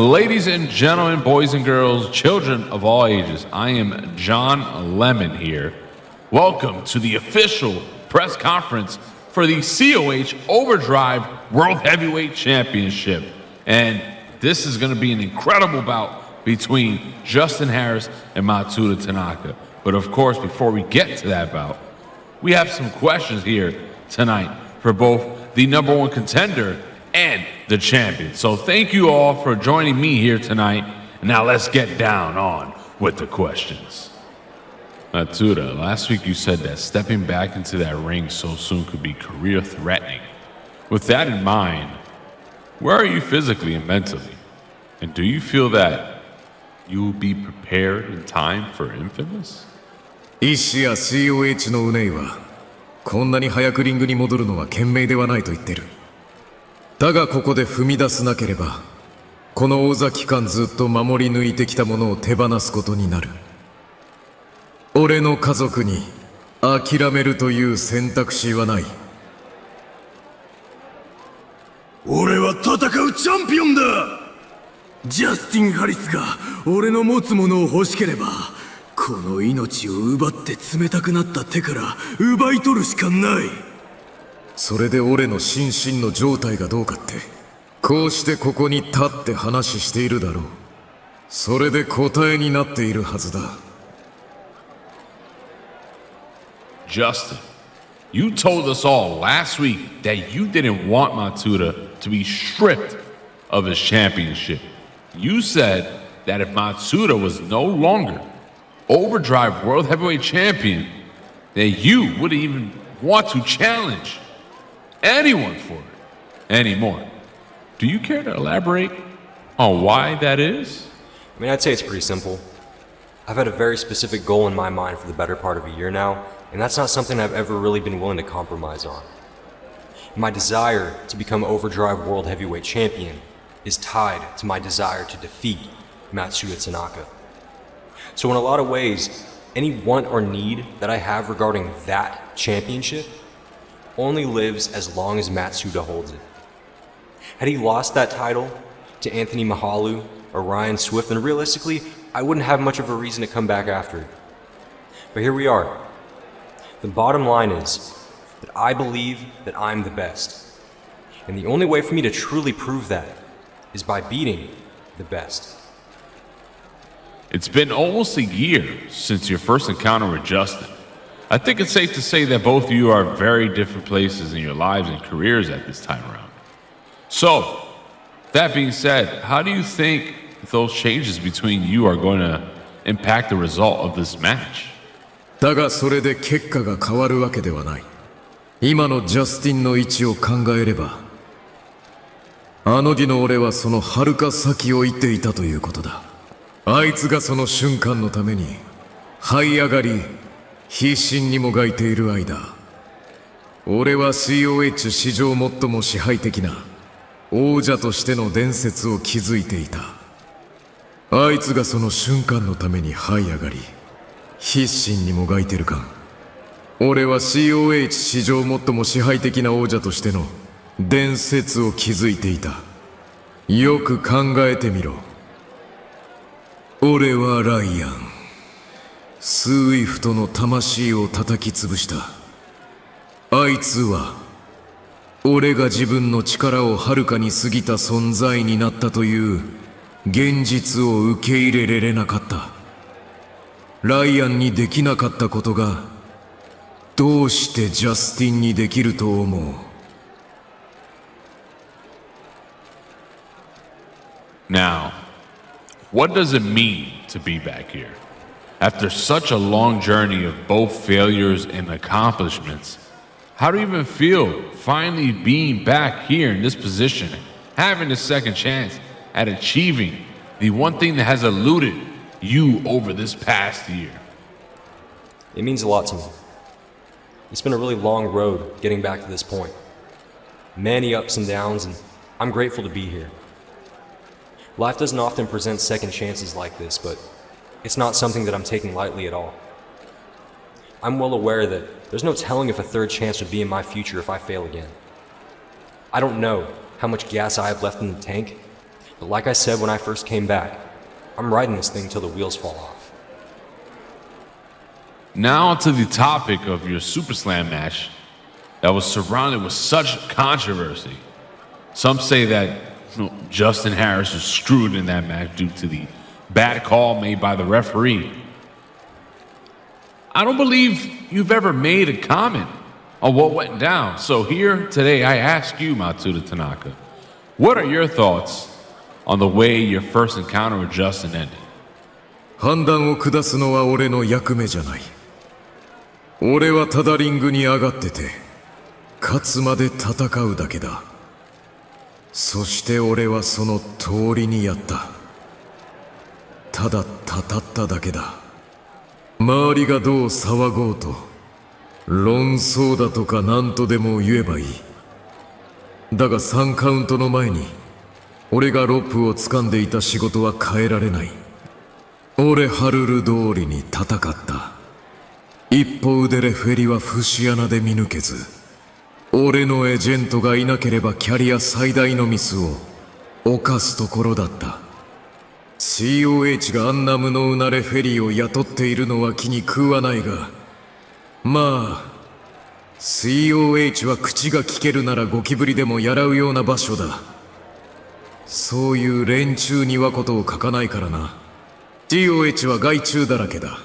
Ladies and gentlemen, boys and girls, children of all ages, I am John Lemon here. Welcome to the official press conference for the COH Overdrive World Heavyweight Championship. And this is going to be an incredible bout between Justin Harris and Matsuda Tanaka. But of course, before we get to that bout, we have some questions here tonight for both the number one contender and the champion. So thank you all for joining me here tonight. And now let's get down on with the questions. Matsuda, last week you said that stepping back into that ring so soon could be career threatening. With that in mind, where are you physically and mentally? And do you feel that you will be prepared in time for Infamous? 医師や COH のウネイはこんなに早くリングに戻るのは賢明ではないと言ってる。だがここで踏み出せなければこの王座期間ずっと守り抜いてきたものを手放すことになる。俺の家族に諦めるという選択肢はない。俺は戦うチャンピオンだ。ジャスティン・ハリスが俺の持つものを欲しければこの命を奪って冷たくなった手から奪い取るしかない。それで俺の心身の状態がどうかってこうしてここに立って話しているだろう。それで答えになっているはずだ。Justin, you told us all last week that you didn't want Matsuda to be stripped of his championship. You said that if Matsuda was no longer Overdrive World Heavyweight Champion, that you wouldn't even want to challenge anyone for it anymore. Do you care to elaborate on why that is? I mean, I'd say it's pretty simple. I've had a very specific goal in my mind for the better part of a year now, and that's not something I've ever really been willing to compromise on. My desire to become Overdrive World Heavyweight Champion is tied to my desire to defeat Matsuda Tanaka. So in a lot of ways, any want or need that I have regarding that championship only lives as long as Matsuda holds it. Had he lost that title to Anthony Mahalu or Ryan Swift, then realistically, I wouldn't have much of a reason to come back after it. But here we are. The bottom line is that I believe that I'm the best. And the only way for me to truly prove that is by beating the best. It's been almost a year since your first encounter with Justin. I think it's safe to say that both of you are very different places in your lives and careers at this time around. So, that being said, how do you think those changes between you are going to impact the result of this match? だがそれで結果が変わるわけではない。今のジャスティンの位置を考えれば、あの日の俺はその遥か先を行っていたということだ。あいつがその瞬間のために這い上がり必死にもがいている間、俺は COH 史上最も支配的な王者としての伝説を築いていた。あいつがその瞬間のために這い上がり必死にもがいてるか。俺は COH 史上最も支配的な王者としての伝説を築いていた。よく考えてみろ。俺はライアン、スウィフトの魂を叩き潰した。あいつは俺が自分の力をはるかに過ぎた存在になったという現実を受け入れられなかった。ライアンにできなかったことがどうしてジャスティンにできると思う？ Now, what does it mean to be back here? After such a long journey of both failures and accomplishments, how do you even feel finally being back here in this position, having a second chance at achieving the one thing that has eluded you over this past year? It means a lot to me. It's been a really long road getting back to this point. Many ups and downs, and I'm grateful to be here. Life doesn't often present second chances like this, but it's not something that I'm taking lightly at all. I'm well aware that there's no telling if a third chance would be in my future if I fail again. I don't know how much gas I have left in the tank, But like I said when I first came back, I'm riding this thing till the wheels fall off. Now to the topic of your Super Slam match that was surrounded with such controversy. Some say that Justin Harris was screwed in that match due to the bad call made by the referee. I don't believe you've ever made a comment on what went down. So here today I ask you, Matsuda Tanaka, what are your thoughts on the way your first encounter with Justin ended? 判断を下すのは俺の役目じゃない。俺はただリングに上がってて、勝つまで戦うだけだ。そして俺はその通りにやった。ただたたっただけだ。周りがどう騒ごうと、論争だとか何とでも言えばいい。だが3カウントの前に、俺がロープを掴んでいた仕事は変えられない。俺ハルル通りに戦った。一方でレフェリは節穴で見抜けず、俺のエージェントがいなければキャリア最大のミスを犯すところだった。COH があんな無能なレフェリーを雇っているのは気に食わないが、まあ COH は口が聞けるならゴキブリでもやらうような場所だ。そういう連中にはことを書かないからな。COH は害虫だらけだ。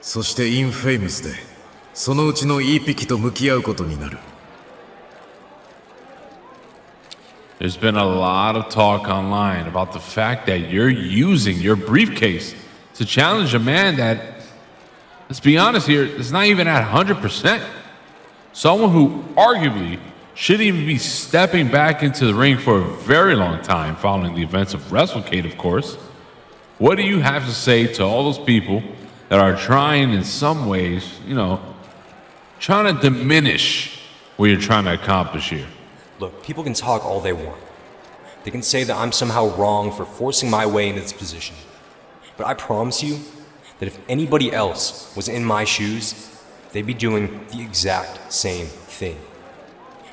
そしてインフェイムスでそのうちのいい匹と向き合うことになる。There's been a lot of talk online about the fact that you're using your briefcase to challenge a man that, let's be honest here, is not even at 100%. Someone who arguably shouldn't even be stepping back into the ring for a very long time following the events of WrestleCade, of course. What do you have to say to all those people that are trying in some ways, trying to diminish what you're trying to accomplish here? Look, people can talk all they want. They can say that I'm somehow wrong for forcing my way into this position. But I promise you that if anybody else was in my shoes, they'd be doing the exact same thing.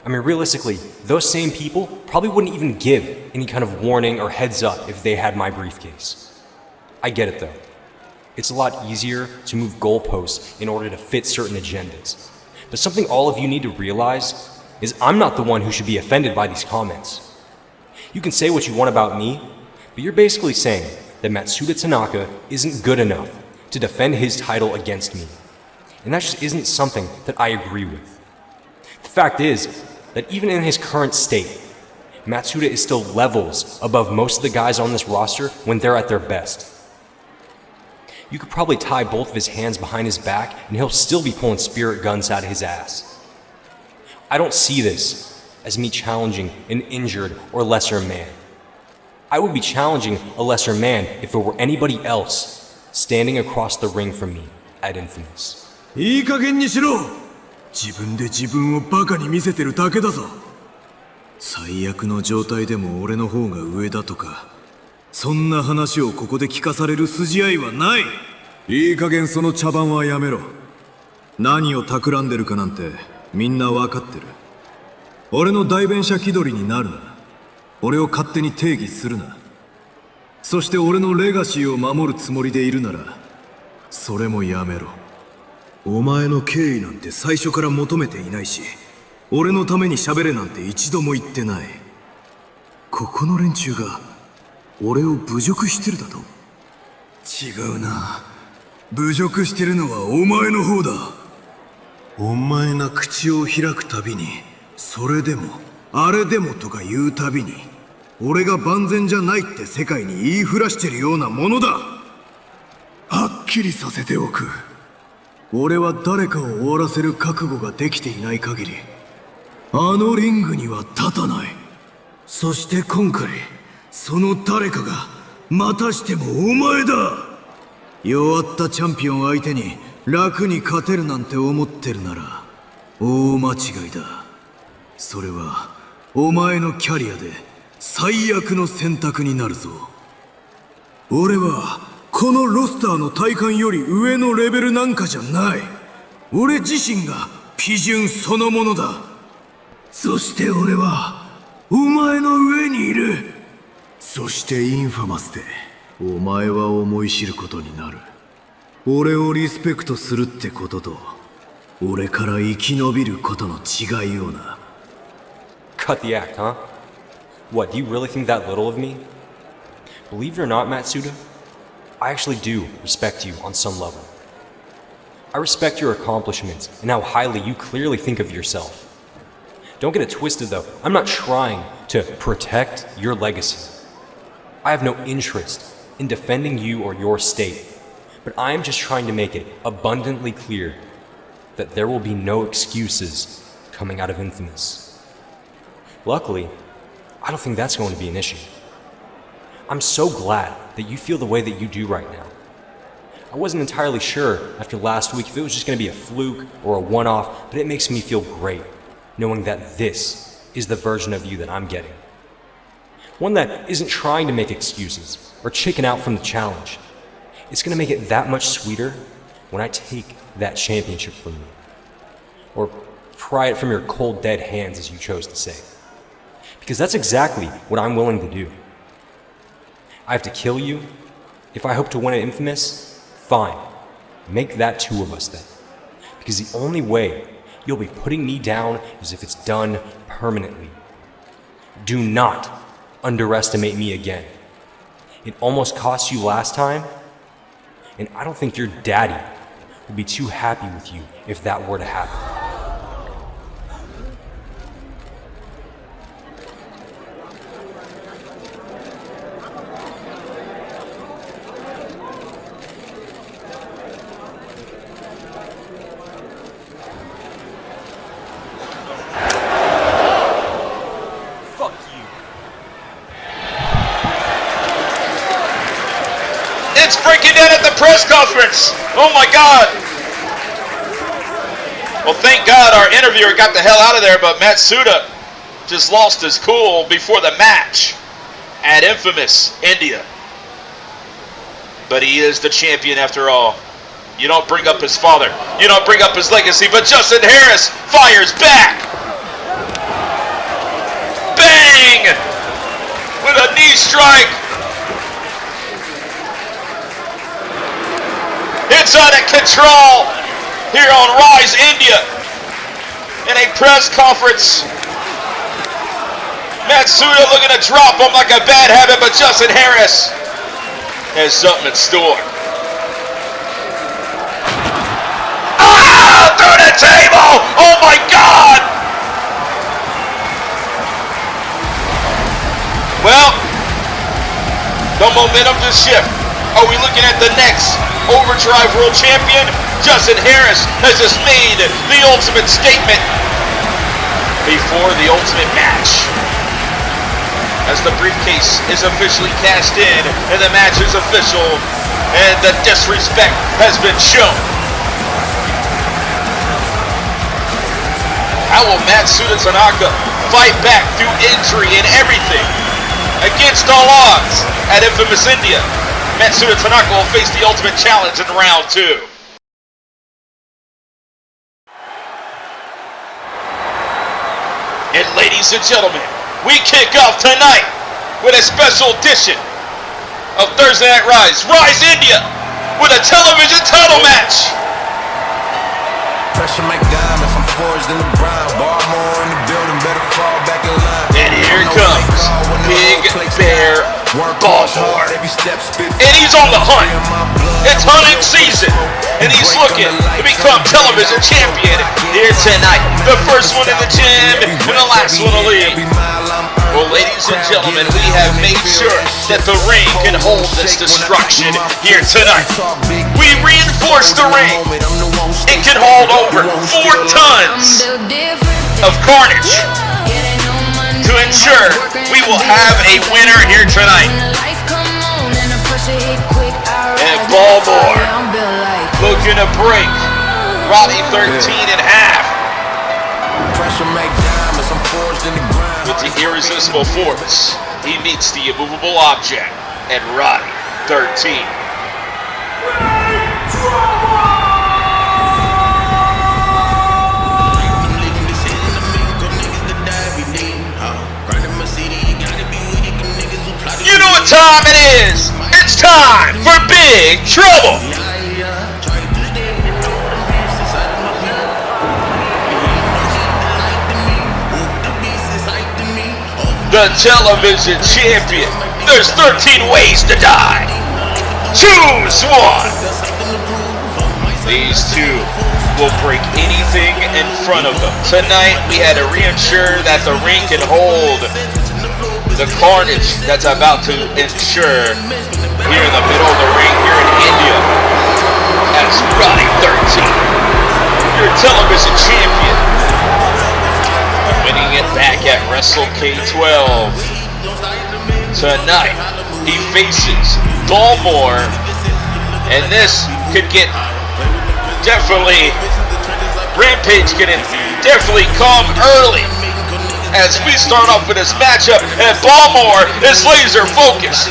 I mean, realistically, those same people probably wouldn't even give any kind of warning or heads up if they had my briefcase. I get it though. It's a lot easier to move goalposts in order to fit certain agendas. But something all of you need to realize is I'm not the one who should be offended by these comments. You can say what you want about me, but you're basically saying that Matsuda Tanaka isn't good enough to defend his title against me. And that just isn't something that I agree with. The fact is that even in his current state, Matsuda is still levels above most of the guys on this roster when they're at their best. You could probably tie both of his hands behind his back and he'll still be pulling spirit guns out of his ass. I don't see this as me challenging an injured or lesser man. I would be challenging a lesser man if it were anybody else standing across the ring from me at Infamous. いい加減にしろ。自分で自分をバカに見せてるだけだぞ。最悪の状態でも俺の方が上だとか、そんな話をここで聞かされる筋合いはない。いい加減その茶番はやめろ。何を企んでるかなんてみんなわかってる。俺の代弁者気取りになるな。俺を勝手に定義するな。そして俺のレガシーを守るつもりでいるなら、それもやめろ。お前の敬意なんて最初から求めていないし、俺のために喋れなんて一度も言ってない。ここの連中が俺を侮辱してるだと？違うな。侮辱してるのはお前の方だ。お前が口を開くたびに、それでもあれでもとか言うたびに、俺が万全じゃないって世界に言いふらしてるようなものだ。はっきりさせておく。俺は誰かを終わらせる覚悟ができていない限り、あのリングには立たない。そして今回、その誰かがまたしてもお前だ。弱ったチャンピオン相手に楽に勝てるなんて思ってるなら大間違いだ。それはお前のキャリアで最悪の選択になるぞ。俺はこのロスターの体感より上のレベルなんかじゃない。俺自身が基準そのものだ。そして俺はお前の上にいる。そしてインファマスでお前は思い知ることになる。俺をリスペクトするってことと俺から生き延びることの違いをな。 Cut the act, huh? What, do you really think that little of me? Believe it or not, Matsuda, I actually do respect you on some level. I respect your accomplishments and how highly you clearly think of yourself. Don't get it twisted though, I'm not trying to protect your legacy. I have no interest in defending you or your state, but I am just trying to make it abundantly clear that there will be no excuses coming out of Infamous. Luckily, I don't think that's going to be an issue. I'm so glad that you feel the way that you do right now. I wasn't entirely sure after last week if it was just going to be a fluke or a one-off, but it makes me feel great knowing that this is the version of you that I'm getting. One that isn't trying to make excuses or chicken out from the challenge. It's going to make it that much sweeter when I take that championship from you. Or pry it from your cold, dead hands, as you chose to say. Because that's exactly what I'm willing to do. I have to kill you. If I hope to win at Infamous, fine. Make that two of us then. Because the only way you'll be putting me down is if it's done permanently. Do not underestimate me again. It almost cost you last time, and I don't think your daddy would be too happy with you if that were to happen. It's breaking down at the press conference. Oh my God. Well, thank God our interviewer got the hell out of there, but Matsuda just lost his cool before the match at Infamous India. But he is the champion after all. You don't bring up his father. You don't bring up his legacy, but Justin Harris fires back. Bang! With a knee strike. It's out of control here on Rise India in a press conference. Matsuda looking to drop him like a bad habit, but Justin Harris has something in store. Ah! Through the table! Oh my God! Well, the momentum just shift. Are we looking at the next Overdrive World Champion? Justin Harris has just made the ultimate statement before the ultimate match. As the briefcase is officially cashed in and the match is official and the disrespect has been shown. How will Matsuda Tanaka fight back through injury and everything against all odds at Infamous India? Matsuda Tanaka will face the ultimate challenge in round 2. And ladies and gentlemen, we kick off tonight with a special edition of Thursday Night Rise, Rise India, with a television title match. Pressure make diamonds, I'm forged in the brown. Barmore in the building, better fall back in line. And here comes Big Bear Barmore. And he's on the hunt. It's hunting season. And he's looking to become television champion here tonight. The first one in the gym and the last one to leave. Well, ladies and gentlemen, we have made sure that the ring can hold this destruction here tonight. We reinforced the ring. It can hold over 4 tons of carnage to ensure we will have a winner here tonight. And Barmore looking to break Roddy 13 in half with the irresistible force. He meets the immovable object and Roddy 13. time it is. It's time for Big Trouble. The television champion. There's 13 ways to die. Choose one. These two will break anything in front of them. Tonight, we had to reassure that the ring can hold the carnage that's about to ensure here in the middle of the ring here in India as Roddy 13, your television champion, winning it back at Wrestle K12. Tonight, he faces Barmore, and this could get definitely, Rampage can definitely come early as we start off with this matchup, and Barmore is laser focused.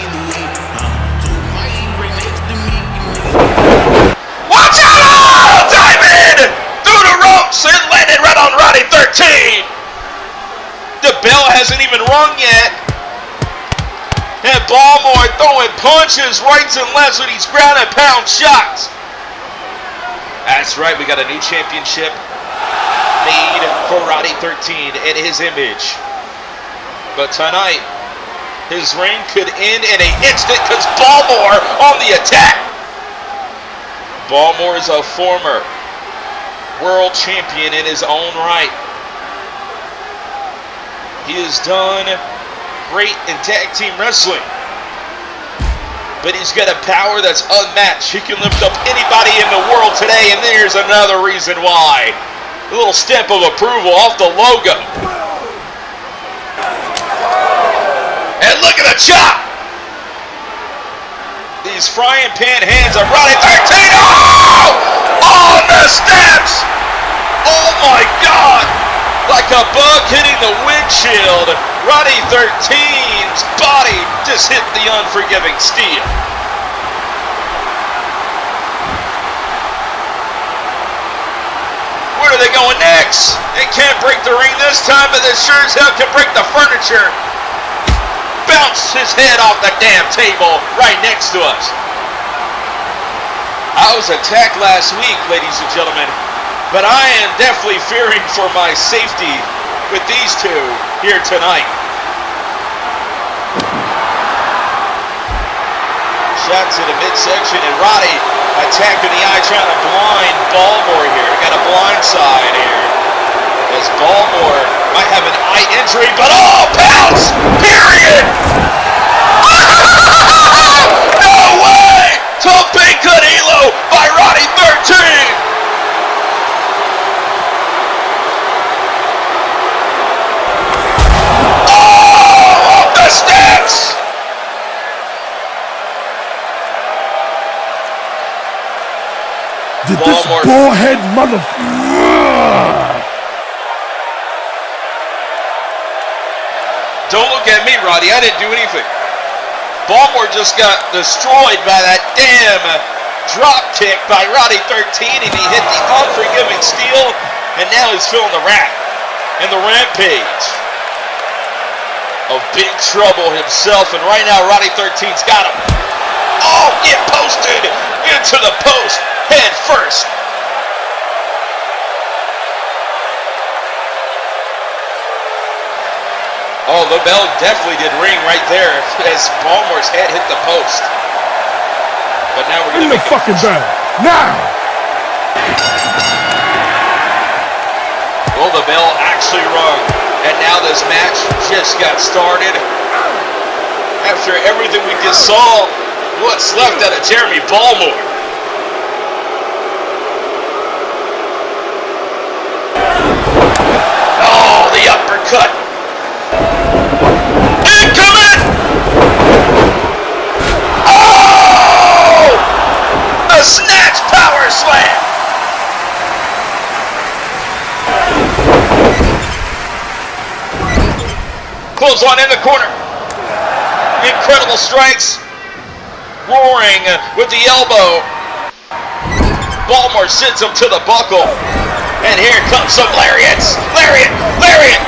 Watch out! Dive in through the ropes and landed right on Roddy 13. The bell hasn't even rung yet. And Barmore throwing punches right and left with these ground and pound shots. That's right, we got a new championship made for Roddy 13 in his image. But tonight, his reign could end in an instant because Barmore on the attack. Barmore is a former world champion in his own right. He has done great in tag team wrestling, but he's got a power that's unmatched. He can lift up anybody in the world today, and there's another reason why. A little stamp of approval off the logo. And look at the chop! These frying pan hands of Roddy 13. Oh! On the steps! Oh my God! Like a bug hitting the windshield, Roddy 13's body just hit the unforgiving steel. Where are they going next? They can't break the ring this time, but they sure as hell can break the furniture. Bounce his head off the damn table right next to us. I was attacked last week, ladies and gentlemen, but I am definitely fearing for my safety with these two here tonight. Shot to the midsection, and Roddy attacking the eye, trying to blind Barmore here. Got a blind side here. As Barmore might have an eye injury, but oh, pounce! Period! No way! Tope Canelo by Roddy 13! Oh, off the steps! Did this bullhead Don't look at me, Roddy. I didn't do anything. Barmore just got destroyed by that damn drop kick by Roddy 13, and he hit the unforgiving steel, and now he's feeling the wrath and the rampage of Big Trouble himself. And right now, Roddy 13's got him. Oh, get posted into the post head first. Oh, the bell definitely did ring right there as Barmore's head hit the post. But now we're going to make the fucking bell. Now! Well, the bell actually rung. And now this match just got started. After everything we just saw, what's left out of Jeremy Barmore? Oh, the uppercut. Incoming! Oh! A snatch power slam! Clothesline in the corner. Incredible strikes. Roaring with the elbow. Barmore sends him to the buckle. And here comes some lariats. Lariat! Lariat!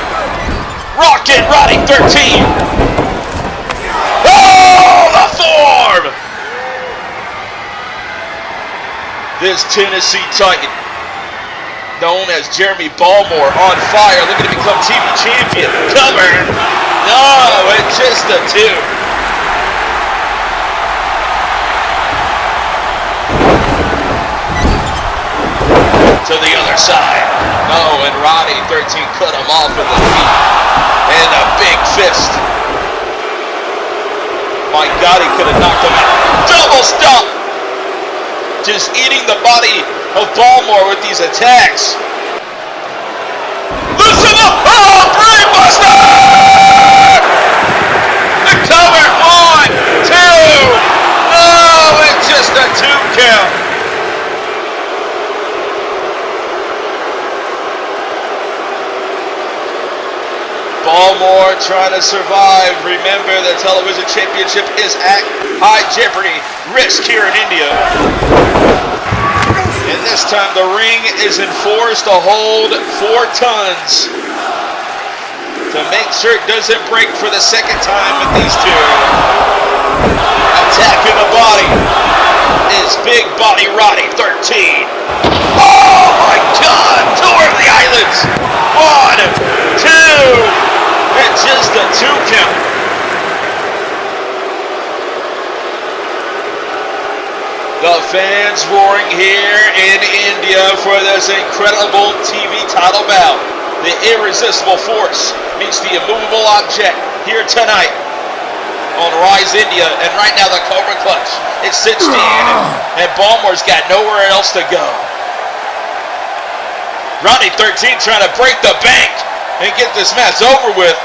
Rocket Roddy 13. Oh, storm! This Tennessee Titan, known as Jeremy Barmore, on fire, looking to become TV champion. Cover. No, it's just a 2. To the other side. No, and Roddy 13 cut him off with the feet. And a big fist. My God, he could have knocked him out. Double stop. Just eating the body of Barmore with these attacks. Listen up! Oh, brainbuster! The cover on 2. No, it's just a 2 count. Barmore trying to survive. Remember, the television championship is at high jeopardy. Risk here in India. And this time the ring is enforced to hold 4 tons to make sure it doesn't break for the second time with these two. Attacking the body is Big Body Roddy 13. Oh my God! Tour of the Islands. 1, 2. And just a 2 count. The fans roaring here in India for this incredible TV title bout. The irresistible force meets the immovable object here tonight on Rise India. And right now the Cobra Clutch is cinched in, and Barmore's got nowhere else to go. Roddy 13 trying to break the bank and get this match over with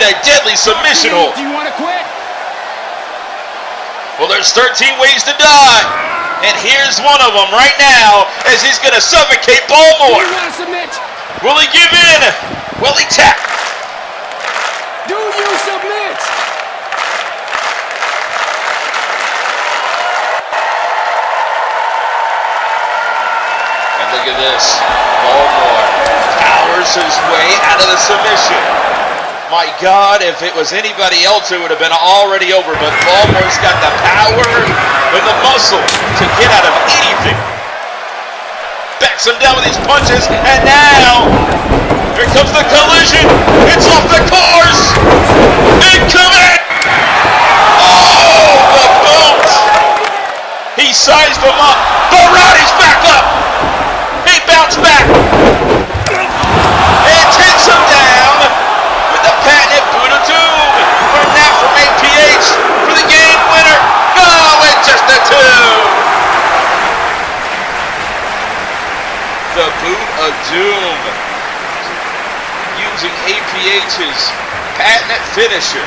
a deadly submission hold. Do you want to quit? Well, there's 13 ways to die, and here's one of them right now as he's going to suffocate Barmore. Do you want to submit? Will he give in? Will he tap? Do you submit? And look at this. Barmore powers his way out of the submission. My God, if it was anybody else, it would have been already over. But Barmore's got the power and the muscle to get out of anything. Backs him down with these punches, and now here comes the collision. It's off the course. Incoming. Oh, the boot. He sized him up, but Roddy's back up. He bounced back and takes him down. The patented boot of doom. From that from APH for the game winner. No, it's just a 2. The boot of doom. Using APH's patented finisher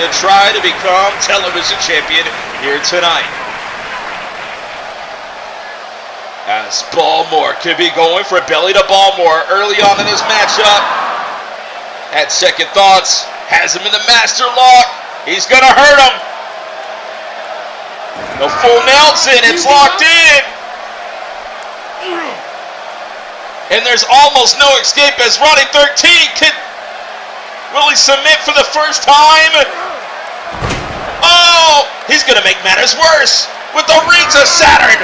to try to become television champion here tonight. As Barmore could be going for belly to Barmore early on in this matchup. At second thoughts, has him in the master lock. He's gonna hurt him. The full Nelson, it's locked in. And there's almost no escape as Roddy 13 will he submit for the first time? Oh, he's gonna make matters worse with the rings of Saturn.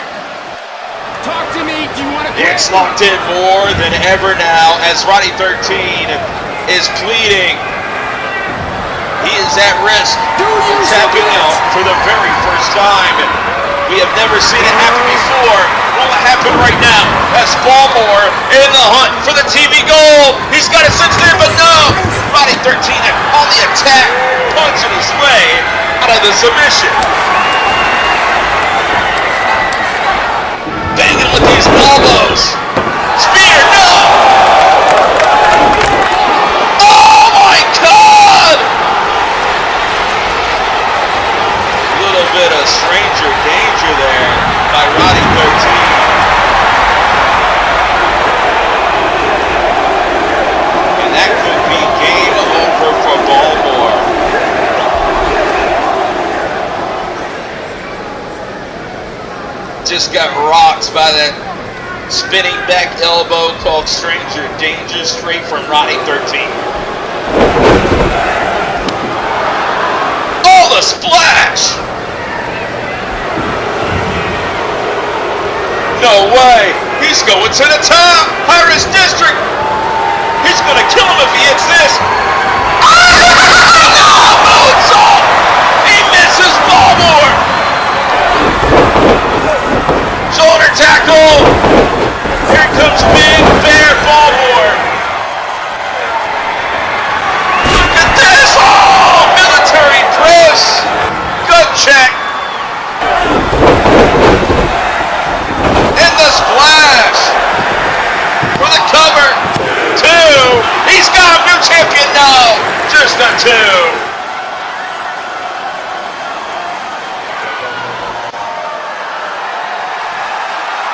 Talk to me. Do you want to quit? It's locked in more than ever now as Roddy 13 is pleading. He is at risk of tapping out for the very first time. We have never seen it happen before. Will it happen right now? As Barmore in the hunt for the TV gold. He's got it cinched in, but no. Roddy 13 on the attack, punching his way out of the submission. Banging with these elbows. Spear, no! Oh my God! A little bit of stranger danger there by Roddy 13. And that could be game over for Barmore. Just got rocked by that spinning back elbow called stranger danger straight from Roddy 13. Oh, the splash! No way. He's going to the top. High-risk district. He's going to kill him if he hits this. Moonsault! He misses Barmore! Shoulder tackle! Here comes Big Bear Barmore! Look at this! Oh! Military press! Gut check! And the splash! For the cover! 2! He's got him! New champion! No! Just a 2!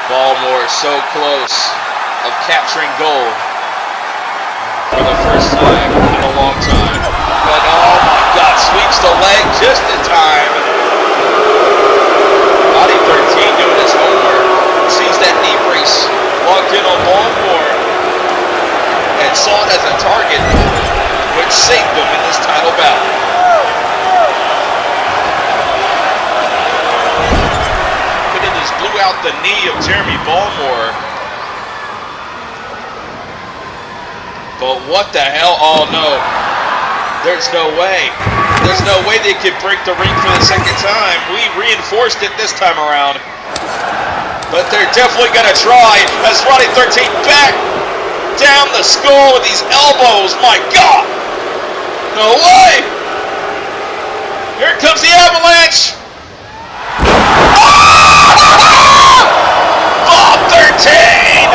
Barmore so close of capturing gold for the first time in a long time. But oh my God, sweeps the leg just in time. Roddy 13 doing his homework. Sees that knee brace locked in on Barmore and saw it as a target, which saved him in this title bout. Blew out the knee of Jeremy Barmore. But what the hell? Oh no. There's no way. There's no way they could break the ring for the second time. We reinforced it this time around. But they're definitely going to try as Roddy 13 back down the skull with these elbows. My God. No way. Here comes the avalanche. Bob 13!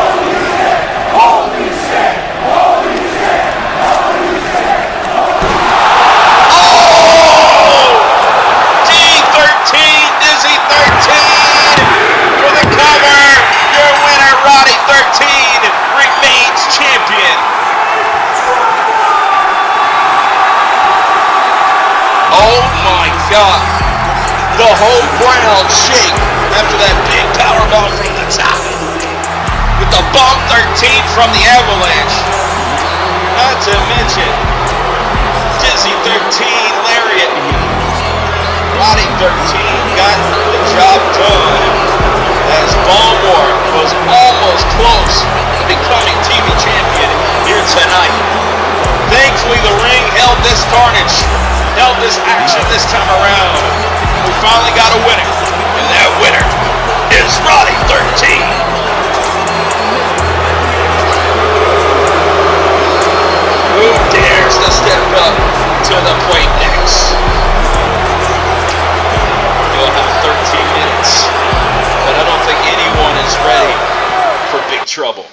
Holy shit! Holy shit! Holy shit! Oh! D13, Dizzy 13 for the cover. Your winner, Roddy 13, remains champion. Oh my God! The whole ground shake after that big powerbomb from the top. With the bomb 13 from the avalanche. Not to mention Dizzy 13 lariat. Roddy 13 got the job done as Barmore was almost close to becoming TV champion here tonight. Thankfully the ring held this carnage, held this action this time around. We finally got a winner, and that winner is Roddy 13. Who dares to step up to the plate next? You'll have 13 minutes, but I don't think anyone is ready for big trouble.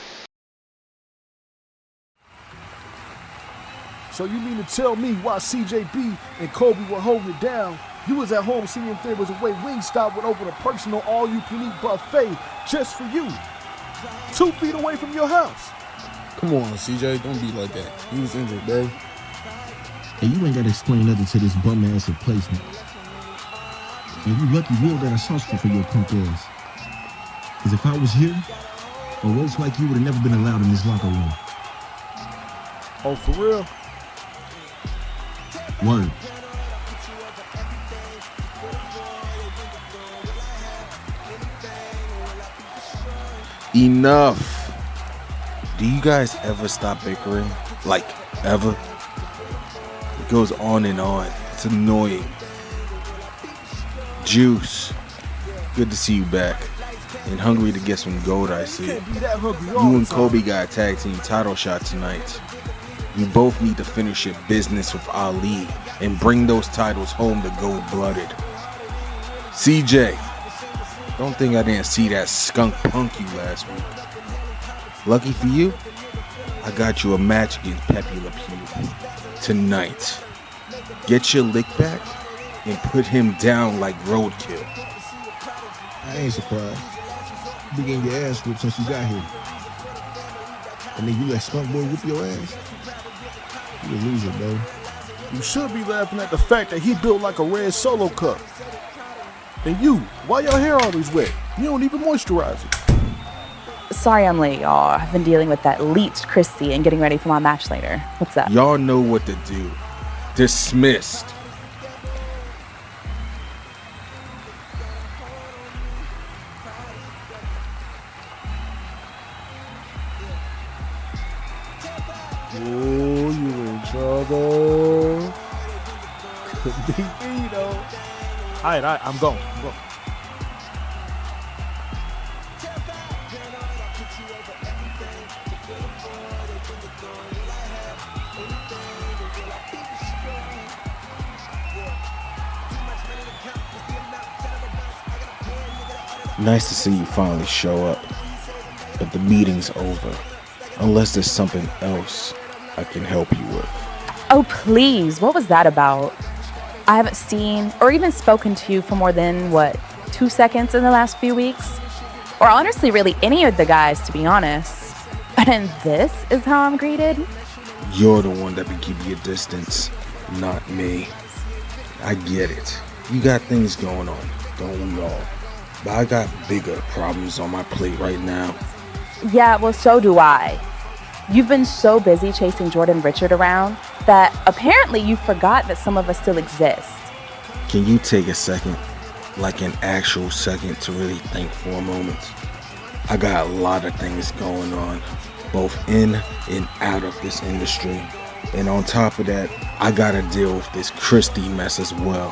So you mean to tell me why CJB and Kobe were holding it down? You was at home seeing if there was a way Wingstop would open a personal all-you-can-eat buffet just for you. 2 feet away from your house. Come on, CJ, don't be like that. He was injured, bro. And you ain't gotta explain nothing to this bum-ass replacement. And you lucky Will got a sauce for your punk ass. Cause if I was here, a roast like you would have never been allowed in this locker room. Oh, for real? Word. Enough. Do you guys ever stop bickering? Like, ever? It goes on and on. It's annoying. Juice. Good to see you back. And hungry to get some gold, I see. You and Kobe got a tag team title shot tonight. You both need to finish your business with Ali and bring those titles home to gold-blooded. CJ. Don't think I didn't see that skunk punk you last week. Lucky for you, I got you a match against Pepe Le Pew tonight. Get your lick back and put him down like roadkill. I ain't surprised. You been getting your ass whipped since you got here. And then you let Skunk Boy whip your ass? You a loser, bro. You should be laughing at the fact that he built like a red Solo cup. And you, why your hair always wet? You don't even moisturize it. Sorry I'm late, y'all. I've been dealing with that leech Kristie and getting ready for my match later. What's up? Y'all know what to do. Dismissed. Ooh, you in trouble. Could be me, though. All right, I'm going. Nice to see you finally show up, but the meeting's over. Unless there's something else I can help you with. Oh, please. What was that about? I haven't seen or even spoken to you for more than, 2 seconds in the last few weeks? Or honestly, really any of the guys, to be honest. And this is how I'm greeted? You're the one that been keeping your distance, not me. I get it. You got things going on, don't we all? But I got bigger problems on my plate right now. Yeah, well, so do I. You've been so busy chasing Jordan Richard around that apparently you forgot that some of us still exist. Can you take a second, like an actual second, to really think for a moment? I got a lot of things going on, both in and out of this industry. And on top of that, I gotta deal with this Kristie mess as well.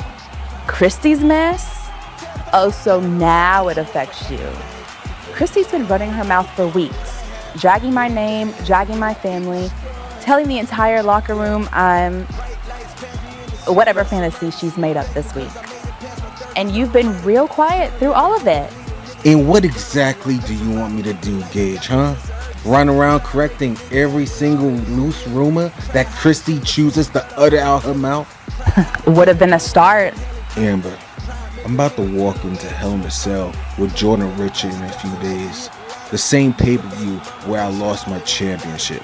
Kristie's mess? Oh, so now it affects you. Kristie's been running her mouth for weeks, dragging my name, dragging my family, telling the entire locker room I'm whatever fantasy she's made up this week. And you've been real quiet through all of it. And what exactly do you want me to do, Gage, huh? Run around correcting every single loose rumor that Kristie chooses to utter out her mouth? Would have been a start. Amber, I'm about to walk into Hell in a Cell with Jordan Richard in a few days. The same pay-per-view where I lost my championship.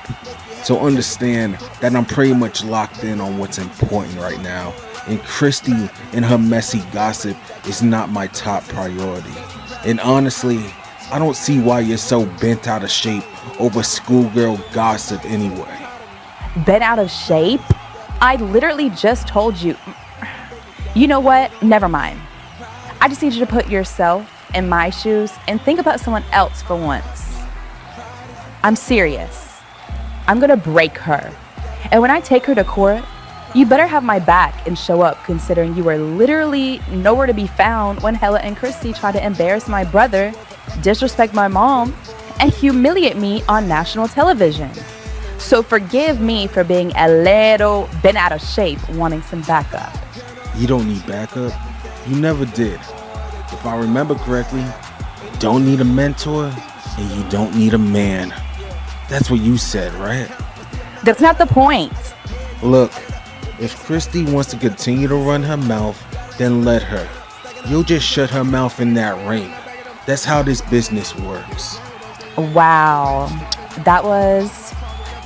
So understand that I'm pretty much locked in on what's important right now. And Kristie and her messy gossip is not my top priority. And honestly, I don't see why you're so bent out of shape over schoolgirl gossip anyway. Bent out of shape? I literally just told you. You know what? Never mind. I just need you to put yourself in my shoes and think about someone else for once. I'm serious. I'm gonna break her. And when I take her to court, you better have my back and show up, considering you were literally nowhere to be found when Hella and Kristie tried to embarrass my brother, disrespect my mom, and humiliate me on national television. So forgive me for being a little bent out of shape, wanting some backup. You don't need backup. You never did. If I remember correctly, you don't need a mentor and you don't need a man. That's what you said, right? That's not the point. Look, if Kristie wants to continue to run her mouth, then let her. You'll just shut her mouth in that ring. That's how this business works. Wow, that was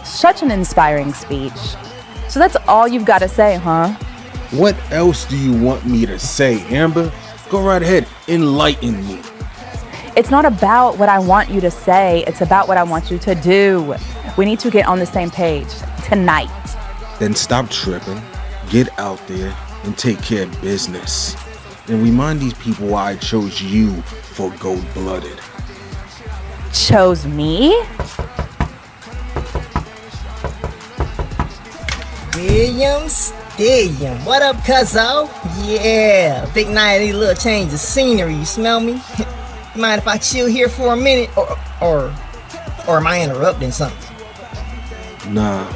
such an inspiring speech. So that's all you've got to say, huh? What else do you want me to say, Amber? Go right ahead, enlighten me. It's not about what I want you to say, it's about what I want you to do. We need to get on the same page tonight. Then stop tripping, get out there, and take care of business. And remind these people why I chose you for Gold-Blooded. Chose me? Stillion. What up, cuzzo? Yeah, big night, a little change of scenery, you smell me? You mind if I chill here for a minute? Or am I interrupting something? Nah,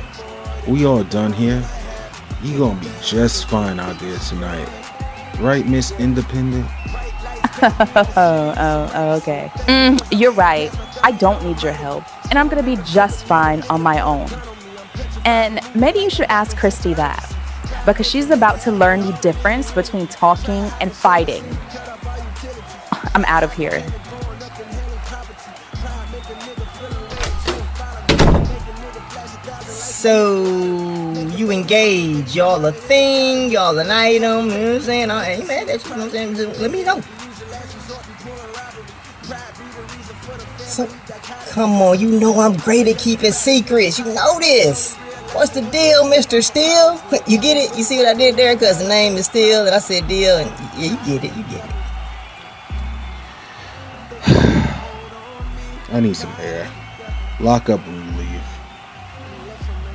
we all done here. You gonna be just fine out there tonight. Right, Miss Independent? Okay. You're right. I don't need your help. And I'm gonna be just fine on my own. And maybe you should ask Kristie that. Because she's about to learn the difference between talking and fighting. I'm out of here. So, you engage, y'all a thing, y'all an item, you know what I'm saying? I ain't mad at you, you know what I'm saying? Just let me know. So, come on, you know I'm great at keeping secrets, you know this. What's the deal, Mr. Steele? You get it? You see what I did there? Because the name is Steele, and I said deal, and yeah, you get it, I need some air. Lock up when you leave.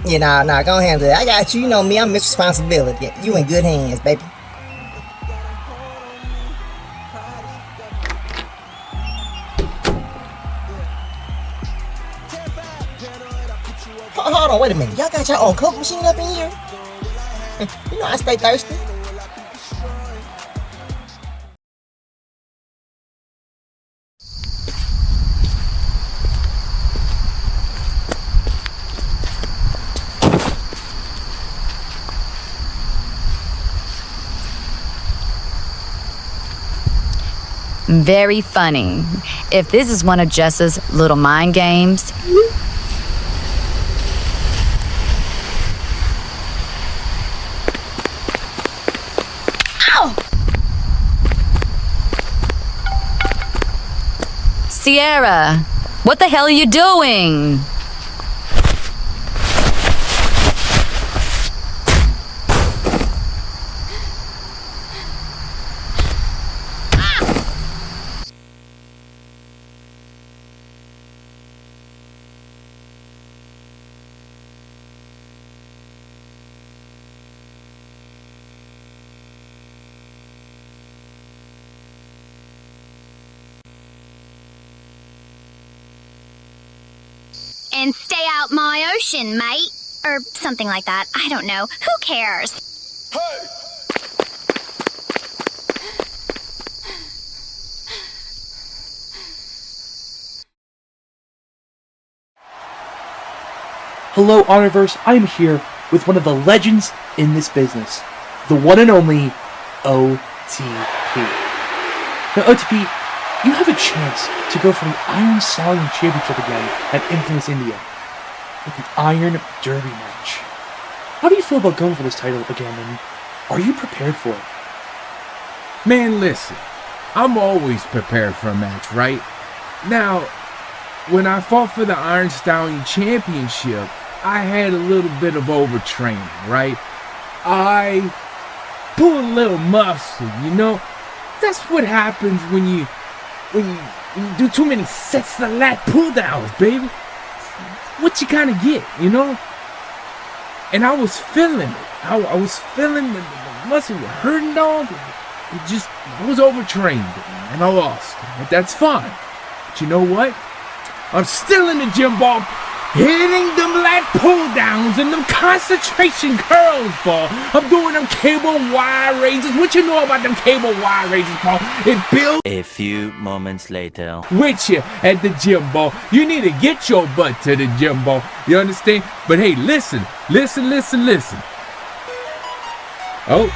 Yeah, nah, go handle it. I got you. You know me, I'm Mr. Responsibility. You in good hands, baby. Hold on, wait a minute. Y'all got your own Coke machine up in here? You know I stay thirsty. Very funny. If this is one of Jess's little mind games. Ow! Sierra, what the hell are you doing? And stay out my ocean, mate. Or something like that. I don't know. Who cares? Hey! Hello, HonorVerse. I am here with one of the legends in this business. The one and only OTP. Now, OTP, you have a chance to go for the Iron Stallion Championship again at Infamous India with the Iron Derby match. How do you feel about going for this title again, and are you prepared for it? Man, listen, I'm always prepared for a match, right? Now, when I fought for the Iron Stallion Championship, I had a little bit of overtraining, right? I pulled a little muscle, you know? That's what happens when you do too many sets of lat pull downs, baby. What you kind of get, you know? And I was feeling it. I was feeling the muscle was hurting, dog. I was overtrained, and I lost. But that's fine. But you know what? I'm still in the gym, ball, hitting them lat pull downs and them concentration curls, ball. I'm doing them cable wire raises. What you know about them cable wire raises, ball? It builds. A few moments later. With you at the gym, ball. You need to get your butt to the gym, ball. You understand? But hey, listen. Oh.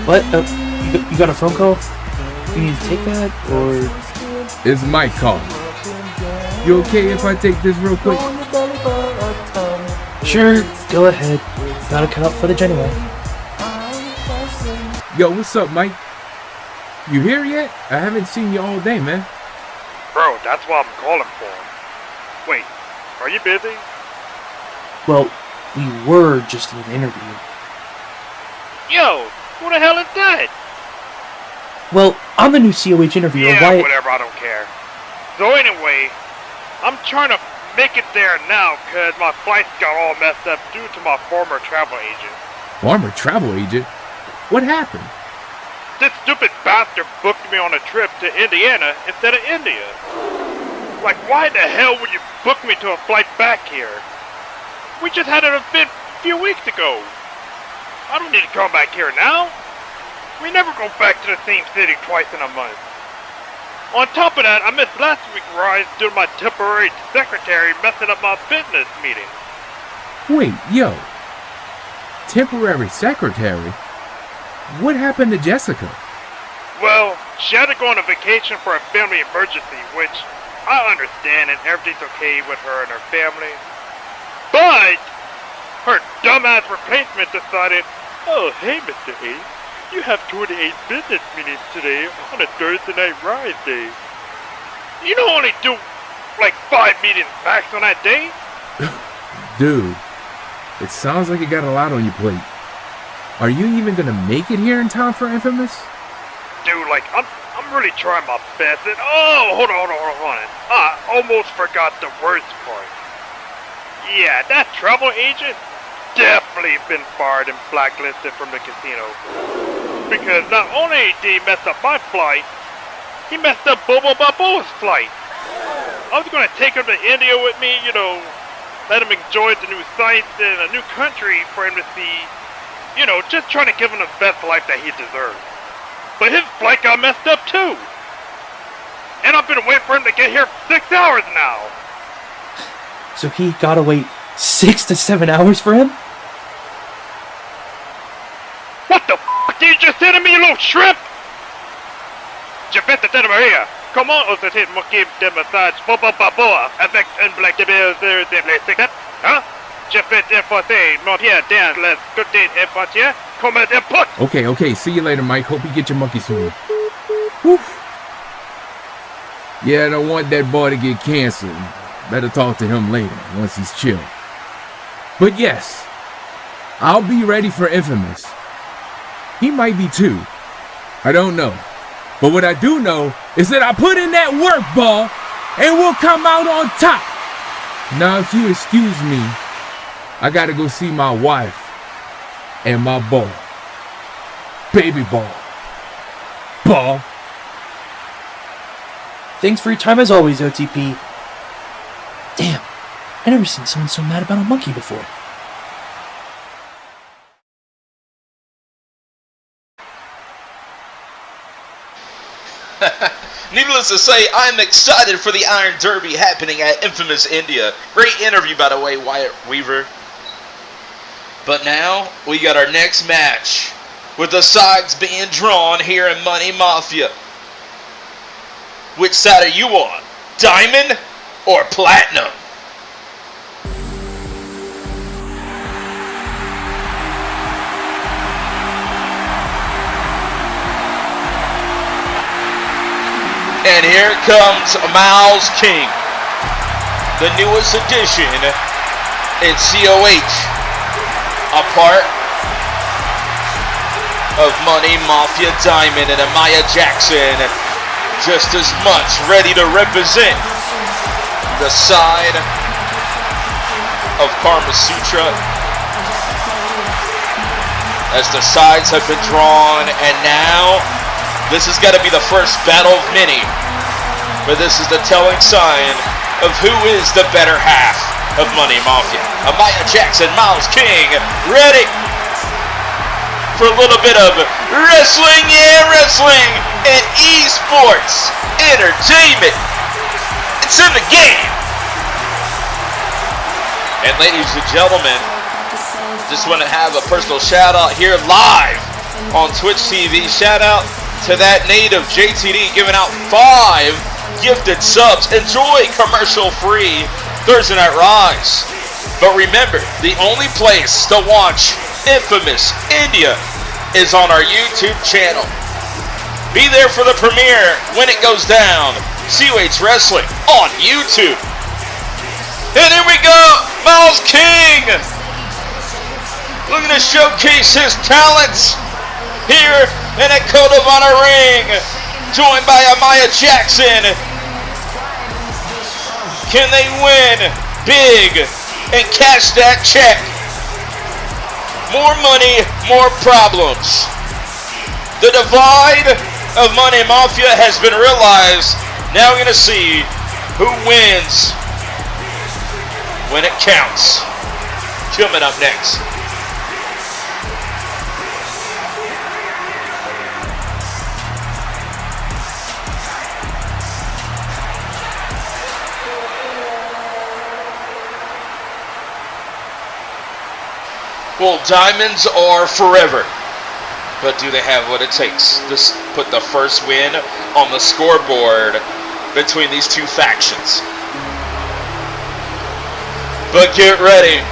What? You got a phone call? You need to take that, or? It's Mike calling. You okay if I take this real quick? Sure, go ahead. Gotta cut out footage anyway. Yo, what's up, Mike? You here yet? I haven't seen you all day, man. Bro, that's what I'm calling for. Wait, are you busy? Well, we were just in an interview. Yo, who the hell is that? Well, I'm the new COH interviewer. Yeah, whatever, I don't care. So anyway, I'm trying to make it there now because my flights got all messed up due to my former travel agent. Former travel agent? What happened? This stupid bastard booked me on a trip to Indiana instead of India. Like, why the hell would you book me to a flight back here? We just had an event a few weeks ago. I don't need to come back here now. We never go back to the same city twice in a month. On top of that, I missed last week's rise due to my temporary secretary messing up my business meeting. Wait, yo. Temporary secretary? What happened to Jessica? Well, she had to go on a vacation for a family emergency, which I understand and everything's okay with her and her family. But her dumbass replacement decided, oh, hey, Mr. A, you have 28 business meetings today on a Thursday night rise day. You don't only do like 5 meetings max on that day? Dude, it sounds like you got a lot on your plate. Are you even gonna make it here in time for Infamous? Dude, like, I'm really trying my best and hold on. I almost forgot the worst part. Yeah, that trouble agent definitely been fired and blacklisted from the casino. Because not only did he mess up my flight, he messed up Bobo Babo's flight. I was gonna take him to India with me, you know, let him enjoy the new sights and a new country for him to see. You know, just trying to give him the best life that he deserves. But his flight got messed up too. And I've been waiting for him to get here for 6 hours now. So he gotta wait 6 to 7 hours for him? What the f*** did you just say to me, you little shrimp? Je vais te Maria. Comment osais-tu m'occuper de massage Bobo Baboa avec un black de blessé? Hein? Je vais t'enforcer mon pied dans les côtés infantile comme un input. Okay, see you later, Mike. Hope you get your monkey soon. Whew. Yeah, I don't want that boy to get canceled. Better talk to him later, once he's chill. But yes, I'll be ready for Infamous. He might be too. I don't know. But what I do know is that I put in that work, ball, and we'll come out on top. Now, if you excuse me, I gotta go see my wife and my ball. Baby ball. Ball. Thanks for your time as always, OTP. Damn, I never seen someone so mad about a monkey before. Needless to say, I'm excited for the Iron Derby happening at Infamous India. Great interview, by the way, Wyatt Weaver. But now, we got our next match, with the sides being drawn here in Money Mafia. Which side are you on? Diamond or Platinum? And here comes Miles King, the newest addition in COH, a part of Money Mafia Diamond, and Amaya Jackson just as much ready to represent the side of Carmasutra as the sides have been drawn, and now this has got to be the first battle of many, but this is the telling sign of who is the better half of Money Mafia. Amaya Jackson, Miles King, ready for a little bit of wrestling, wrestling and esports entertainment. It's in the game. And ladies and gentlemen, just want to have a personal shout out here live on Twitch TV. Shout out to that native JTD giving out 5 gifted subs. Enjoy commercial free Thursday Night Rise. But remember, the only place to watch Infamous India is on our YouTube channel. Be there for the premiere when it goes down. COH Wrestling on YouTube. And here we go, Miles King, looking to showcase his talents here in a Code of Honor ring, joined by Amaya Jackson. Can they win big and cash that check? More money, more problems. The divide of Money Mafia has been realized. Now we're going to see who wins when it counts. Coming up next. Well, diamonds are forever, but do they have what it takes to put the first win on the scoreboard between these two factions? But get ready,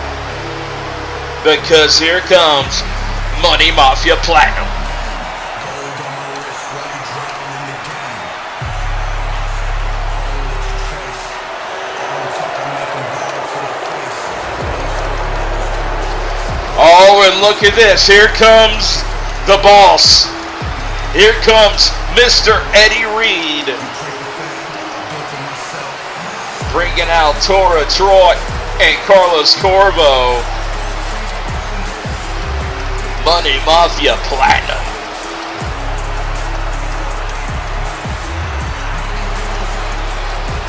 because here comes Money Mafia Platinum. Oh, and look at this. Here comes the boss. Here comes Mr. Eddie Reed. Bringing out Tora, Troy, and Carlos Corvo. Money Mafia Platinum.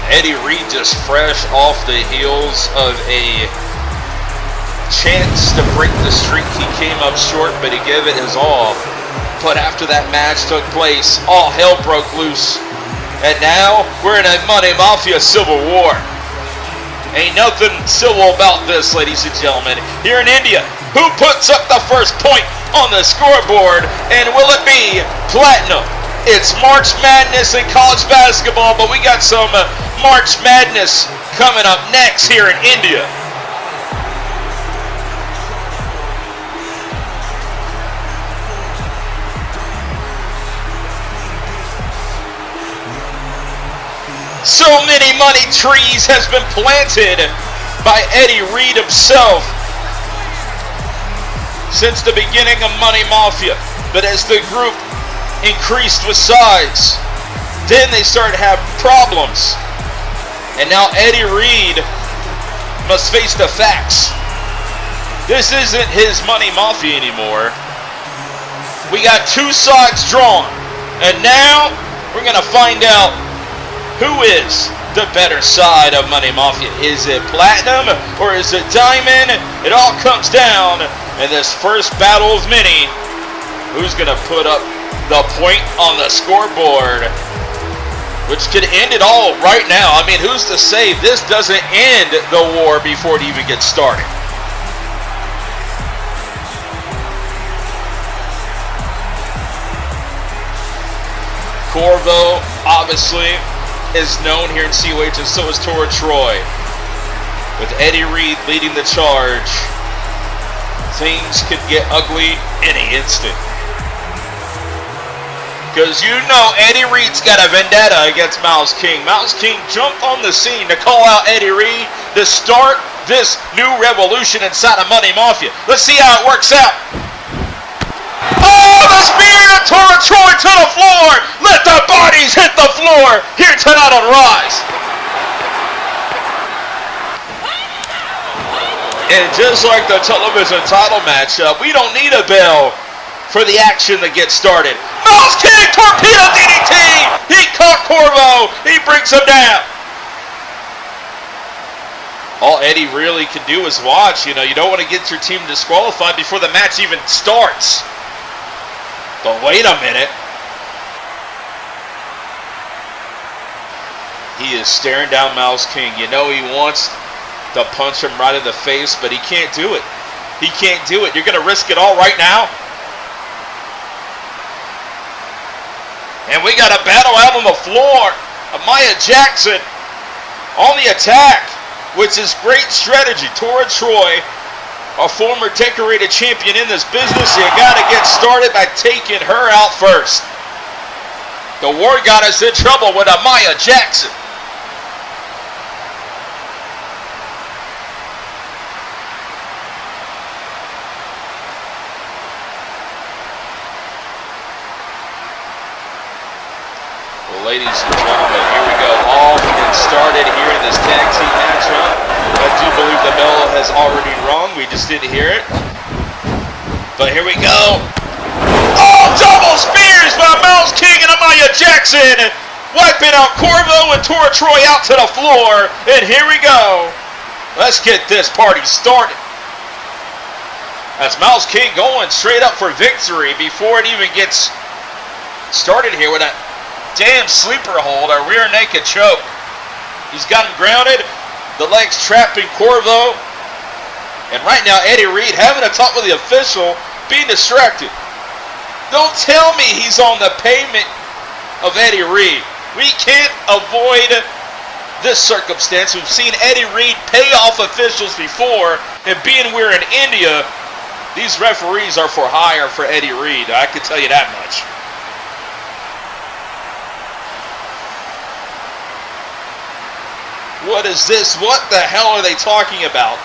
Eddie Reed just fresh off the heels of a chance to break the streak. He came up short, but he gave it his all. But after that match took place, all hell broke loose. And now we're in a Money Mafia civil war. Ain't nothing civil about this, ladies and gentlemen. Here in India, who puts up the first point on the scoreboard? And will it be Platinum? It's March Madness in college basketball, but we got some March Madness coming up next here in India. So many money trees has been planted by Eddie Reed himself since the beginning of Money Mafia. But as the group increased with size, then they started to have problems. And now Eddie Reed must face the facts. This isn't his Money Mafia anymore. We got two sides drawn. And now we're going to find out who is the better side of Money Mafia. Is it Platinum or is it Diamond? It all comes down in this first battle of many. Who's going to put up the point on the scoreboard, which could end it all right now? I mean, who's to say this doesn't end the war before it even gets started? Corvo, obviously, is known here in COH, and so is Tora Troy. With Eddie Reed leading the charge, things could get ugly any instant. Because you know Eddie Reed's got a vendetta against Mouse King. Mouse King jumped on the scene to call out Eddie Reed to start this new revolution inside of Money Mafia. Let's see how it works out. Oh, the spear of Tora Troy to the floor. Let the bodies hit the floor here tonight on Rise. And just like the television title matchup, we don't need a bell for the action to get started. Mouse King, torpedo DDT! He caught Corvo. He brings him down. All Eddie really can do is watch. You know, you don't want to get your team disqualified before the match even starts. But wait a minute. He is staring down Mouse King. You know he wants to punch him right in the face, but he can't do it. He can't do it. You're going to risk it all right now? And we got a battle out on the floor. Amaya Jackson on the attack, which is great strategy. Tora Troy, a former decorated champion in this business, you got to get started by taking her out first. The War Goddess in trouble with Amaya Jackson. Ladies and gentlemen, here we go. All getting started here in this tag team matchup. I do believe the bell has already rung. We just didn't hear it. But here we go. Oh, double spears by Mouse King and Amaya Jackson. Wiping out Corvo and Tora Troy out to the floor. And here we go. Let's get this party started. That's Mouse King going straight up for victory before it even gets started here with that damn sleeper hold, a rear naked choke. He's got him grounded, the legs trapping Corvo. And right now, Eddie Reed having a talk with the official, being distracted. Don't tell me he's on the payment of Eddie Reed. We can't avoid this circumstance. We've seen Eddie Reed pay off officials before, and being we're in India, these referees are for hire for Eddie Reed. I can tell you that much. What is this? What the hell are they talking about?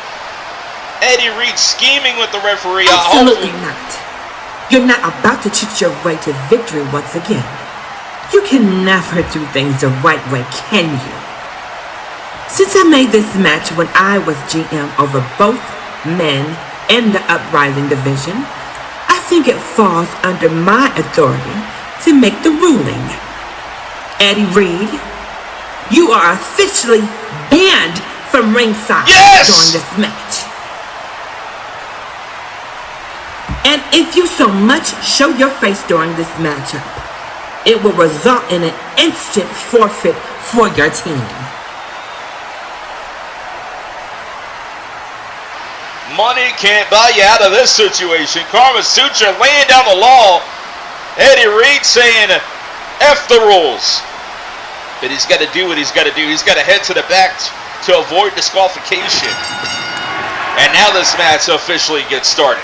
Eddie Reed scheming with the referee. Absolutely not. You're not about to cheat your way to victory once again. You can never do things the right way, can you? Since I made this match when I was GM over both men and the Uprising division, I think it falls under my authority to make the ruling. Eddie Reed, you are officially banned from ringside during this match. And if you so much show your face during this matchup, it will result in an instant forfeit for your team. Money can't buy you out of this situation. Carmasutra laying down the law. Eddie Reed saying, F the rules. But he's got to do what he's got to do. He's got to head to the back to avoid disqualification. And now this match officially gets started.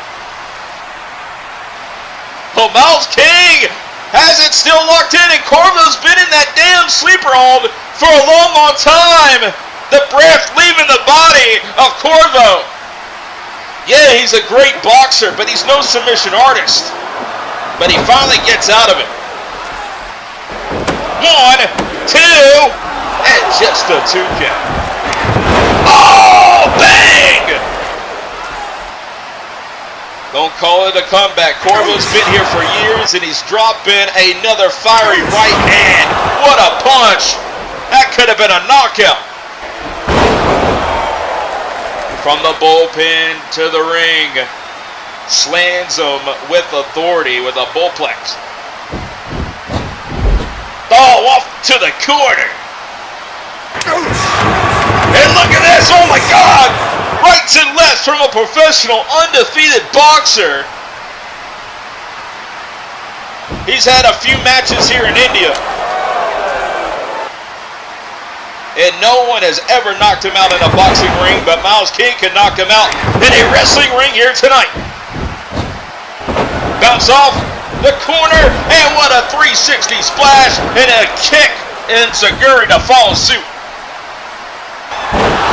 Oh, Miles King has it still locked in, and Corvo's been in that damn sleeper hold for a long, long time. The breath leaving the body of Corvo. Yeah, he's a great boxer, but he's no submission artist. But he finally gets out of it. 1, 2, and just a 2 count. Oh, bang! Don't call it a comeback. Corvo's been here for years, and he's dropping another fiery right hand. What a punch! That could have been a knockout. From the bullpen to the ring, slams him with authority with a bullplex. Oh, off to the corner. And look at this, oh my God! Rights and lefts from a professional, undefeated boxer. He's had a few matches here in India. And no one has ever knocked him out in a boxing ring, but Miles King can knock him out in a wrestling ring here tonight. Bounce off the corner, and what a 360 splash, and a kick, and Zaguri to follow suit.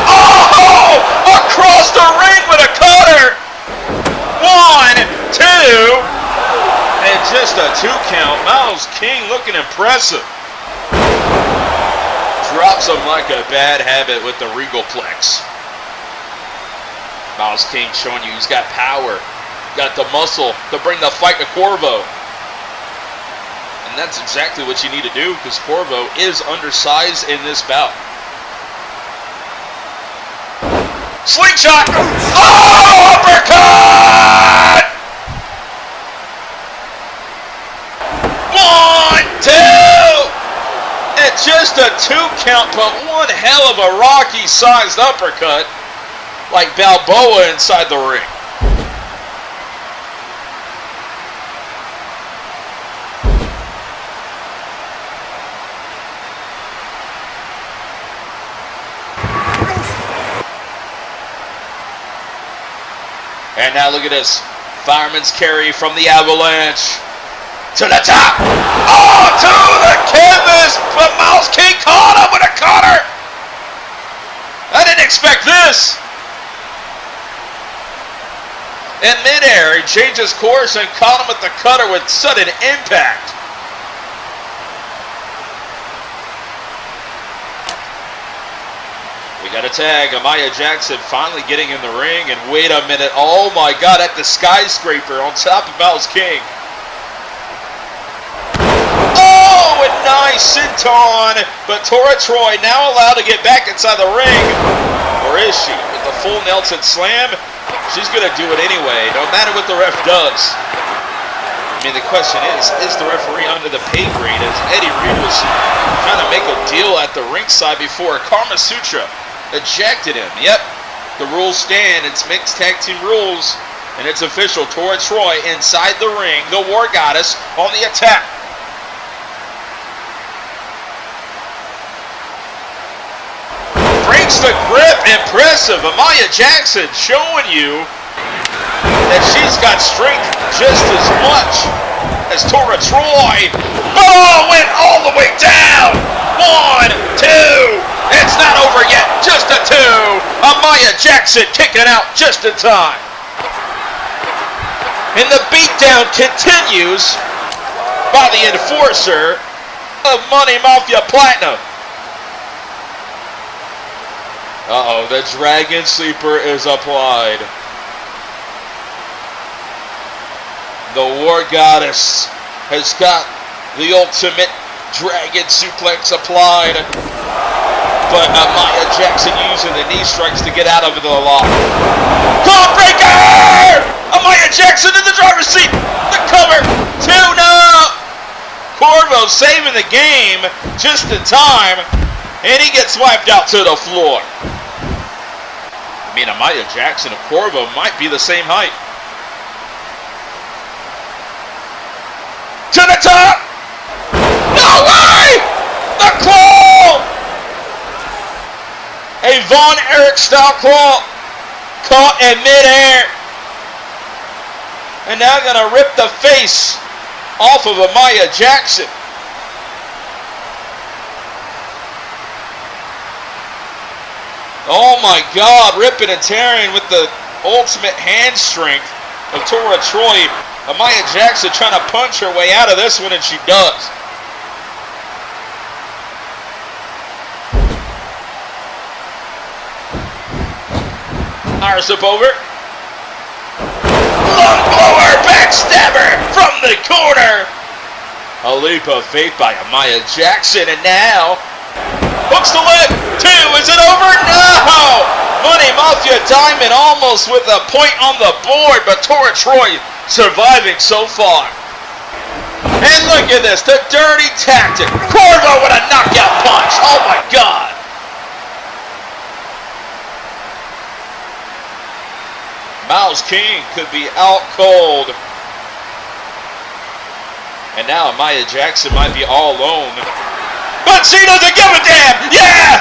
Oh! Across the ring with a cutter! 1, 2, and just a 2 count. Miles King looking impressive. Drops him like a bad habit with the Regalplex. Miles King showing you he's got power, got the muscle to bring the fight to Corvo. And that's exactly what you need to do, because Corvo is undersized in this bout. Slingshot! Oh, uppercut! 1, 2! It's just a 2 count, but one hell of a Rocky-sized uppercut, like Balboa inside the ring. And now look at this. Fireman's carry from the Avalanche. To the top. Oh, to the canvas. But Miles King caught him with a cutter. I didn't expect this. In midair, he changes course and caught him with the cutter with sudden impact. We got a tag. Amaya Jackson finally getting in the ring. And wait a minute. Oh my God, at the skyscraper on top of Miles King. Oh, a nice senton. But Tora Troy now allowed to get back inside the ring. Or is she? With the full Nelson slam, she's going to do it anyway, no matter what the ref does. I mean, the question is the referee under the pay grade, as Eddie Reed was trying to make a deal at the ringside before Carmasutra ejected him. Yep, the rules stand. It's mixed tag team rules, and it's official. Tora Troy inside the ring, the War Goddess on the attack. Breaks the grip, impressive. Amaya Jackson showing you that she's got strength just as much as Tora Troy. Oh, went all the way down. 1, 2. It's not over yet. Just a 2. Amaya Jackson kicking out just in time. And the beatdown continues by the enforcer of Money Mafia Platinum. Uh-oh, the Dragon Sleeper is applied. The War Goddess has got the ultimate Dragon Suplex applied. But Amaya Jackson using the knee strikes to get out of the lock. Codebreaker! Amaya Jackson in the driver's seat. The cover. 2-0. Corvo saving the game just in time. And he gets wiped out to the floor. I mean, Amaya Jackson and Corvo might be the same height. To the top! No way! The claw! A Von Erich style claw caught in midair. And now gonna rip the face off of Amaya Jackson. Oh my God, ripping and tearing with the ultimate hand strength of Tora Troy. Amaya Jackson trying to punch her way out of this one, and she does. Irish up over. Lung blower, backstabber from the corner. A leap of faith by Amaya Jackson, and now hooks the leg. 2, is it over? No! Money Mafia Diamond almost with a point on the board, but Tora Troy surviving so far. And look at this, the dirty tactic. Corvo with a knockout punch. Oh my God. Mouse King could be out cold. And now Amaya Jackson might be all alone. But she doesn't give a damn! Yeah!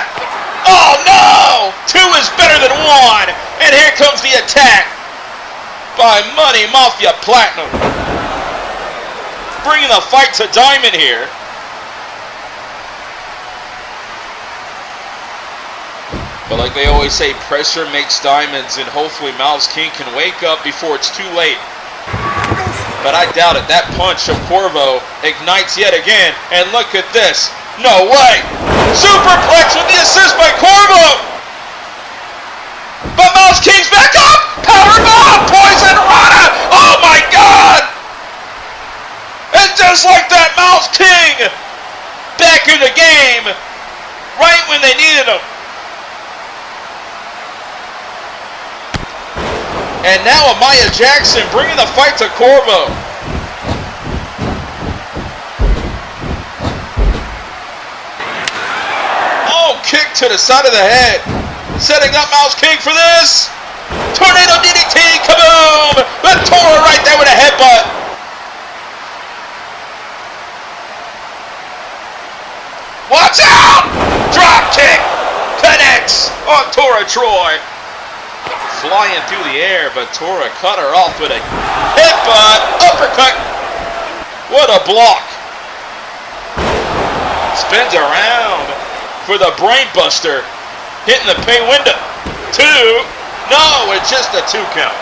Oh no! 2 is better than 1! And here comes the attack by Money Mafia Platinum. Bringing the fight to Diamond here. But like they always say, pressure makes diamonds, and hopefully Mouse King can wake up before it's too late. But I doubt it. That punch of Corvo ignites yet again. And look at this. No way! Superplex with the assist by Corvo! But Mouse King's back up! Power bomb! Poison Rana! Oh my God! And just like that, Mouse King back in the game right when they needed him. And now Amaya Jackson bringing the fight to Corvo. Oh, kick to the side of the head. Setting up Mouse King for this. Tornado DDT, kaboom! But Tora right there with a headbutt. Watch out! Drop kick connects on Tora Troy. Flying through the air, but Tora cut her off with a headbutt, uppercut. What a block. Spins around for the brain buster, hitting the pay window. 2, no, it's just a 2 count.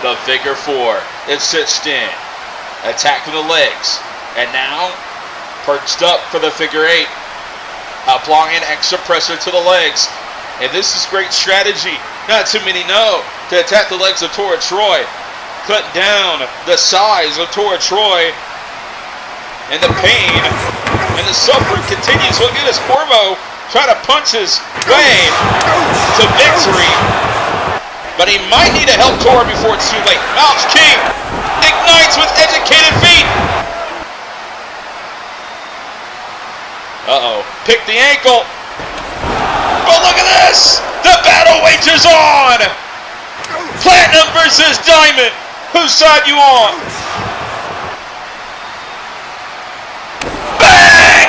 The figure 4, it's stitched in. Attack from the legs, and now perched up for the figure 8, applying extra pressure to the legs. And this is great strategy, not too many know, to attack the legs of Tora Troy, cut down the size of Tora Troy, and the pain and the suffering continues. Look at this, Corvo trying to punch his way to victory, but he might need to help Tora before it's too late. Mouse King ignites with educated feet. Uh-oh. Pick the ankle. But look at this. The battle wages on. Platinum versus Diamond. Whose side you on? Bang!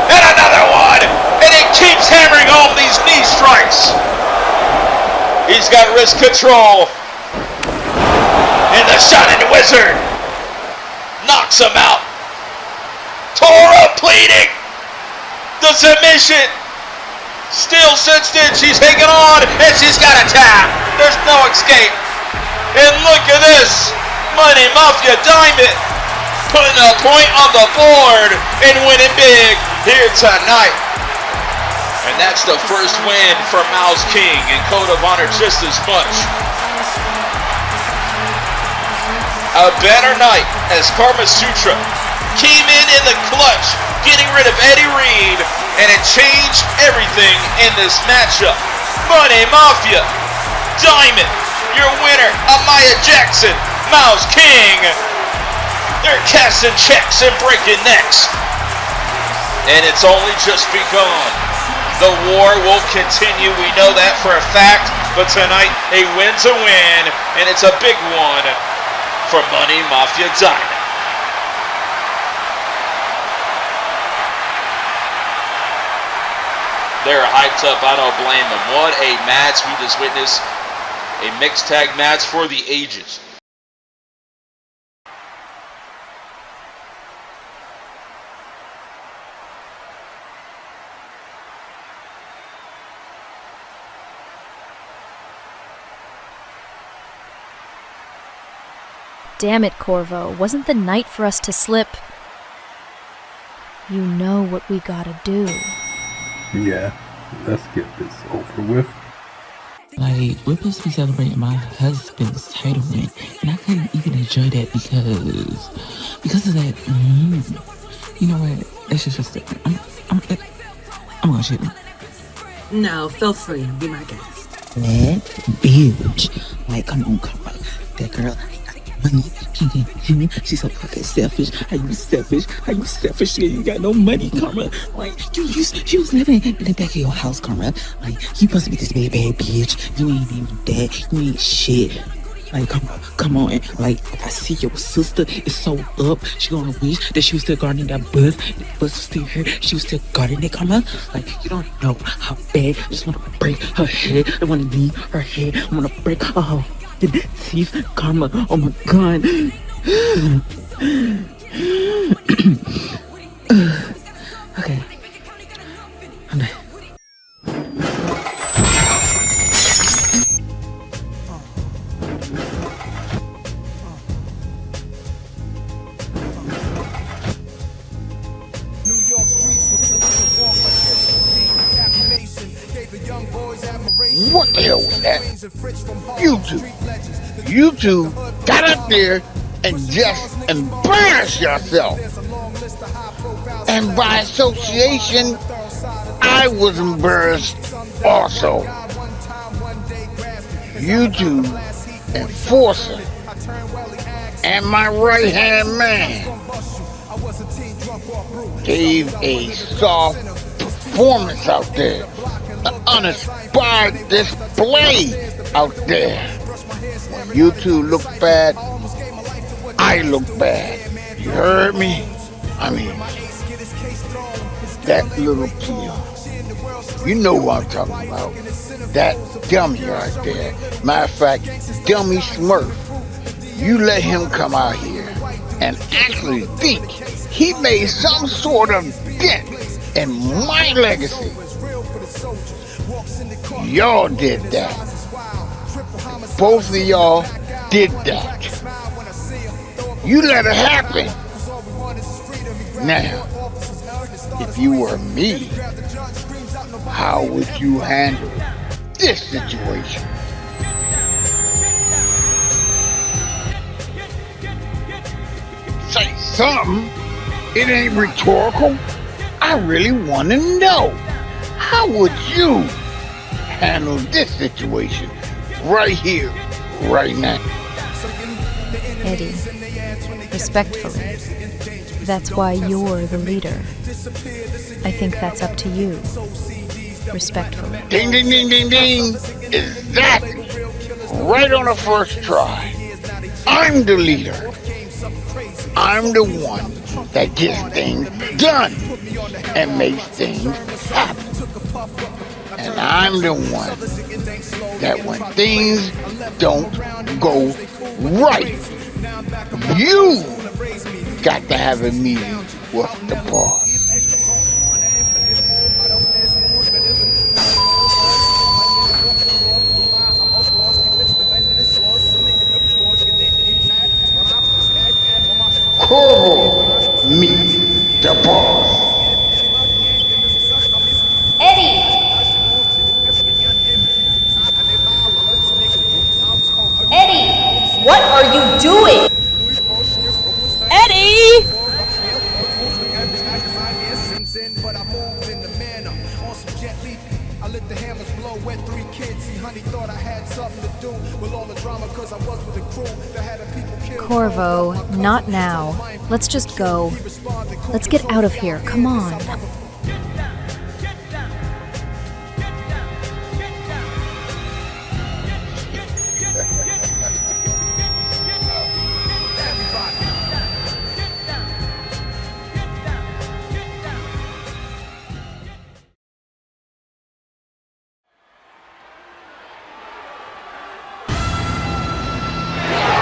And another one. And he keeps hammering home these knee strikes. He's got wrist control. And the Shining Wizard knocks him out. Tora pleading the submission. Still cinched in. She's hanging on. And she's got a tap. There's no escape. And look at this. Money Mafia Diamond putting a point on the board and winning big here tonight. And that's the first win for Mouse King and Code of Honor just as much. A better night as Carmasutra came in the clutch, getting rid of Eddie Reed, and it changed everything in this matchup. Money Mafia Diamond, your winner, Amaya Jackson, Mouse King. They're cashing checks and breaking necks. And it's only just begun. The war will continue, we know that for a fact, but tonight a win's a win, and it's a big one for Money Mafia Diamond. They're hyped up, I don't blame them. What a match we just witnessed. A mixed tag match for the ages. Damn it, Corvo. Wasn't the night for us to slip? You know what we gotta do. Yeah, let's get this over with. Like, we're supposed to be celebrating my husband's title win, and I couldn't even enjoy that because of that. You know what? It's just I'm gonna shit him. No, feel free. Be my guest. That bitch. Like, come on. That girl money. She's so fucking selfish. How you selfish? You ain't got no money, Karma. Like, you was living in the back of your house, Karma. Like, you supposed to be this bad bitch. You ain't even that. You ain't shit. Like, come on. Like, I see your sister is so up. She gonna wish that she was still guarding that bus. The bus was still here. She was still guarding it, Karma. Like, you don't know how bad. I just wanna break her head. I wanna leave her head. I wanna break her teeth, Karma. Oh my god. Okay. I'm done. What the hell was that? You two got up there and just embarrassed yourself. And by association, I was embarrassed also. You two, Enforcer, and my right-hand man gave a soft performance out there. An uninspired display out there. You two look bad, I look bad. You heard me? I mean, that little kid. You know what I'm talking about. That dummy right there. Matter of fact, dummy Smurf. You let him come out here and actually think he made some sort of dent in my legacy. Y'all did that. Both of y'all did that. You let it happen. Now, if you were me, how would you handle this situation? Say something. It ain't rhetorical. I really want to know. How would you handle this situation right here, right now? Eddie, respectfully, that's why you're the leader. I think that's up to you. Respectfully. Ding, ding, ding, ding, ding. Exactly. Right on the first try. I'm the leader. I'm the one that gets things done and makes things happen. And I'm the one that when things don't go right, you got to have a meeting with the boss. Corvo, meet the boss. Eddie! Eddie! What are you doing? Eddie! Corvo, not now. Let's just go. Let's get out of here. Come on.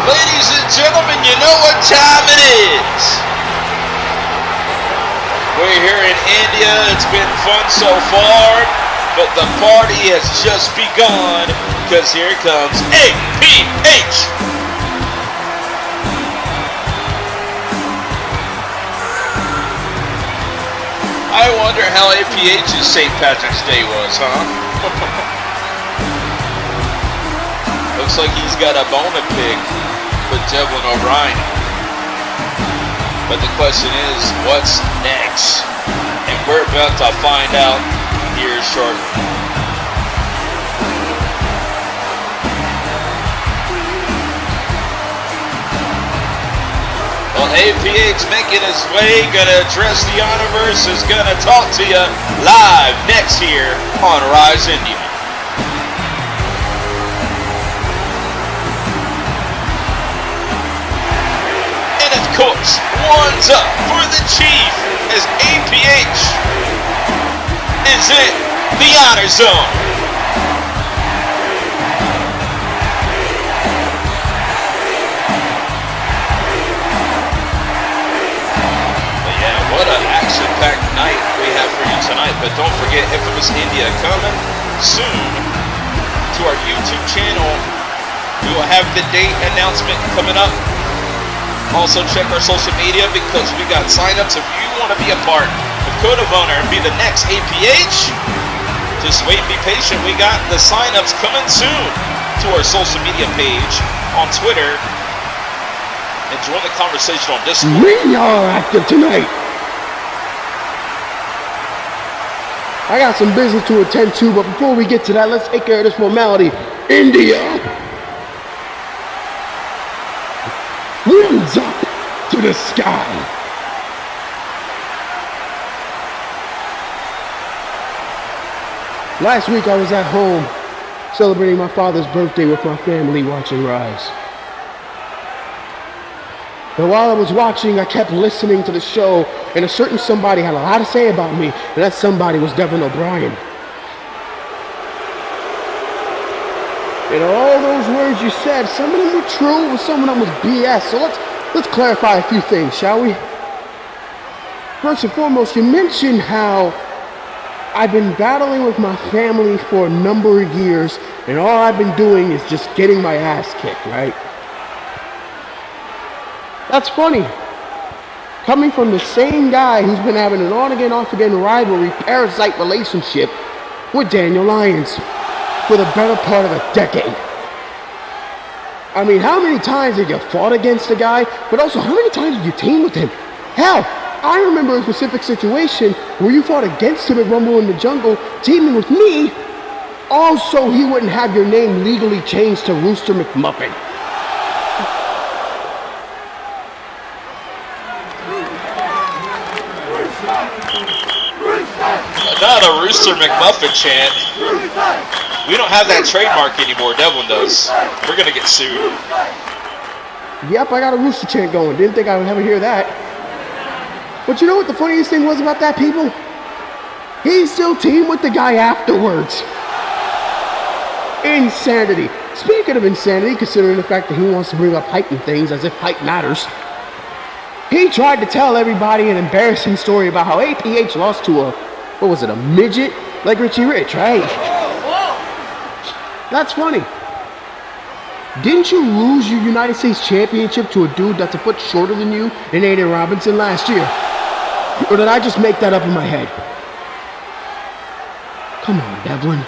Ladies and gentlemen, you know what time it is. We're here in India. It's been fun so far, but the party has just begun because here comes APH. I wonder how APH's St. Patrick's Day was, huh? Looks like he's got a bone to pick with Devlin O'Brian. But the question is, what's next? And we're about to find out here shortly. Well, APH making his way, gonna address the HonorVerse, is gonna talk to you live next here on Rise India. Of course, one's up for the Chief as APH is in the Honor Zone. But yeah, what an action-packed night we have for you tonight. But don't forget, Infamous India coming soon to our YouTube channel. We will have the date announcement coming up. Also check our social media because we got signups if you want to be a part of Code of Honor and be the next APH. Just wait, be patient. We got the signups coming soon to our social media page on Twitter. And join the conversation on Discord. We are active tonight. I got some business to attend to, but before we get to that, let's take care of this formality. India. Hands up to the sky. Last week I was at home celebrating my father's birthday with my family watching Rise. And while I was watching, I kept listening to the show, and a certain somebody had a lot to say about me, and that somebody was Devlin O'Brian. And all those words you said, some of them were true, but some of them was BS. So let's clarify a few things, shall we? First and foremost, you mentioned how I've been battling with my family for a number of years, and all I've been doing is just getting my ass kicked, right? That's funny. Coming from the same guy who's been having an on-again, off-again rivalry, parasite relationship with Daniel Lyons for the better part of a decade. I mean, how many times have you fought against the guy, but also how many times have you teamed with him? Hell, I remember a specific situation where you fought against him at Rumble in the Jungle, teaming with me, also he wouldn't have your name legally changed to Rooster McMuffin. Not a Rooster McMuffin chant. We don't have that trademark anymore, Devlin does. We're gonna get sued. Yep, I got a Rooster chant going. Didn't think I would ever hear that. But you know what the funniest thing was about that, people? He still teamed with the guy afterwards. Insanity. Speaking of insanity, considering the fact that he wants to bring up hype and things as if hype matters, he tried to tell everybody an embarrassing story about how APH lost to a, what was it, a midget? Like Richy Rich, right? That's funny. Didn't you lose your United States Championship to a dude that's a foot shorter than you in Aiden Robinson last year? Or did I just make that up in my head? Come on, Devlin.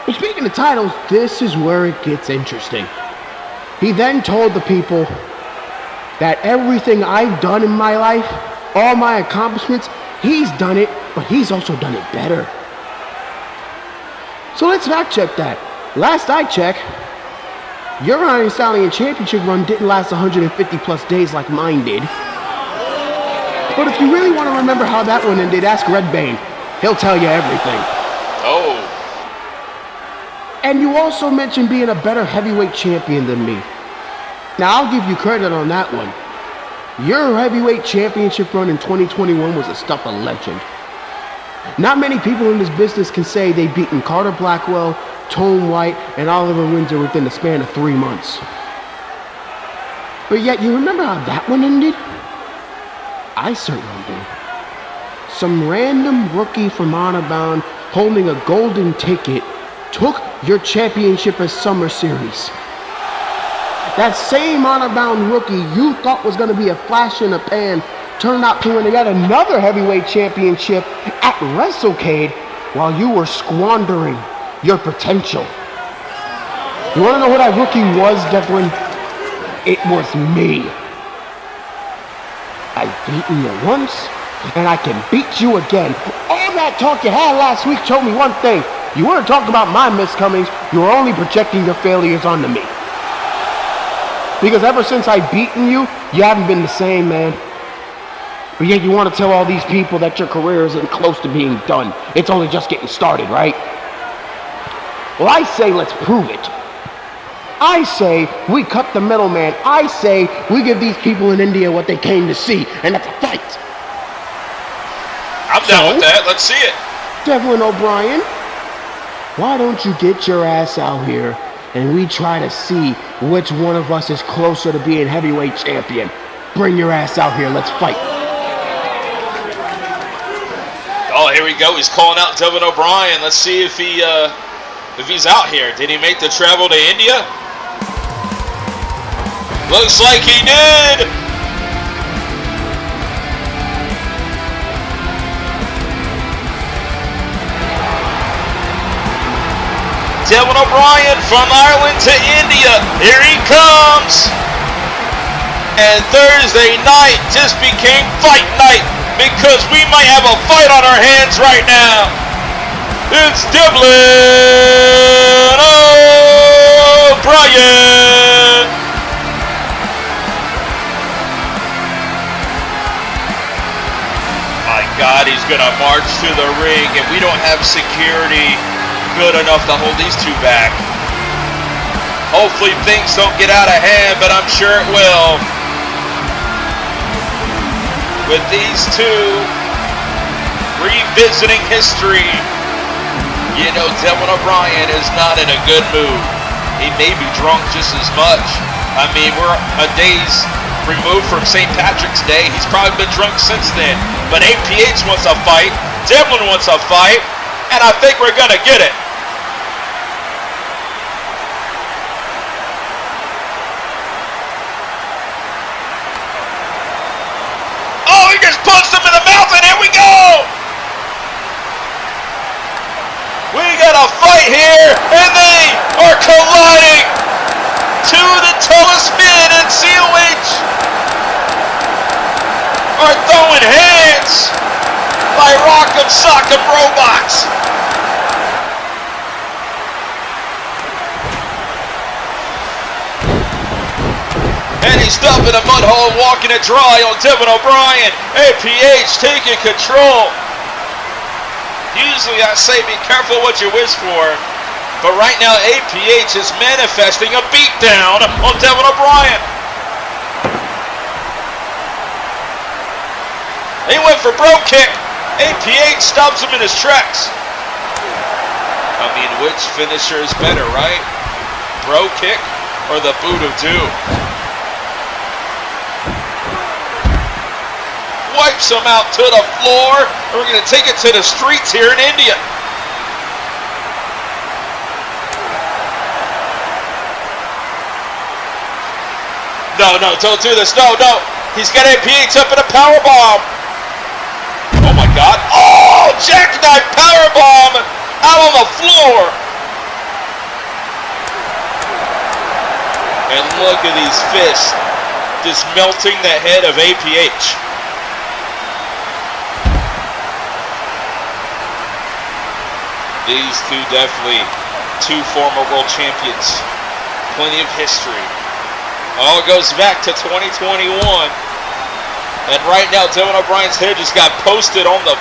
Well, speaking of titles, this is where it gets interesting. He then told the people that everything I've done in my life, all my accomplishments, he's done it, but he's also done it better. So let's fact check that. Last I checked, your Iron Stallion Championship run didn't last 150 plus days like mine did. But if you really want to remember how that one ended, ask Redbane. He'll tell you everything. Oh. And you also mentioned being a better heavyweight champion than me. Now, I'll give you credit on that one. Your heavyweight championship run in 2021 was a stuff of legend. Not many people in this business can say they've beaten Carter Blackwell, Tone White, and Oliver Windsor within the span of 3 months. But yet, you remember how that one ended? I certainly do. Some random rookie from Honor Bound holding a golden ticket took your championship as Summer Series. That same Honor Bound rookie you thought was going to be a flash in the pan turned out to win yet another heavyweight championship at WrestleCade while you were squandering your potential. You want to know who that rookie was, Devlin? It was me. I've beaten you once, and I can beat you again. All that talk you had last week told me one thing. You weren't talking about my miscomings, you were only projecting your failures onto me. Because ever since I've beaten you, you haven't been the same, man. But yet you want to tell all these people that your career isn't close to being done. It's only just getting started, right? Well, I say let's prove it. I say we cut the middleman. I say we give these people in India what they came to see, and that's a fight. I'm down with that. Let's see it. Devlin O'Brian, why don't you get your ass out here and we try to see which one of us is closer to being heavyweight champion? Bring your ass out here. Let's fight. Oh, here we go. He's calling out Devlin O'Brian. Let's see if he's out here. Did he make the travel to India? Looks like he did. Devlin O'Brian from Ireland to India. Here he comes. And Thursday night just became fight night because we might have a fight on our hands right now. It's Devlin O'Brian. My God, he's going to march to the ring, and we don't have security good enough to hold these two back. Hopefully things don't get out of hand, but I'm sure it will. With these two revisiting history, you know Devlin O'Brian is not in a good mood. He may be drunk just as much. I mean, we're a day's removed from St. Patrick's Day. He's probably been drunk since then. But APH wants a fight. Devlin wants a fight. And I think we're going to get it. Oh, he just punched him in the mouth, and here we go! We got a fight here, and they are colliding to the tallest men in COH are throwing hands by Rock'em Sock'em Robots. And he's dumping a mud hole, walking it dry on Devlin O'Brian. APH taking control. Usually I say be careful what you wish for, but right now APH is manifesting a beatdown on Devlin O'Brian. He went for bro kick. APH stops him in his tracks. I mean, which finisher is better, right? Bro kick or the boot of doom? Wipes him out to the floor. We're going to take it to the streets here in India. No, don't do this. No. He's got APH up in a powerbomb. Oh my God. Oh, jackknife powerbomb out on the floor. And look at these fists just melting the head of APH. These two definitely two former world champions. Plenty of history. All goes back to 2021. And right now, Devlin O'Brien's head just got posted on the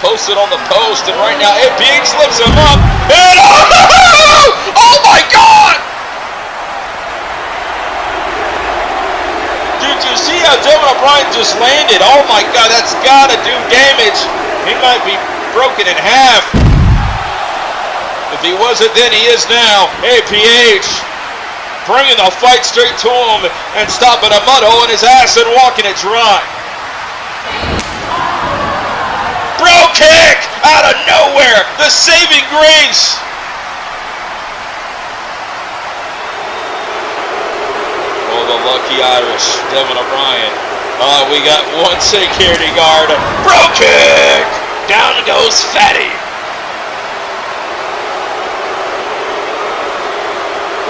post, and right now APH lifts him up. And oh my God! Did you see how Devlin O'Brien just landed? Oh my God, that's gotta do damage. He might be broken in half. If he wasn't then, he is now. APH bringing the fight straight to him and stopping a mud hole in his ass and walking it dry. Bro kick out of nowhere. The saving grace. Oh, the lucky Irish, Devlin O'Brien. Oh, we got one security guard. Bro kick. Down goes Fatty.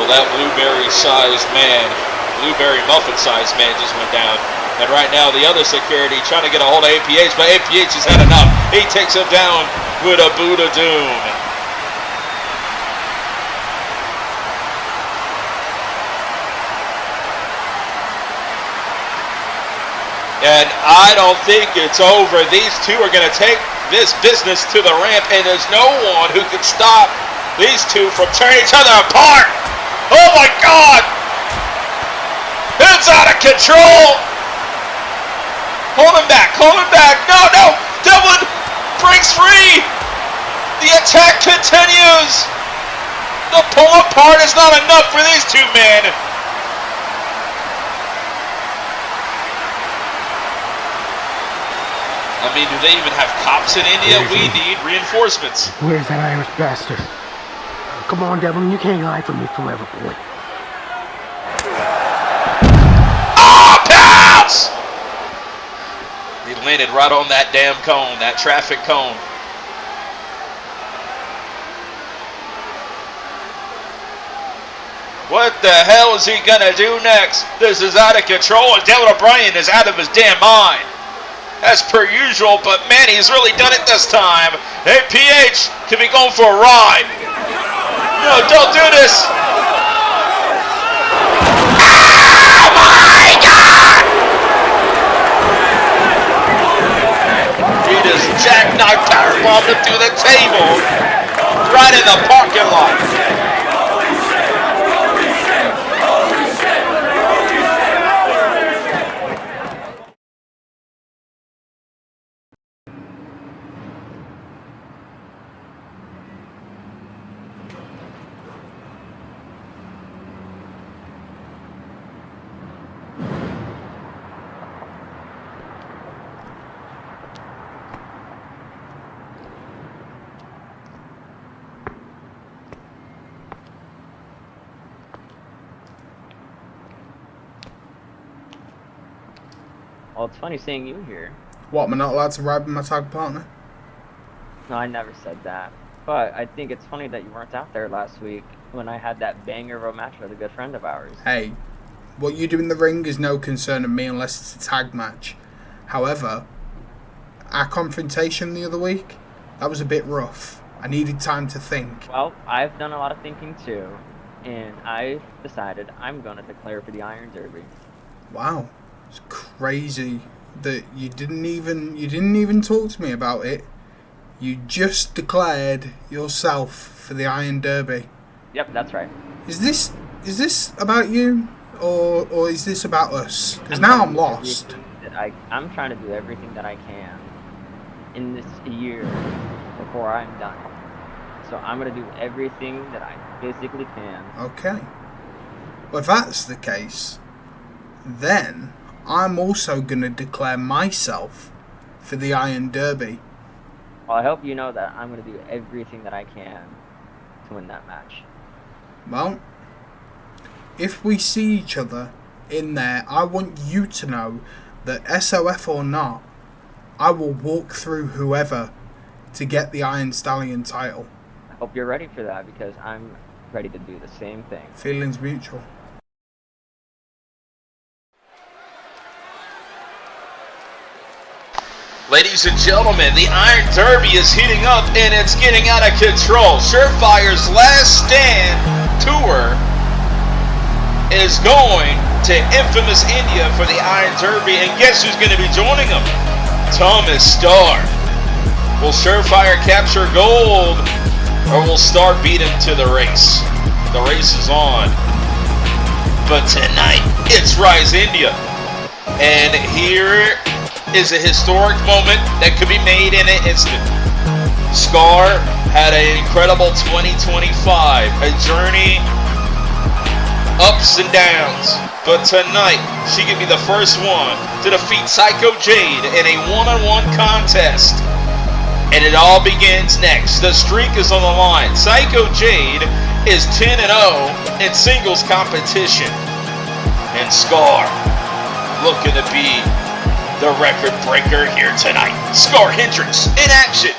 Well, that blueberry muffin-sized man just went down. And right now, the other security trying to get a hold of APH, but APH has had enough. He takes him down with a boot of doom. And I don't think it's over. These two are going to take this business to the ramp, and there's no one who can stop these two from tearing each other apart. Oh my God! It's out of control! Hold him back, no! Devlin breaks free! The attack continues! The pull apart is not enough for these two men! I mean, do they even have cops in India? We need reinforcements. Where's that Irish bastard? Come on, Devlin, you can't hide from me forever, boy. Ah, pass! He landed right on that damn cone, that traffic cone. What the hell is he gonna do next? This is out of control, and Devlin O'Brian is out of his damn mind. As per usual, but man, he's really done it this time. APH could be going for a ride. No, don't do this. Oh my God! He just jackknife powerbombed him through the table, right in the parking lot. Well, it's funny seeing you here. What, am I not allowed to ride with my tag partner? No, I never said that. But I think it's funny that you weren't out there last week when I had that banger of a match with a good friend of ours. Hey, what you do in the ring is no concern of me unless it's a tag match. However, our confrontation the other week, that was a bit rough. I needed time to think. Well, I've done a lot of thinking too, and I've decided I'm going to declare for the Iron Derby. Wow. It's crazy that you didn't even talk to me about it. You just declared yourself for the Iron Derby. Yep, that's right. Is this about you or is this about us? Because now I'm lost. I'm trying to do everything that I can in this year before I'm done. So I'm going to do everything that I physically can. Okay. Well, if that's the case, then I'm also going to declare myself for the Iron Derby. Well, I hope you know that I'm going to do everything that I can to win that match. Well, if we see each other in there, I want you to know that SOF or not, I will walk through whoever to get the Iron Stallion title. I hope you're ready for that, because I'm ready to do the same thing. Feelings mutual. Ladies and gentlemen, the Iron Derby is heating up and it's getting out of control. Surefire's Last Stand tour is going to infamous India for the Iron Derby, and guess who's going to be joining them? Thomas Starr. Will Surefire capture gold, or will Starr beat him to the race? The race is on. But tonight, it's Rise India. And here is a historic moment that could be made in an instant. Skaar had an incredible 2025, a journey, ups and downs. But tonight, she could be the first one to defeat Psycho Jade in a one-on-one contest. And it all begins next. The streak is on the line. Psycho Jade is 10-0 in singles competition. And Skaar looking to be the record breaker here tonight. Skaar Hendrix in action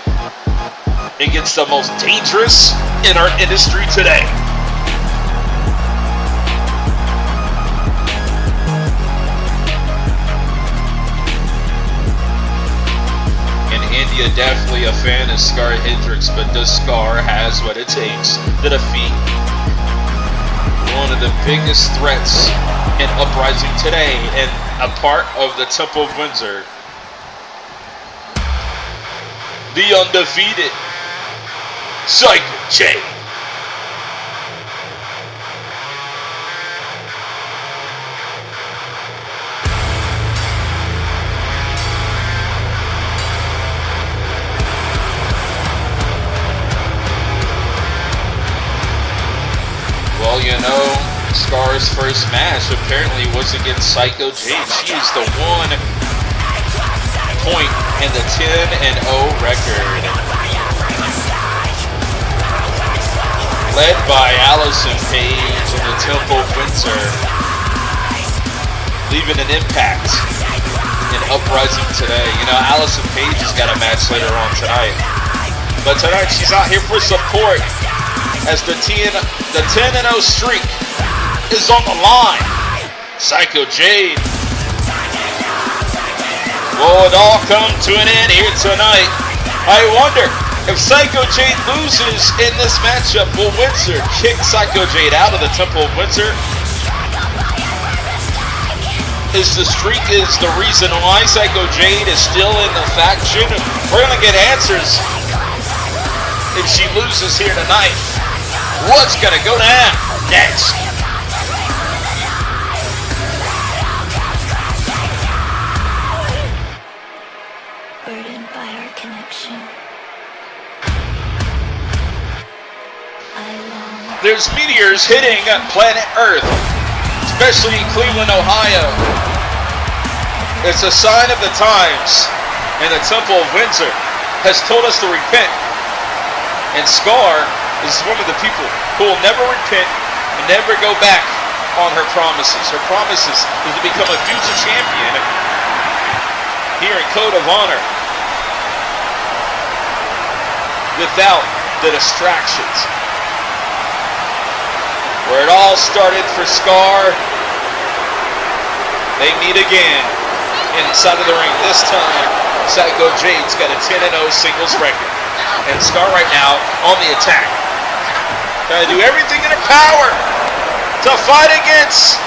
against the most dangerous in our industry today. And India definitely a fan of Skaar Hendrix, but does Skaar has what it takes to defeat one of the biggest threats in Uprising today, and a part of the Temple of Windsor. The undefeated Psycho Jade. Well, you know, Skaar's first match apparently was against Psycho Jade. She is the 1 point in the 10-0 record. Led by Alisyn Page in the Temple of Windsor. Leaving an impact in Uprising today. You know, Alisyn Page has got a match later on tonight. But tonight she's out here for support as the 10-0 streak is on the line. Psycho Jade. Will it all come to an end here tonight? I wonder if Psycho Jade loses in this matchup, will Windsor kick Psycho Jade out of the Temple of Windsor? Is the streak is the reason why Psycho Jade is still in the faction? We're gonna get answers if she loses here tonight. What's gonna go down next? Burdened by our connection. There's meteors hitting planet Earth, especially in Cleveland, Ohio. It's a sign of the times, and the Temple of Windsor has told us to repent. And Skaar is one of the people who will never repent and never go back on her promises. Her promises is to become a future champion here in Code of Honor without the distractions. Where it all started for Skaar, they meet again inside of the ring. This time, Psycho Jade's got a 10-0 singles record. And Skaar right now on the attack. Gotta do everything in her power to fight against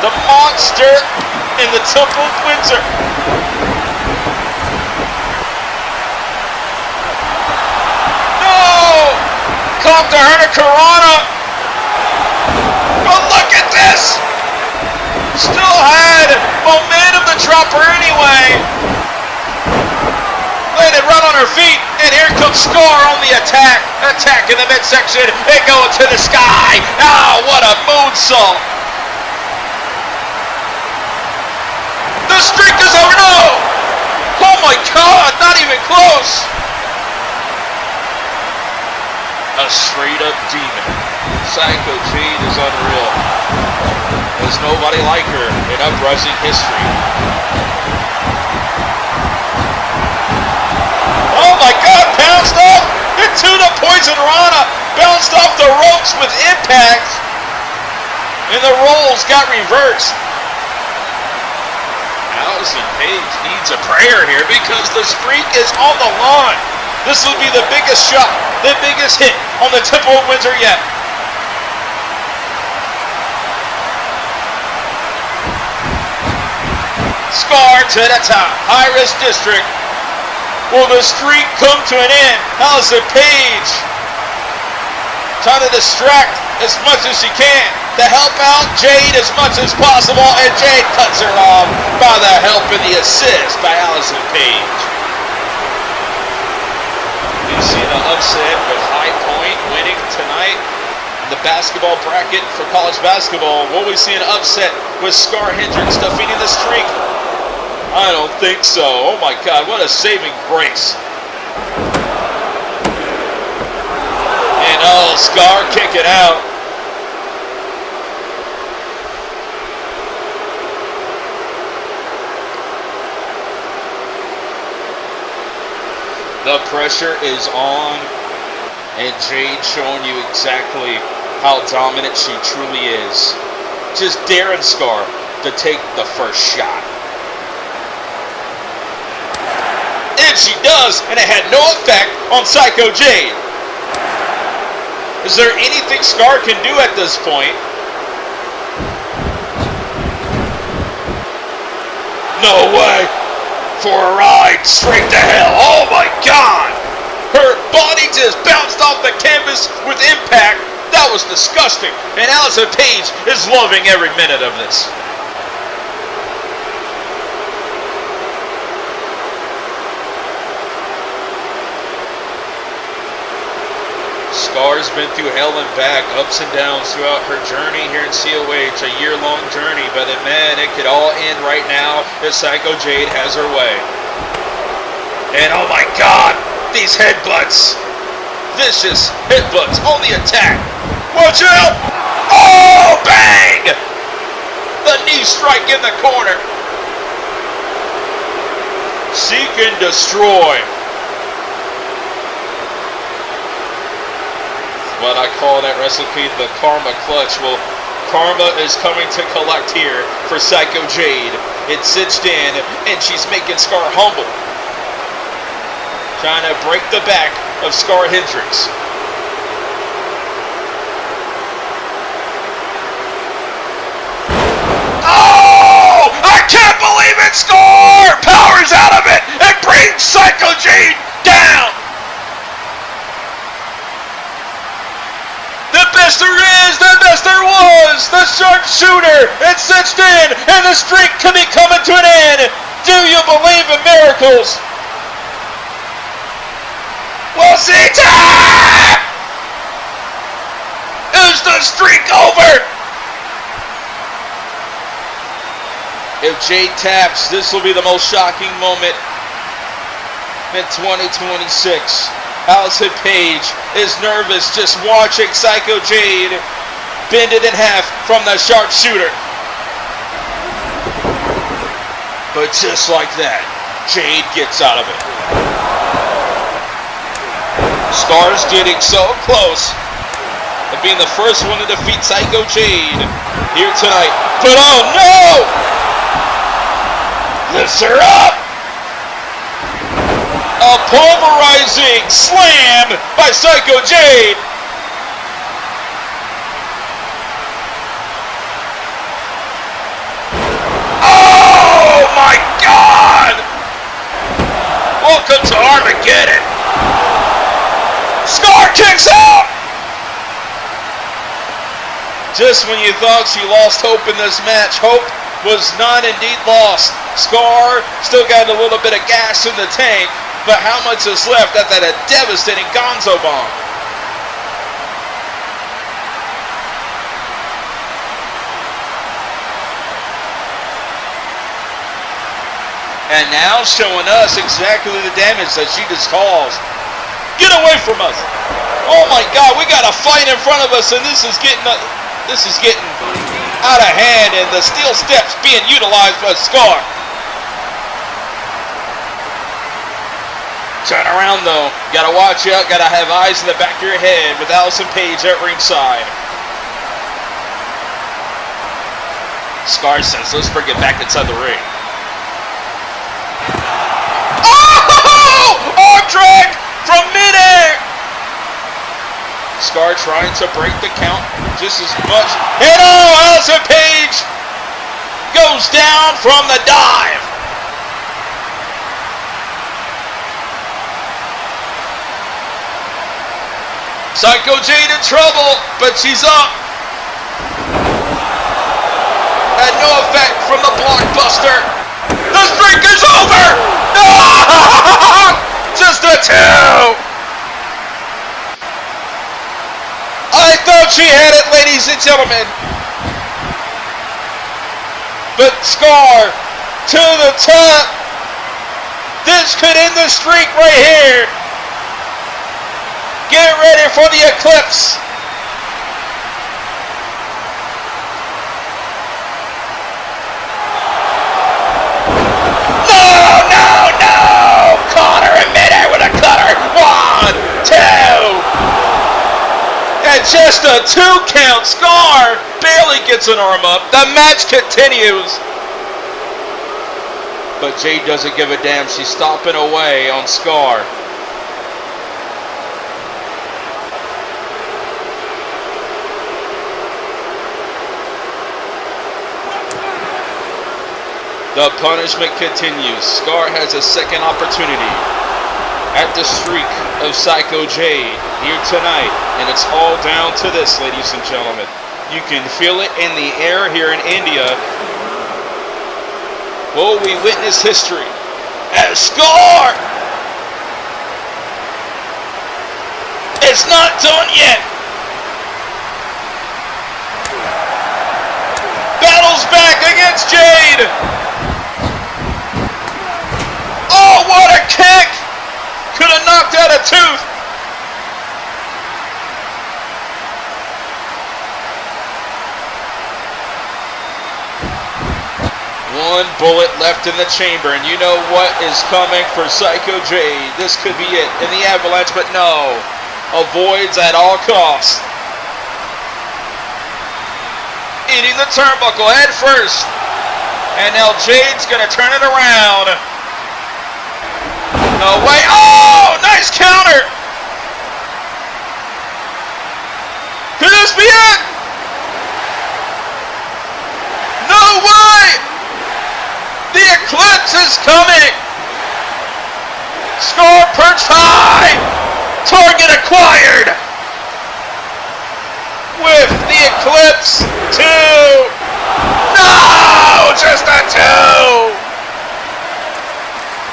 the monster in the Temple of Windsor. No! Come to Hurricanrana! But look at this! Still had momentum to drop her anyway. Landed right on her feet, and here comes Skaar on the attack. Attack in the midsection, and going to the sky. Oh, what a moonsault. The streak is over. No! Oh my God, not even close. A straight up demon. Psycho Jade is unreal. There's nobody like her in Uprising history. Oh my God, bounced off into the Poison Rana. Bounced off the ropes with impact. And the rolls got reversed. Alisyn Paige needs a prayer here because the streak is on the line. This will be the biggest shot, the biggest hit on the Temple of Windsor yet. Skaar to the top, high risk district. Will the streak come to an end? Alisyn Paige trying to distract as much as she can to help out Jade as much as possible, and Jade cuts her off by the help and the assist by Alisyn Paige. You see the upset with High Point winning tonight in the basketball bracket for college basketball. Will we see an upset with Skaar Hendrix defeating the streak? I don't think so. Oh my God, what a saving grace. And oh, Skaar kicking out. The pressure is on, and Jade showing you exactly how dominant she truly is. Just daring Skaar to take the first shot. And she does, and it had no effect on Psycho Jade. Is there anything Skaar can do at this point? No way! For a ride straight to hell. Oh my God! Her body just bounced off the canvas with impact. That was disgusting. And Alisyn Paige is loving every minute of this. Skaar's been through hell and back, ups and downs throughout her journey here in COH, a year-long journey, but man, it could all end right now if Psycho Jade has her way. And oh my God, these headbutts. Vicious headbutts on the attack. Watch out! Oh, bang! The knee strike in the corner. Seek and destroy. What I call that recipe the Karma Clutch. Well, Karma is coming to collect here for Psycho Jade. It's cinched in, and she's making Skaar humble. Trying to break the back of Skaar Hendrix. Oh! I can't believe it! Skaar powers out of it and brings Psycho Jade down! The best there is, the best there was, the sharpshooter, it's cinched in, and the streak can be coming to an end. Do you believe in miracles? We'll see time! Is the streak over? If Jade taps, this will be the most shocking moment in 2026. Alisyn Paige is nervous just watching Psycho Jade bend it in half from the sharpshooter. But just like that, Jade gets out of it. Skaar's getting so close to being the first one to defeat Psycho Jade here tonight. But oh no! Lifts her up! A pulverizing slam by Psycho Jade. Oh my God! Welcome to Armageddon. Skaar kicks out. Just when you thought she lost hope in this match, hope was not indeed lost. Skaar still got a little bit of gas in the tank. But how much is left after that devastating Gonzo bomb? And now showing us exactly the damage that she just caused. Get away from us! Oh my God, we got a fight in front of us, and this is getting out of hand, and the steel steps being utilized by Skaar. Turn around though. Gotta watch out. Gotta have eyes in the back of your head with Alisyn Paige at ringside. Skaar says, let's bring it back inside the ring. Oh! Arm drag from midair! Skaar trying to break the count just as much. And oh, Alisyn Paige goes down from the dive. Psycho Jade in trouble, but she's up. Had no effect from the blockbuster. The streak is over! No! Just a 2! I thought she had it, ladies and gentlemen. But Skaar to the top. This could end the streak right here. Get ready for the eclipse. No! Connor in midair with a cutter. 1, 2. And just a 2 count. Skaar barely gets an arm up. The match continues. But Jade doesn't give a damn. She's stomping away on Skaar. The punishment continues. Skaar has a second opportunity at the streak of Psycho Jade here tonight. And it's all down to this, ladies and gentlemen. You can feel it in the air here in India. Will we witness history as Skaar? It's not done yet. Battles back against Jade. Oh, what a kick! Could have knocked out a tooth. One bullet left in the chamber, and you know what is coming for Psycho Jade. This could be it in the avalanche, but no. Avoids at all costs. Eating the turnbuckle head first. And now Jade's going to turn it around. No way. Oh, nice counter. Could this be it? No way. The eclipse is coming. Skaar perched high. Target acquired. With the eclipse 2. No, just a 2.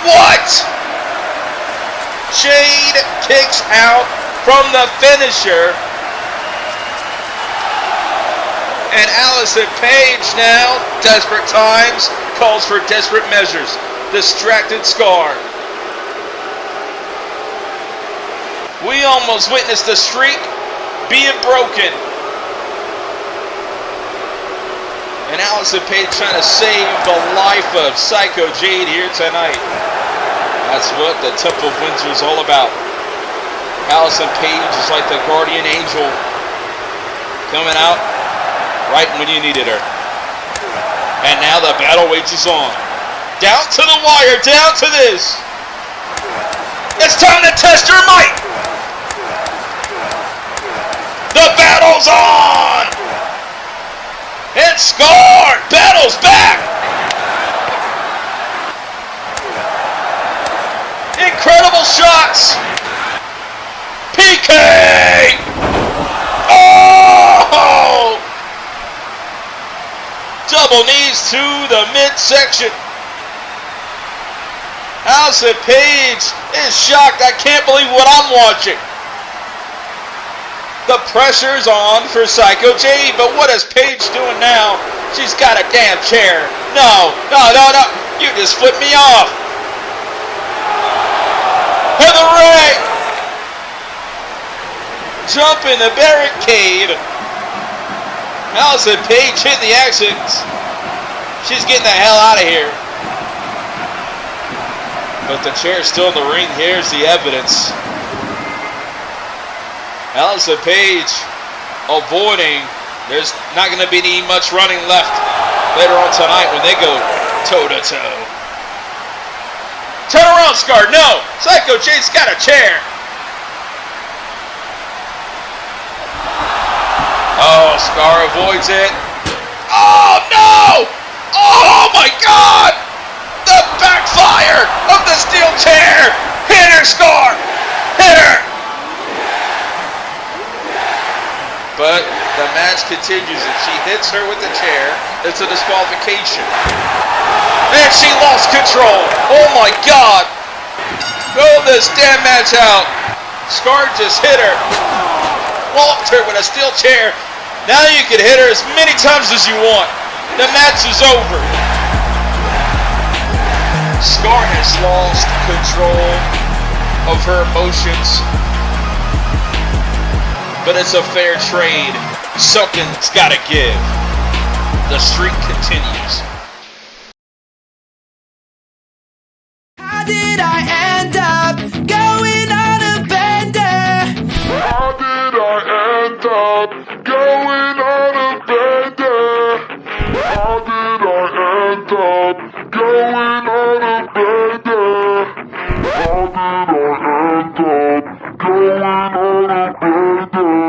What? Jade kicks out from the finisher. And Alisyn Paige now, desperate times, calls for desperate measures. Distracted Skaar. We almost witnessed the streak being broken. And Alisyn Paige trying to save the life of Psycho Jade here tonight. That's what the Temple of Windsor is all about. Alisyn Paige is like the guardian angel, coming out right when you needed her. And now the battle wages on. Down to the wire, down to this. It's time to test your might. The battle's on. And Skaar battles back. Incredible shots. PK. Oh! Double knees to the midsection. Alisyn Paige is shocked. I can't believe what I'm watching. The pressure's on for Psycho Jade, but what is Paige doing now? She's got a damn chair. No. You just flipped me off. Heather Ray. Jump in the barricade. Alisyn Paige hit the exits. She's getting the hell out of here. But the chair's still in the ring. Here's the evidence. Alisyn Paige avoiding. There's not going to be any much running left later on tonight when they go toe-to-toe. Turn around, Skaar. No. Psycho Jade's got a chair. Oh, Skaar avoids it. Oh, no. Oh, my God. The backfire of the steel chair. Hit her, Skaar. Hit her. But the match continues. If she hits her with the chair, it's a disqualification. And she lost control. Oh my God. Throw this damn match out. Skaar just hit her. Walked her with a steel chair. Now you can hit her as many times as you want. The match is over. Skaar has lost control of her emotions. But it's a fair trade. Something's gotta give. The streak continues. How did I end up going on a bender? How did I end up going on a bender? How did I end up going on a bender? How did I end up going on a bender?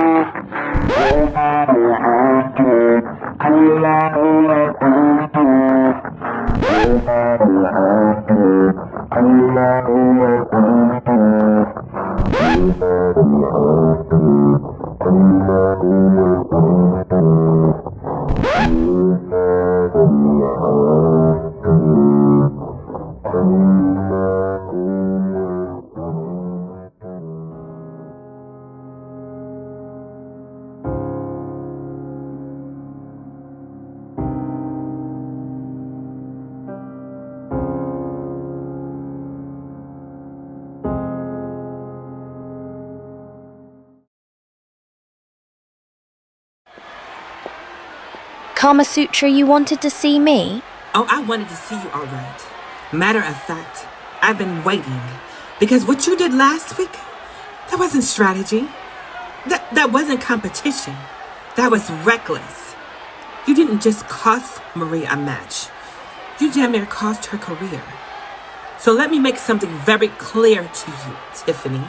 Carmasutra, you wanted to see me? Oh, I wanted to see you, all right. Matter of fact, I've been waiting. Because what you did last week, that wasn't strategy. That wasn't competition. That was reckless. You didn't just cost Maria a match. You damn near cost her career. So let me make something very clear to you, Tiffany.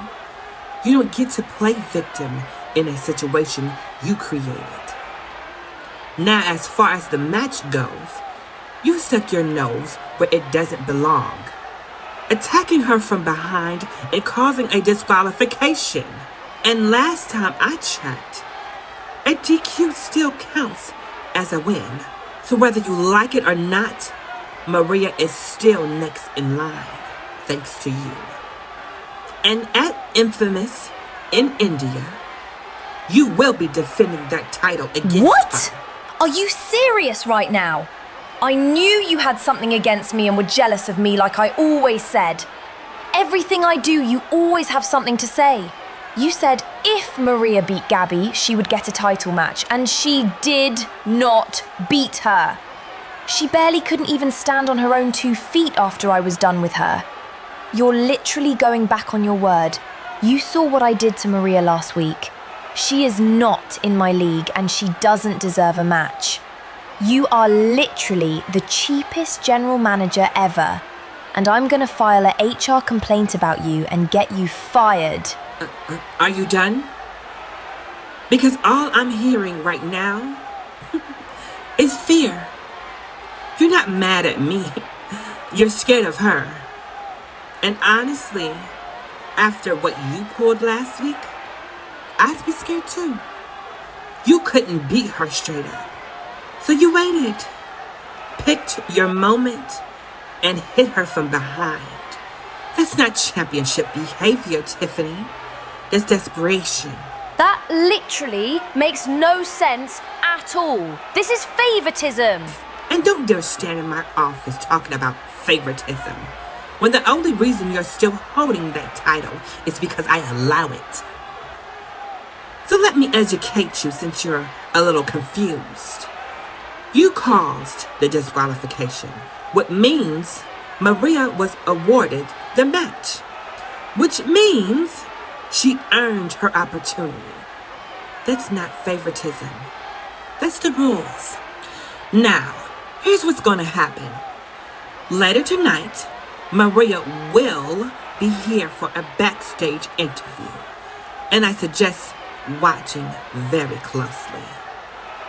You don't get to play victim in a situation you created. Now, as far as the match goes, you stuck your nose where it doesn't belong. Attacking her from behind and causing a disqualification. And last time I checked, a DQ still counts as a win. So whether you like it or not, Maria is still next in line, thanks to you. And at Infamous in India, you will be defending that title against What? her. Are you serious right now? I knew you had something against me and were jealous of me like I always said. Everything I do, you always have something to say. You said if Maria beat Gabbie, she would get a title match, and she did not beat her. She barely couldn't even stand on her own 2 feet after I was done with her. You're literally going back on your word. You saw what I did to Maria last week. She is not in my league and she doesn't deserve a match. You are literally the cheapest general manager ever. And I'm gonna file a HR complaint about you and get you fired. Are you done? Because all I'm hearing right now is fear. You're not mad at me. You're scared of her. And honestly, after what you pulled last week, I'd be scared too. You couldn't beat her straight up. So you waited, picked your moment, and hit her from behind. That's not championship behavior, Tiffany. That's desperation. That literally makes no sense at all. This is favoritism. And don't dare stand in my office talking about favoritism, when the only reason you're still holding that title is because I allow it. So let me educate you since you're a little confused. You caused the disqualification, which means Maria was awarded the match, which means she earned her opportunity. That's not favoritism. That's the rules. Now, here's what's going to happen. Later tonight, Maria will be here for a backstage interview, and I suggest watching very closely,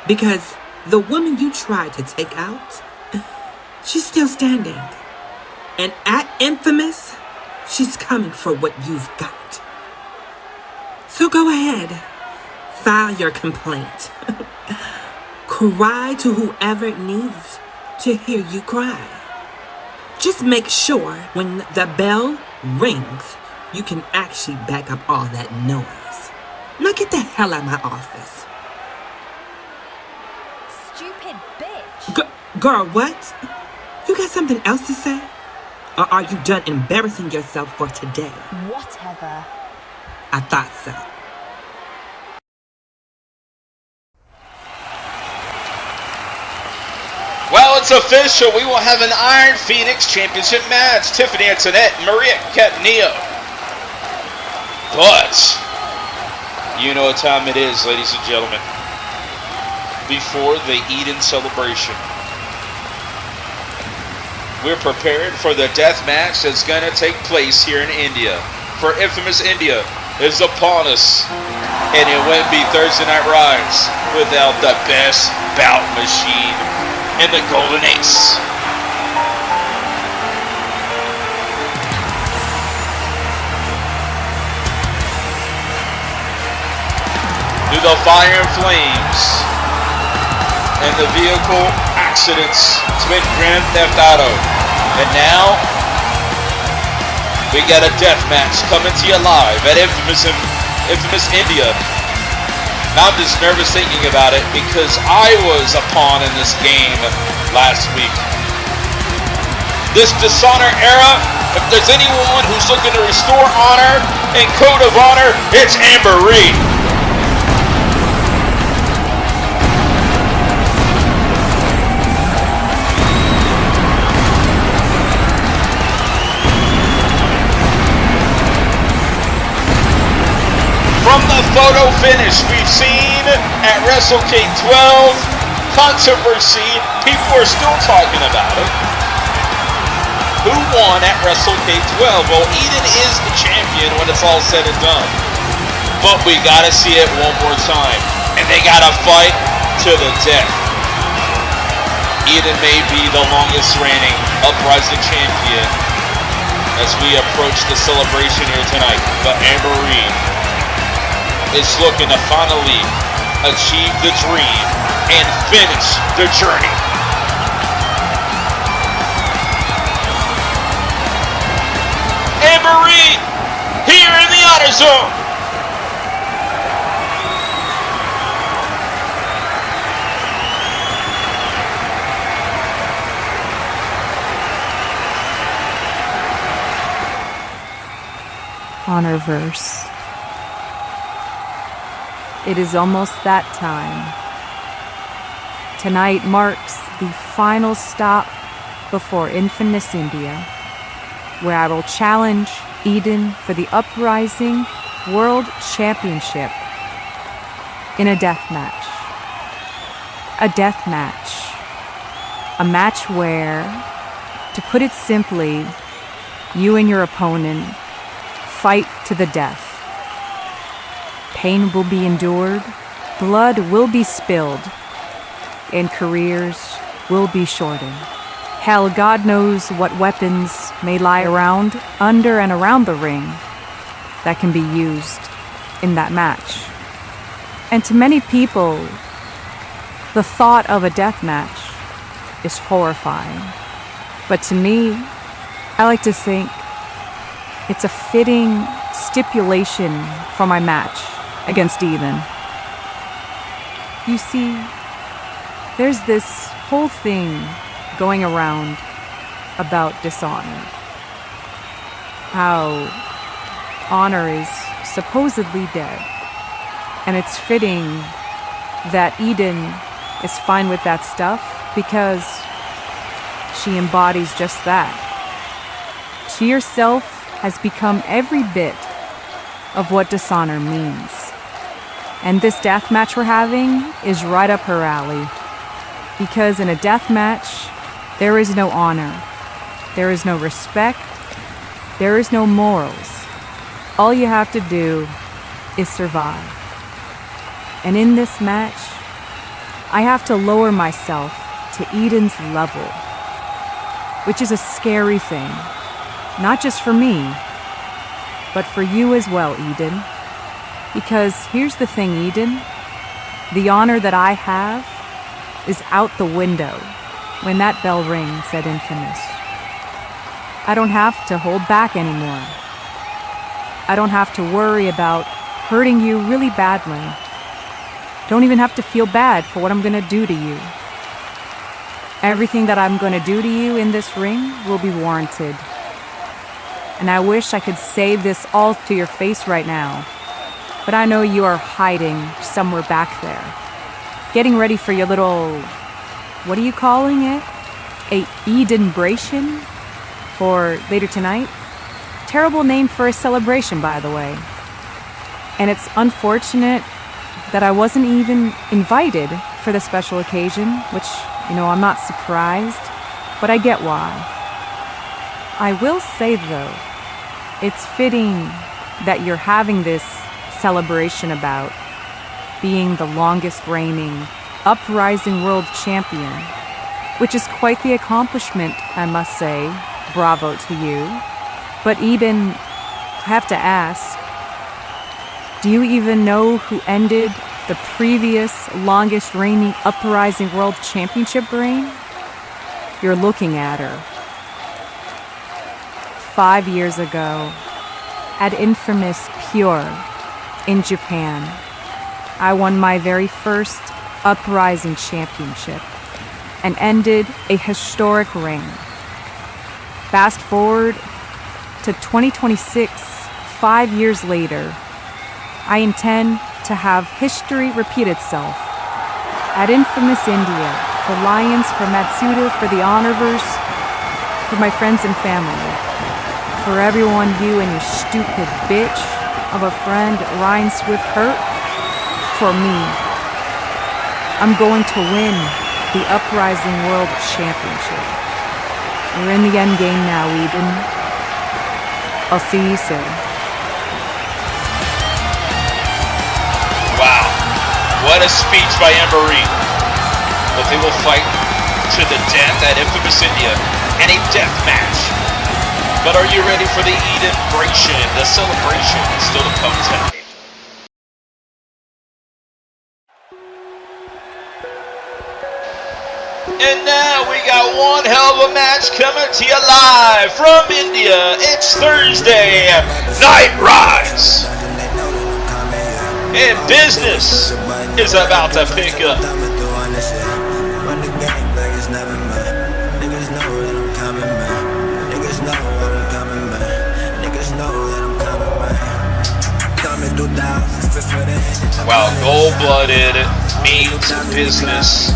because the woman you tried to take out, she's still standing, and at Infamous, she's coming for what you've got. So go ahead, file your complaint. Cry to whoever needs to hear you cry. Just make sure when the bell rings, you can actually back up all that noise. Now get the hell out of my office. Stupid bitch. Girl, what? You got something else to say? Or are you done embarrassing yourself for today? Whatever. I thought so. Well, it's official. We will have an Iron Phoenix Championship match. Tiffany Antoinette and Maria Canio. But you know what time it is, ladies and gentlemen. Before the Eden celebration, we're prepared for the death match that's going to take place here in India. For Infamous India is upon us. And it wouldn't be Thursday Night Rise without the best bout machine in the Golden Ace. Through the fire and flames and the vehicle accidents, it's been Grand Theft Auto. And now we got a death match coming to you live at Infamous India. Now I'm just nervous thinking about it because I was a pawn in this game last week. This Dishonor era, if there's anyone who's looking to restore honor and code of honor, it's Amber Reed. From the photo finish we've seen at WrestleCade 12, controversy, people are still talking about it. Who won at WrestleCade 12? Well, Eden is the champion when it's all said and done. But we gotta see it one more time. And they gotta fight to the death. Eden may be the longest reigning Uprising champion as we approach the celebration here tonight. But Amber Reed is looking to finally achieve the dream and finish the journey. Amber Reed here in the Honor Zone. HonorVerse. It is almost that time. Tonight marks the final stop before Infamous India, where I will challenge Eden for the Uprising World Championship in a death match. A death match. A match where, to put it simply, you and your opponent fight to the death. Pain will be endured, blood will be spilled, and careers will be shortened. Hell, God knows what weapons may lie around, under and around the ring that can be used in that match. And to many people, the thought of a death match is horrifying. But to me, I like to think it's a fitting stipulation for my match against Eden. You see, there's this whole thing going around about dishonor. How honor is supposedly dead. And it's fitting that Eden is fine with that stuff because she embodies just that. She herself has become every bit of what dishonor means. And this death match we're having is right up her alley. Because in a death match, there is no honor, there is no respect, there is no morals. All you have to do is survive. And in this match, I have to lower myself to Eden's level, which is a scary thing, not just for me, but for you as well, Eden. Because here's the thing, Eden, the honor that I have is out the window when that bell rings at Infamous. I don't have to hold back anymore. I don't have to worry about hurting you really badly. Don't even have to feel bad for what I'm gonna do to you. Everything that I'm gonna do to you in this ring will be warranted. And I wish I could say this all to your face right now, but I know you are hiding somewhere back there, getting ready for your little, what are you calling it? A Edenbration for later tonight? Terrible name for a celebration, by the way. And it's unfortunate that I wasn't even invited for the special occasion, which, I'm not surprised, but I get why. I will say, though, it's fitting that you're having this celebration about being the longest reigning Uprising World Champion, which is quite the accomplishment, I must say. Bravo to you. But Eden, I have to ask, do you even know who ended the previous longest reigning Uprising World Championship reign? You're looking at her. 5 years ago, at infamous Pure in Japan, I won my very first Uprising Championship and ended a historic reign. Fast forward to 2026, 5 years later, I intend to have history repeat itself at infamous India for Lions, for Matsuda, for the HonorVerse, for my friends and family, for everyone you and your stupid bitch of a friend Ryan Swift hurt, for me. I'm going to win the Uprising World Championship. We're in the end game now, Eden. I'll see you soon. Wow, what a speech by Emery. But they will fight to the death at Infamous India in a death match. But are you ready for the Edenbration? The celebration is still to come tonight. And now we got one hell of a match coming to you live from India. It's Thursday Night Rise. And business is about to pick up. While gold-blooded means business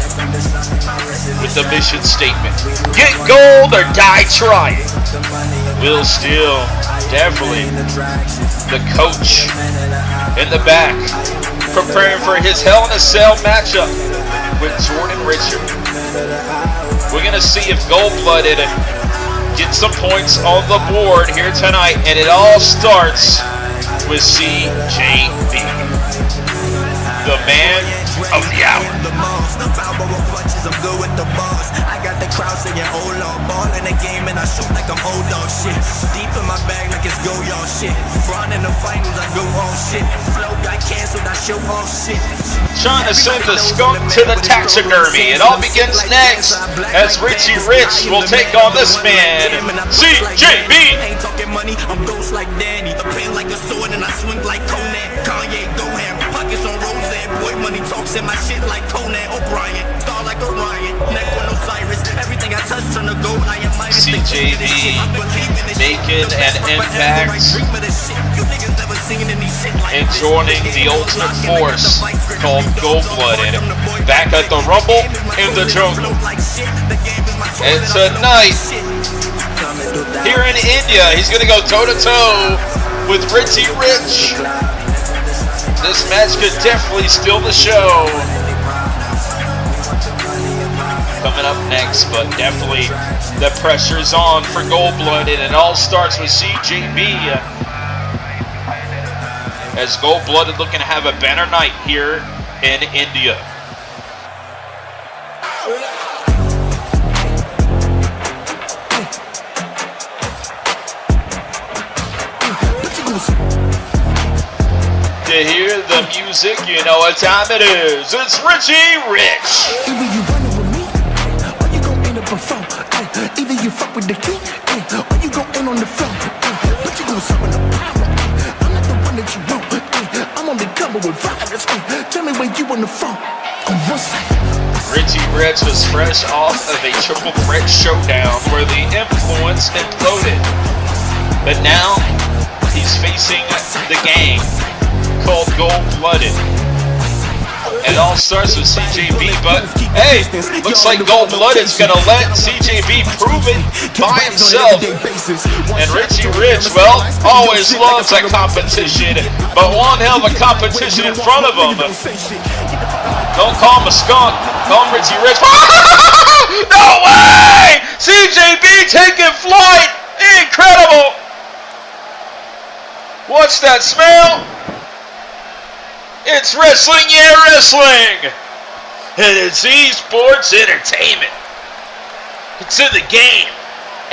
with the mission statement, get gold or die trying. Will Steele, definitely the coach in the back, preparing for his Hell in a Cell matchup with Jordan Richard. We're going to see if gold-blooded get some points on the board here tonight, and it all starts with CJB, the man of the hour. I'm good with the bars. I got the crowd saying, oh Lord, ball in the game and I shoot like I'm old dog shit. Deep in my bag like it's go y'all shit. Braun in the finals, I go all shit. Flow got canceled, I show all shit. Trying to send the skunk to the taxidermy. It all begins next as Richy Rich will take on this man, CJB. Ain't talking money, I'm ghost like Danny. The pen like a sword and I swing like Conan. Kanye go ham, pockets on Roseanne. Boy, money talks in my shit like Conan O'Brien. Star like Orion, neck with Osiris. Everything I touch turn to gold. I am CJB making an impact and joining the ultimate force called Gold-Blooded back at the Rumble in the Jungle. And tonight, here in India, he's going to go toe-to-toe with Richy Rich. This match could definitely steal the show. Coming up next, but definitely the pressure's on for Gold-Blooded. It all starts with CJB. As Gold-Blooded looking to have a banner night here in India. To hear the music, you know what time it is. It's Richy Rich. Either you running with me, or you gon' end up a phone. Either you fuck with the king, or you gon' end on the phone. But you gon' summon the power. I'm not the one that you want. I'm only coming with violence. Tell me when you on the phone. On one side. Richy Rich was fresh off of a triple threat showdown where the influence imploded. But now, he's facing the gang called Gold-Blooded. It all starts with CJB, but hey, looks like Gold-Blooded's gonna let CJB prove it by himself. And Richy Rich, well, always loves a competition, but one hell of a competition in front of him. Don't call him a skunk, call him Richy Rich. No way! CJB taking flight! Incredible! What's that smell? It's wrestling, yeah, wrestling! And it's esports entertainment. It's in the game.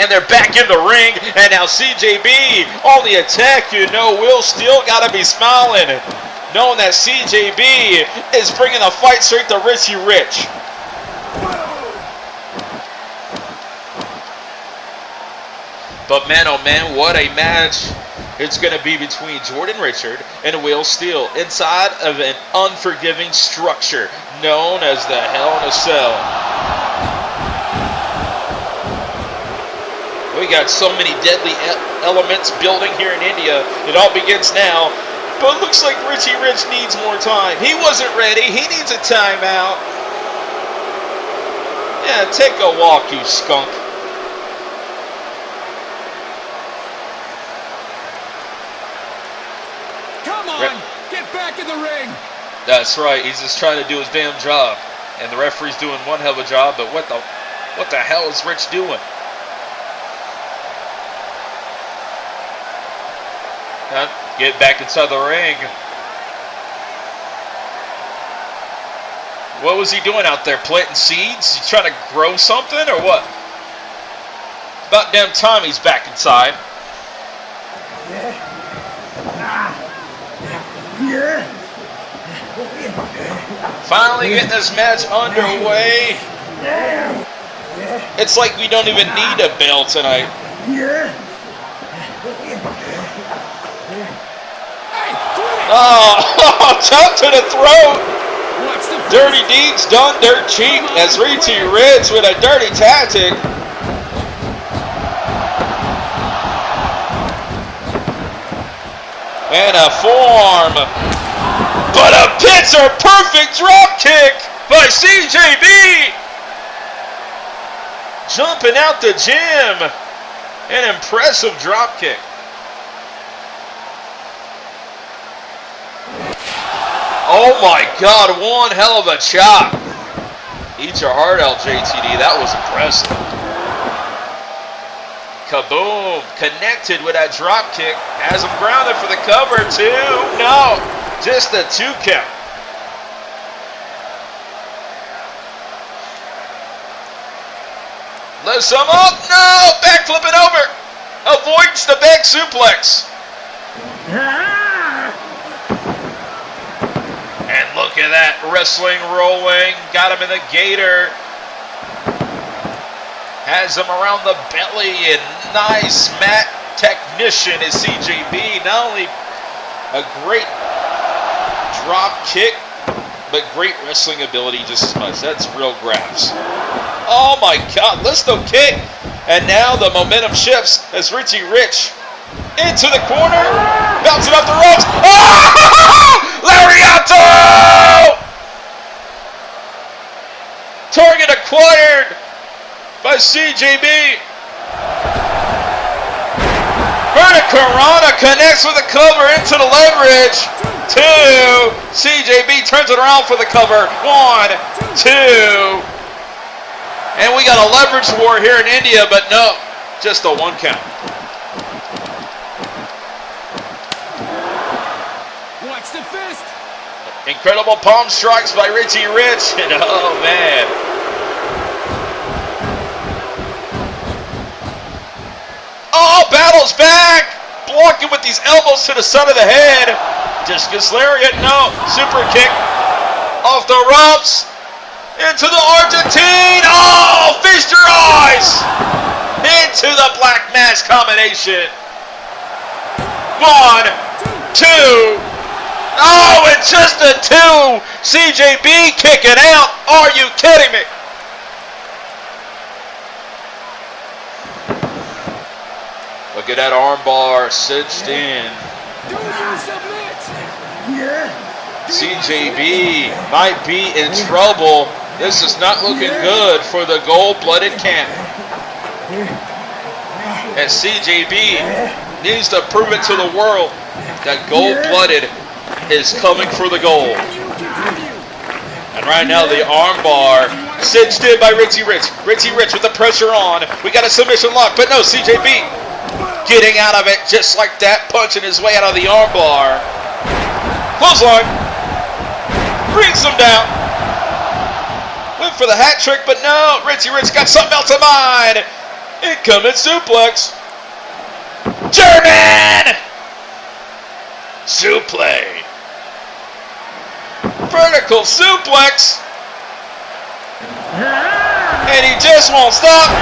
And they're back in the ring. And now CJB on the attack. You know, Will still gotta be smiling, knowing that CJB is bringing the fight straight to Richy Rich. But man, oh man, what a match. It's going to be between Jordan Richard and Will Steele inside of an unforgiving structure known as the Hell in a Cell. We got so many deadly elements building here in India. It all begins now. But it looks like Richy Rich needs more time. He wasn't ready. He needs a timeout. Yeah, take a walk, you skunk. Get back in the ring! That's right, he's just trying to do his damn job. And the referee's doing one hell of a job, but what the hell is Rich doing? Get back inside the ring. What was he doing out there? Planting seeds? He trying to grow something or what? About damn time he's back inside. Finally getting this match underway. It's like we don't even need a bell tonight. Oh, top to the throat. Dirty deeds done dirt cheap as Richy Rich with a dirty tactic. And a forearm. But a picture perfect drop kick by CJB. Jumping out the gym. An impressive drop kick. Oh my God, one hell of a chop. Eat your heart out, JTD. That was impressive. Kaboom. Connected with that drop kick. Has him grounded for the cover, too. No, just a 2 count. Lifts him up. No, backflip it over. Avoids the back suplex. And look at that, wrestling, rolling, got him in the gator. Has him around the belly, and nice mat technician is CJB. Not only a great drop kick, but great wrestling ability just as much. That's real grabs. Oh my God, Listo kick. And now the momentum shifts as Richy Rich Into the corner. Bouncing up the ropes. Oh! Lariato! Target acquired by CJB. Hurricanrana connects with the cover into the leverage. 2. CJB turns it around for the cover. 1, 2. And we got a leverage war here in India, but no, just a 1 count. Watch the fist. Incredible palm strikes by Richy Rich. And oh man. Oh, Battle's back! Blocking with these elbows to the side of the head. Discus lariat, no. Super kick. Off the ropes. Into the Argentine. Oh, feast your eyes. Into the black mass combination. 1, 2. Oh, it's just a 2. CJB kicking out. Are you kidding me? Look at that arm bar cinched in. CJB might be in trouble. This is not looking good for the gold-blooded camp. And CJB needs to prove it to the world that gold-blooded is coming for the gold. And right now the arm bar cinched in by Richy Rich. Richy Rich with the pressure on. We got a submission lock, but no, CJB getting out of it just like that, punching his way out of the armbar. Clothesline. Brings him down. Went for the hat trick, but no. Richy Rich got something else in mind. Incoming suplex. German! Suplex. Vertical suplex. And he just won't stop.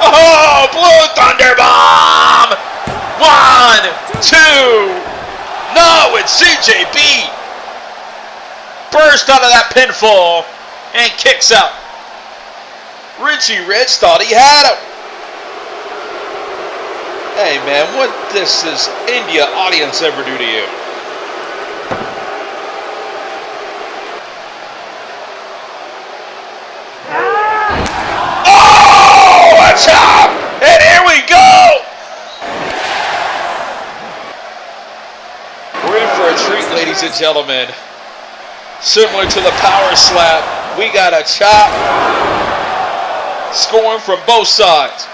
Oh, Blue Thunder Bomb! 1, 2. No, it's CJB. Burst out of that pinfall and kicks out. Richy Rich thought he had him. Hey man, what does this India audience ever do to you? Chop! And here we go! We're in for a treat, ladies and gentlemen. Similar to the power slap, we got a chop. Scoring from both sides.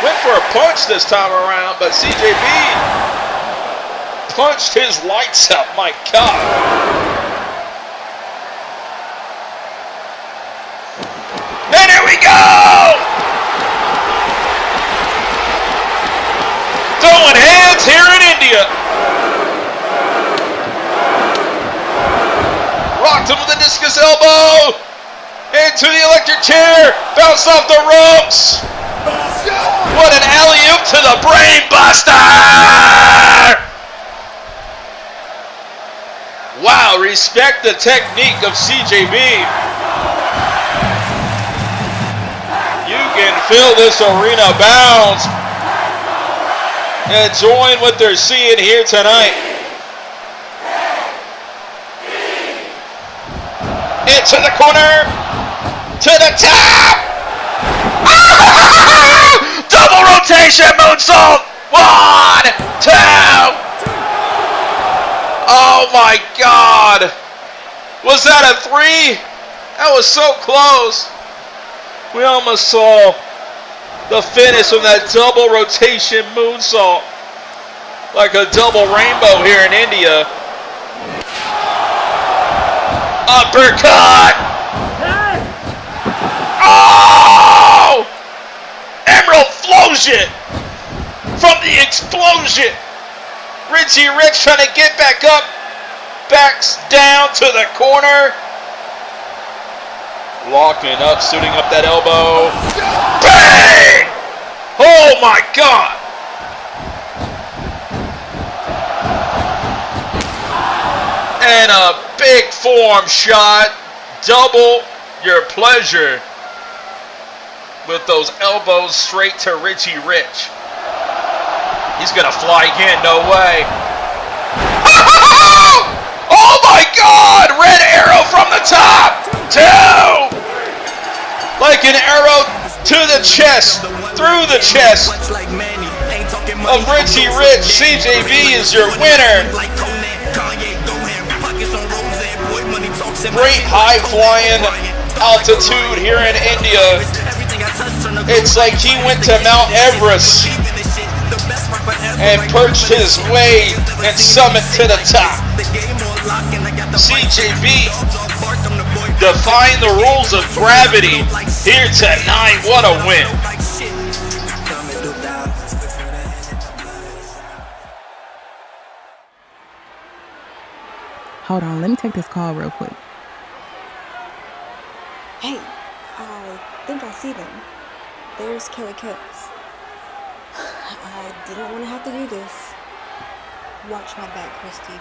Went for a punch this time around, but CJB punched his lights out. My God. And here we go! Throwing hands here in India. Rocked him with a discus elbow. Into the electric chair. Bounced off the ropes. What an alley-oop to the brain buster! Wow, respect the technique of CJB. Can feel this arena bounce. Enjoying what they're seeing here tonight. Into the corner. To the top. Ah! Double rotation moonsault. 1, 2. Oh my God. Was that a 3? That was so close. We almost saw the finish of that double rotation moonsault. Like a double rainbow here in India. Uppercut! Oh! Emerald Flosion! From the explosion! Richy Rich trying to get back up. Backs down to the corner. Locking up, suiting up that elbow. Bang! Oh my God! And a big forearm shot. Double your pleasure. with those elbows straight to Richy Rich. He's gonna fly again, no way. Oh my God! Red arrow from the top! 2! Like an arrow to the chest, through the chest of Richy Rich. CJB is your winner. Great high flying altitude here in India. It's like he went to Mount Everest and perched his way and summit to the top. CJB defying the rules of gravity here tonight. What a win. Hold on, let me take this call real quick. Hey, I think I see them. There's Kelly Cooks. I didn't want to have to do this. Watch my back, Kristie.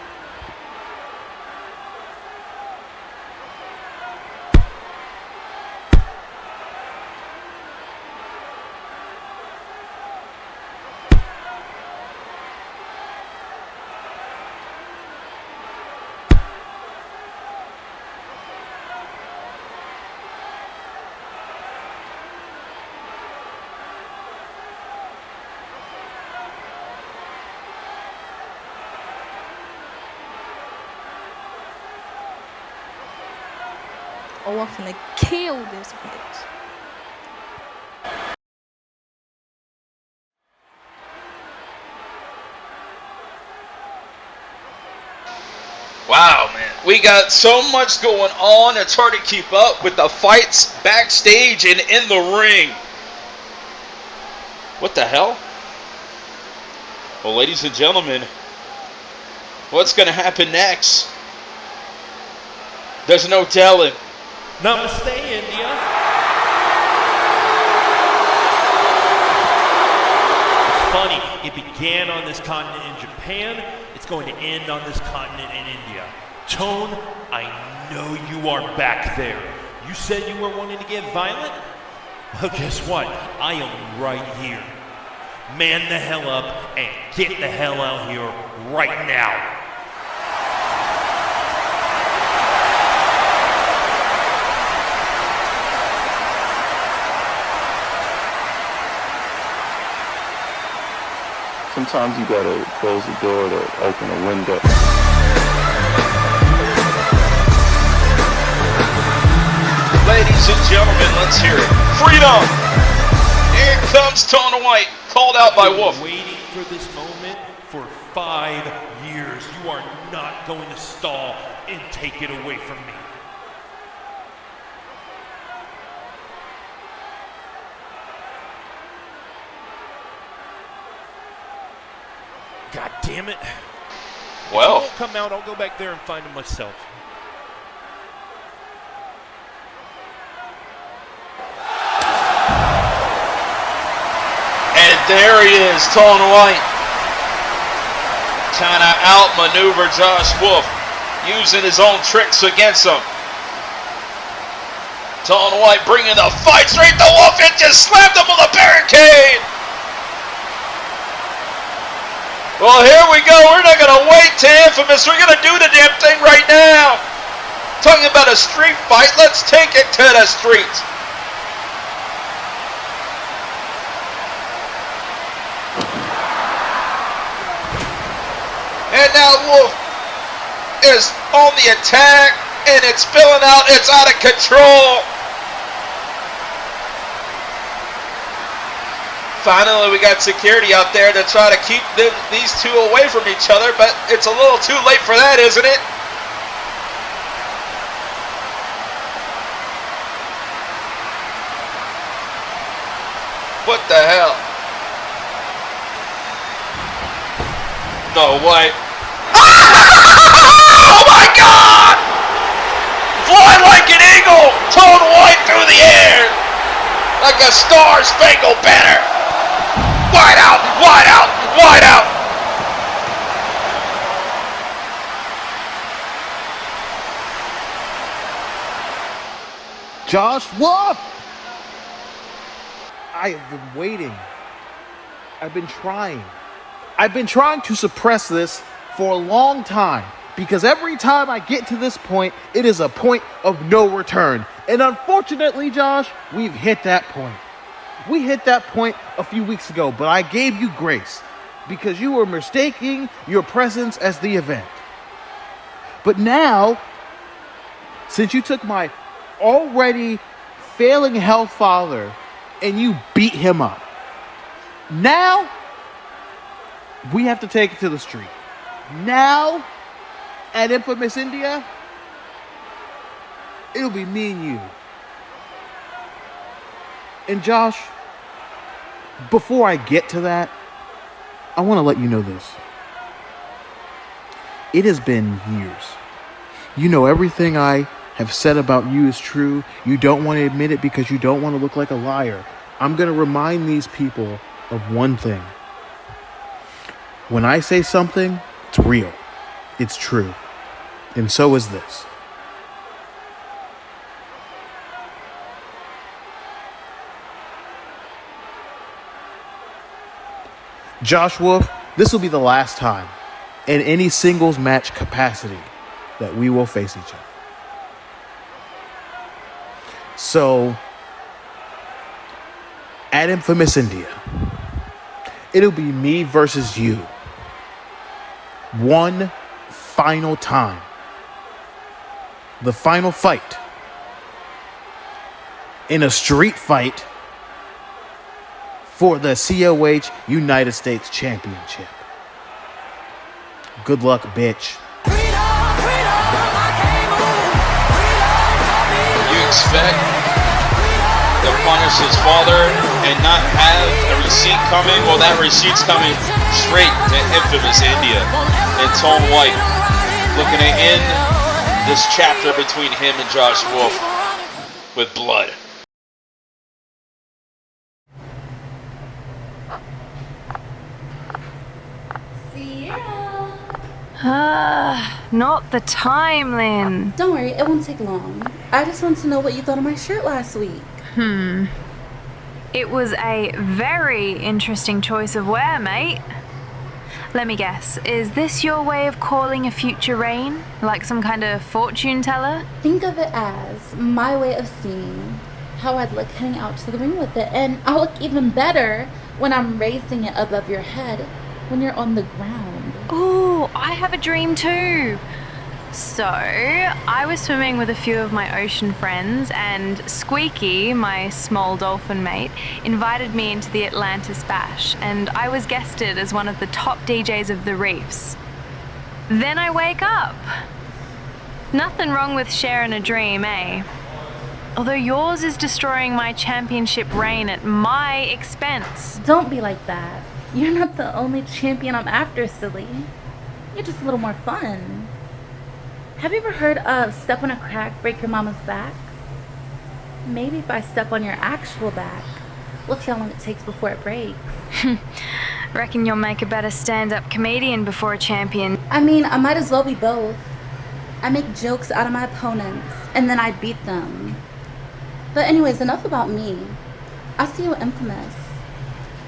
Oh, I'm finna kill this bitch. Wow, man. We got so much going on. It's hard to keep up with the fights backstage and in the ring. What the hell? Well, ladies and gentlemen, what's going to happen next? There's no telling. Namaste, India. It's funny, it began on this continent in Japan, it's going to end on this continent in India. Tone, I know you are back there. You said you were wanting to get violent? Well, guess what? I am right here. Man the hell up and get the hell out here right now. Sometimes you gotta close the door to open a window. Ladies and gentlemen, let's hear it. Freedom! Here comes Tora White, called out by Wolf. Waiting for this moment for 5 years. You are not going to stall and take it away from me. God damn it. Well. If he won't come out, I'll go back there and find him myself. And there he is, Tora White. Trying to outmaneuver Josh Wolf, using his own tricks against him. Tora White bringing the fight straight to Wolf and just slammed him on the barricade. Well, here we go. We're not going to wait to Infamous. We're going to do the damn thing right now. Talking about a street fight, let's take it to the streets. And now Wolf is on the attack, and it's spilling out. It's out of control. Finally, we got security out there to try to keep these two away from each other, but it's a little too late for that, isn't it? What the hell? No way. Oh my God! Fly like an eagle, Tora White through the air, like a star-spangled banner. Wide out, wide out, wide out. Josh Wolf! I have been waiting. I've been trying. I've been trying to suppress this for a long time because every time I get to this point, it is a point of no return. And unfortunately, Josh, we've hit that point. We hit that point a few weeks ago, but I gave you grace because you were mistaking your presence as the event. But now, since you took my already failing health father and you beat him up, now we have to take it to the street. Now, at Infamous India, it'll be me and you. And Josh, before I get to that, I want to let you know this. It has been years. You know everything I have said about you is true. You don't want to admit it because you don't want to look like a liar. I'm going to remind these people of one thing. When I say something, it's real. It's true. And so is this. Josh Wolf, this will be the last time in any singles match capacity that we will face each other. So, at Infamous India, it'll be me versus you. One final time. The final fight. In a street fight for the COH United States Championship. Good luck, bitch. You expect to punish his father and not have a receipt coming? Well, that receipt's coming straight to Infamous India and Tone White, looking to end this chapter between him and Josh Wolf with blood. Not the time, Lynn. Don't worry, it won't take long. I just want to know what you thought of my shirt last week. It was a very interesting choice of wear, mate. Let me guess, is this your way of calling a future reign? Like some kind of fortune teller? Think of it as my way of seeing how I'd look heading out to the ring with it, and I'll look even better when I'm raising it above your head when you're on the ground. Ooh, I have a dream too. So, I was swimming with a few of my ocean friends, and Squeaky, my small dolphin mate, invited me into the Atlantis Bash, and I was guested as one of the top DJs of the reefs. Then I wake up. Nothing wrong with sharing a dream, eh? Although yours is destroying my championship reign at my expense. Don't be like that. You're not the only champion I'm after, silly. You're just a little more fun. Have you ever heard of step on a crack, break your mama's back? Maybe if I step on your actual back, we'll see how long it takes before it breaks. Reckon you'll make a better stand-up comedian before a champion. I mean, I might as well be both. I make jokes out of my opponents, and then I beat them. But anyways, enough about me. I'll see you at Infamous.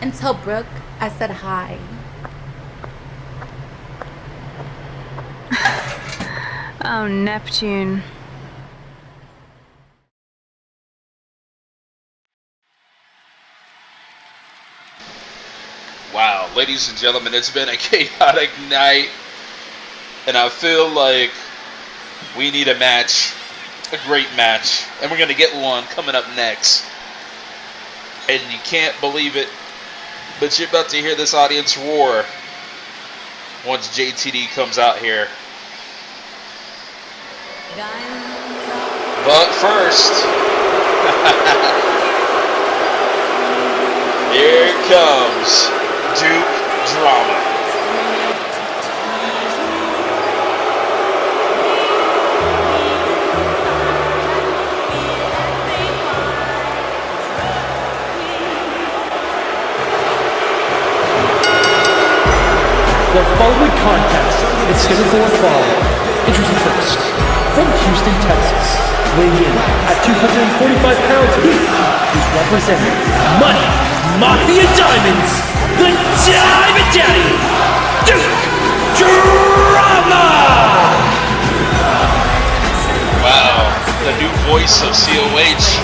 And tell Brooke I said hi. Oh, Neptune. Wow, ladies and gentlemen, it's been a chaotic night, and I feel like we need a match, a great match, and we're going to get one coming up next. And you can't believe it, but you're about to hear this audience roar once JTD comes out here. But first, here comes Duke Drama. The following contest is scheduled for fall. Introducing first, from Houston, Texas, weighing in at 245 pounds, he's representing Money Mafia Diamonds, the Diamond Daddy, Duke Drama! Wow, the new voice of COH,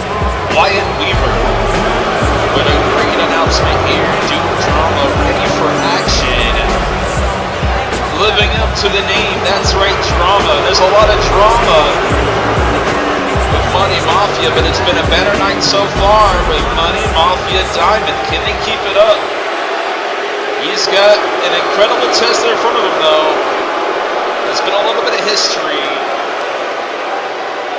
Wyatt Weaver. What a great announcement here. Duke Drama ready for action. Living up to the name, that's right, drama. There's a lot of drama with Money Mafia, but it's been a better night so far with Money Mafia Diamond. Can they keep it up? He's got an incredible test in front of him, though. There's been a little bit of history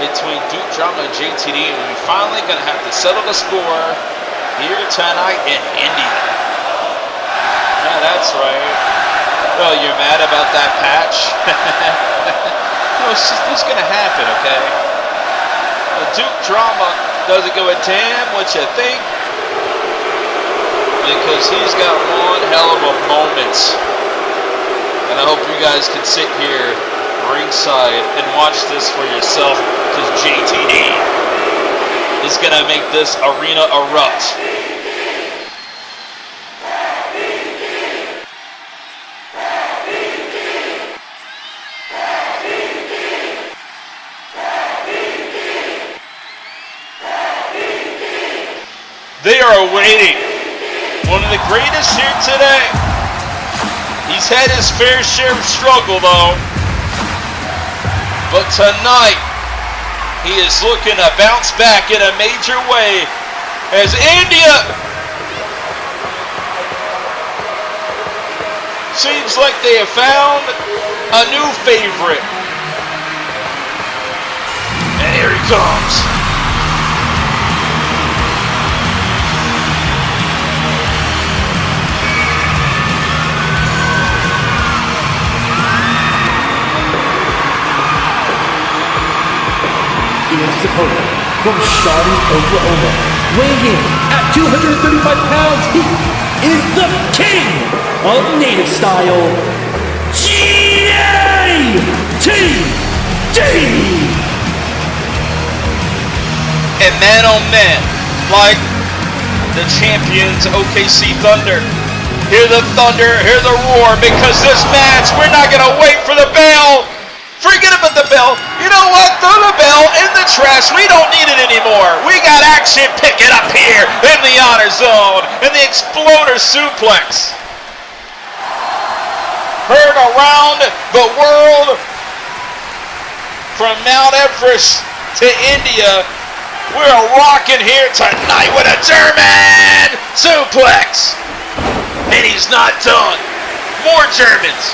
between Duke Drama and JTD, and we're finally going to have to settle the score here tonight in India. Yeah, that's right. Oh, you're mad about that patch? No, it's going to happen, okay? Duke Drama doesn't give a damn what you think, because he's got one hell of a moment. And I hope you guys can sit here ringside and watch this for yourself, because JTD is going to make this arena erupt. They are awaiting one of the greatest here today. He's had his fair share of struggle, though. But tonight, he is looking to bounce back in a major way as India seems like they have found a new favorite. And here he comes. His opponent from Chandi, Oklahoma, weighing in at 235 pounds, he is the king of native style, JTD! And man on man, like the champions OKC Thunder. Hear the thunder, hear the roar, because this match, we're not gonna wait for the bell. Forget about the bell. You know what? Throw the bell in the trash. We don't need it anymore. We got action. Pick it up here in the honor zone. And the exploder suplex. Heard around the world from Mount Everest to India. We're rocking here tonight with a German suplex. And he's not done. More Germans.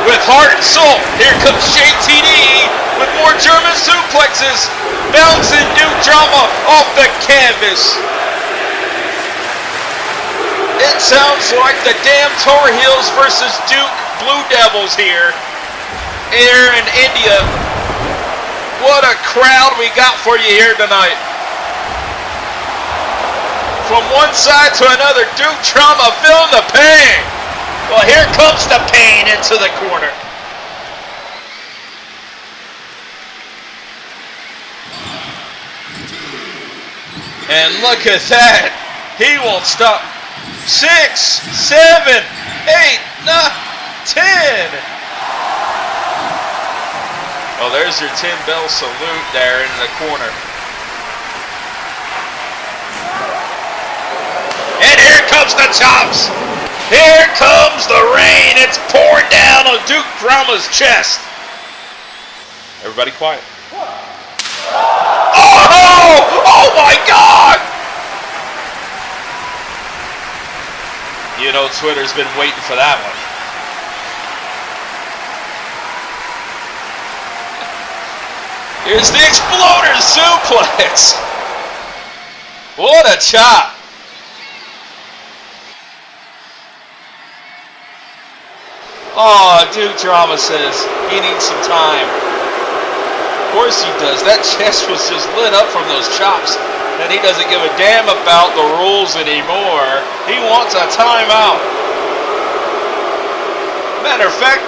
With heart and soul, here comes JTD with more German suplexes, bouncing Duke Drama off the canvas. It sounds like the damn Tor Heels versus Duke Blue Devils here in India. What a crowd we got for you here tonight. From one side to another, Duke Drama feeling the pain. Well, here comes the pain into the corner. And look at that. He won't stop. 6, 7, 8, 9, 10. Oh, there's your 10 bell salute there in the corner. And here comes the chops. Here comes the rain. It's pouring down on Duke Drama's chest. Everybody quiet. Oh no! Oh my God! You know Twitter's been waiting for that one. Here's the exploder suplex. What a chop. Oh, Duke Drama says he needs some time. Of course he does. That chest was just lit up from those chops. And he doesn't give a damn about the rules anymore. He wants a timeout. Matter of fact,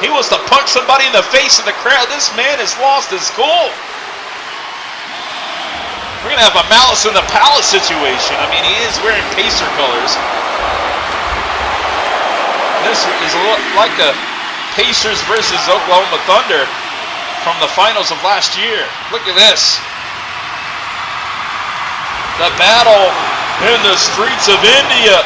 he wants to punch somebody in the face in the crowd. This man has lost his cool. We're going to have a Malice in the Palace situation. I mean, he is wearing Pacer colors. This is a lot like a Pacers versus Oklahoma Thunder from the finals of last year. Look at this. The battle in the streets of India.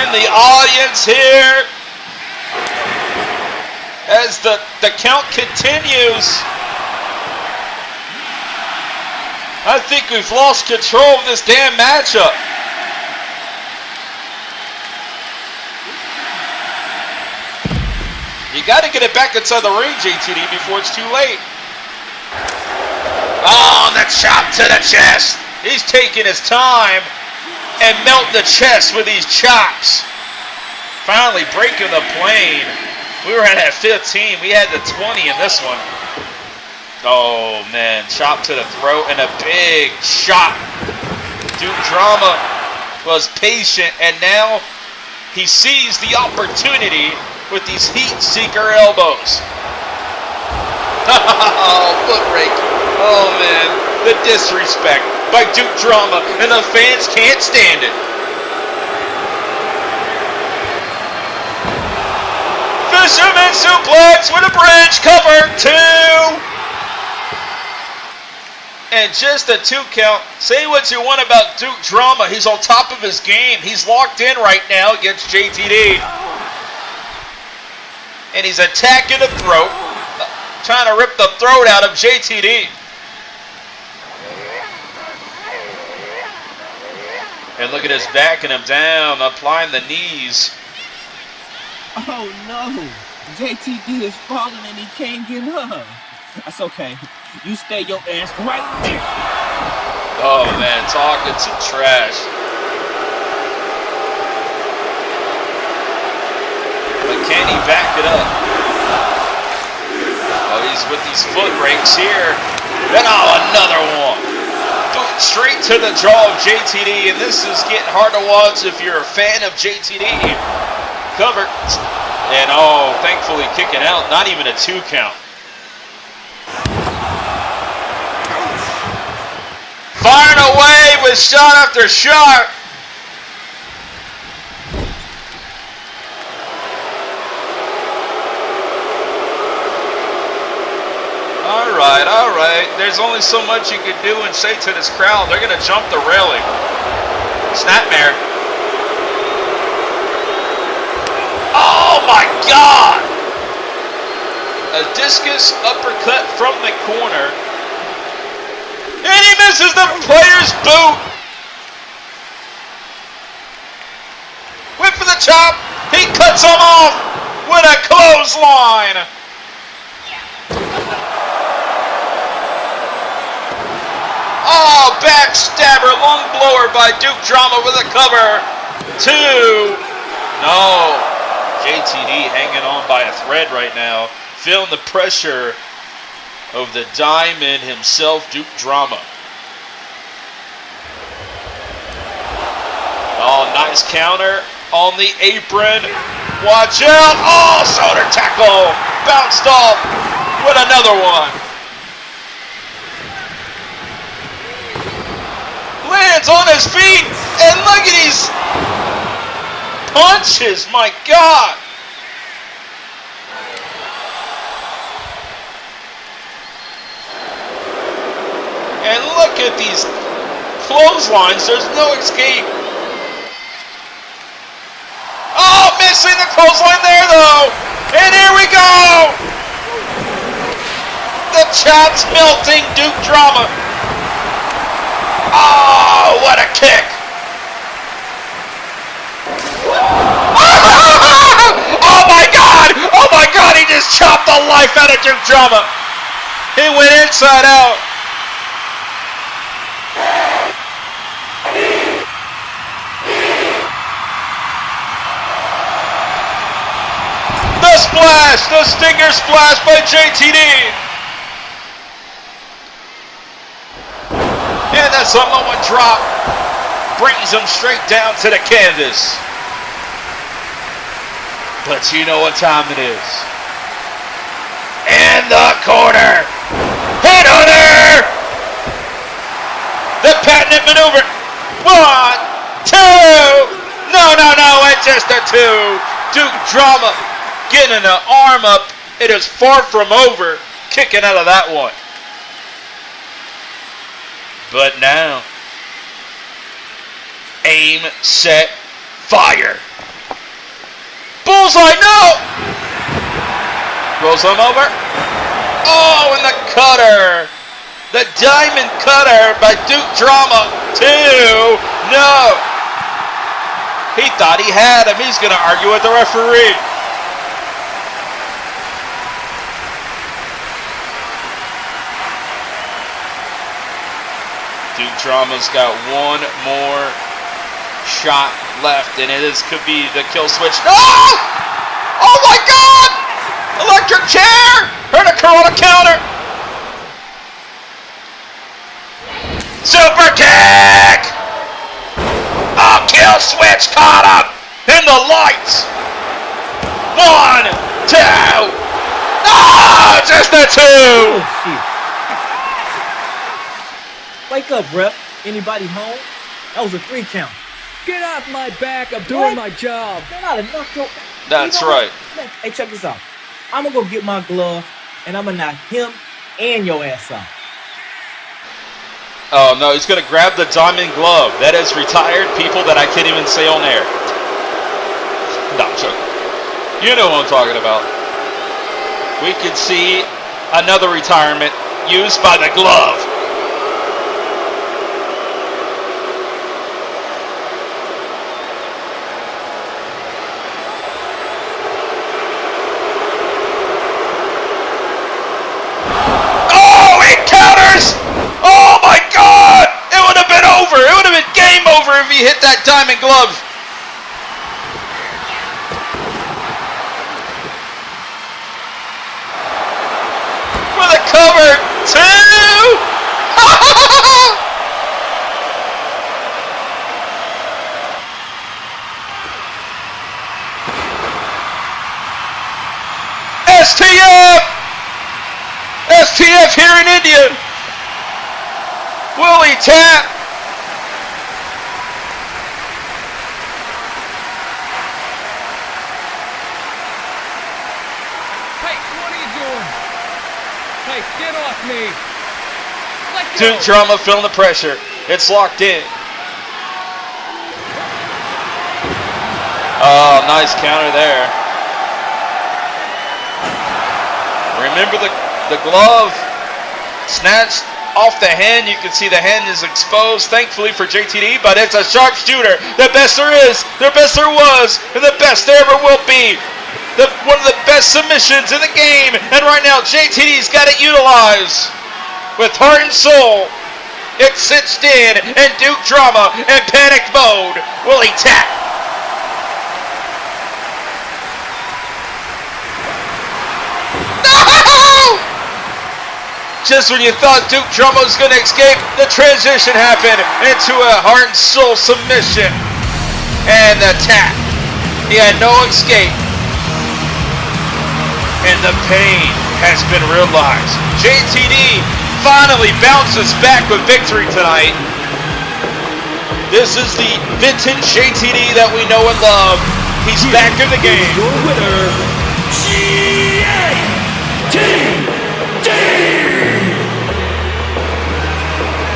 And the audience here as the count continues. I think we've lost control of this damn matchup. You got to get it back inside the ring, JTD, before it's too late. Oh, the chop to the chest. He's taking his time and melt the chest with these chops. Finally breaking the plane. We were at 15. We had the 20 in this one. Oh, man. Chop to the throat and a big shot. Duke Drama was patient, and now he sees the opportunity with these heat-seeker elbows. Oh, foot rake. Oh, man. The disrespect by Duke Drama, and the fans can't stand it. Fisherman suplex with a bridge cover, 2. And just a 2 count. Say what you want about Duke Drama. He's on top of his game. He's locked in right now against JTD. And he's attacking the throat, trying to rip the throat out of JTD. And look at his backing him down, applying the knees. Oh no, JTD is falling and he can't get up. That's okay. You stay your ass right there. Oh man, talking some trash. But can he back it up? Oh, he's with these foot rakes here. And oh, another one. Going straight to the jaw of JTD, and this is getting hard to watch if you're a fan of JTD. Covered. And oh, thankfully kicking out. Not even a 2 count. Firing away with shot after shot. All right. There's only so much you can do and say to this crowd. They're going to jump the railing. Snapmare. Oh my God! A discus uppercut from the corner. And he misses the player's boot. Went for the chop. He cuts him off with a clothesline. Oh, backstabber, lung blower by Duke Drama with a cover. 2. No. JTD hanging on by a thread right now. Feeling the pressure of the diamond himself, Duke Drama. Oh, nice counter on the apron. Watch out. Oh, shoulder tackle. Bounced off with another one. Lands on his feet, and look at these punches, my God. And look at these clotheslines, there's no escape. Oh, missing the clothesline there though, and here we go. The chops melting Duke Drama. Oh, what a kick! Oh my God! Oh my God! He just chopped the life out of Duke Drama. He went inside out. The splash, the stinger splash by JTD. And the Samoan drop brings him straight down to the canvas. But you know what time it is. in the corner. Headhunter. The patented maneuver. 1, 2. No, it's just a 2. Duke Drama getting an arm up. It is far from over. Kicking out of that one. But now, aim, set, fire. Bullseye, no! Rolls him over. Oh, and the cutter. The diamond cutter by Duke Drama. 2. No. He thought he had him. He's going to argue with the referee. Duke Drama's got one more shot left, and could be the kill switch. No! Oh my God! Electric chair! Heard a Corona counter! Super kick! Oh, kill switch caught him in the lights. 1, 2. Oh, just a 2. Oh, shit. Wake up, ref. Anybody home? That was a 3 count. Get off my back. I'm doing my job. Man, I'd have knocked your... That's right. Man, hey, check this out. I'm going to go get my glove, and I'm going to knock him and your ass out. Oh, no, he's going to grab the diamond glove. That is retired people that I can't even say on air. No, I'm joking. You know what I'm talking about. We could see another retirement used by the glove. If he hit that diamond glove. For the cover, 2. STF here in India. Will he tap? Get off me! Duke Drama feeling the pressure. It's locked in. Oh, nice counter there. Remember the glove snatched off the hand. You can see the hand is exposed, thankfully for JTD, but it's a sharpshooter. The best there is, the best there was, and the best there ever will be. One of the best submissions in the game, and right now JTD's got it utilized with heart and soul. It's cinched in, and Duke Drama in panic mode. Will he tap? No! Just when you thought Duke Drama was going to escape, the transition happened into a heart and soul submission, and the tap. He had no escape. And the pain has been realized. JTD finally bounces back with victory tonight. This is the vintage JTD that we know and love. He's back in the game. Your winner,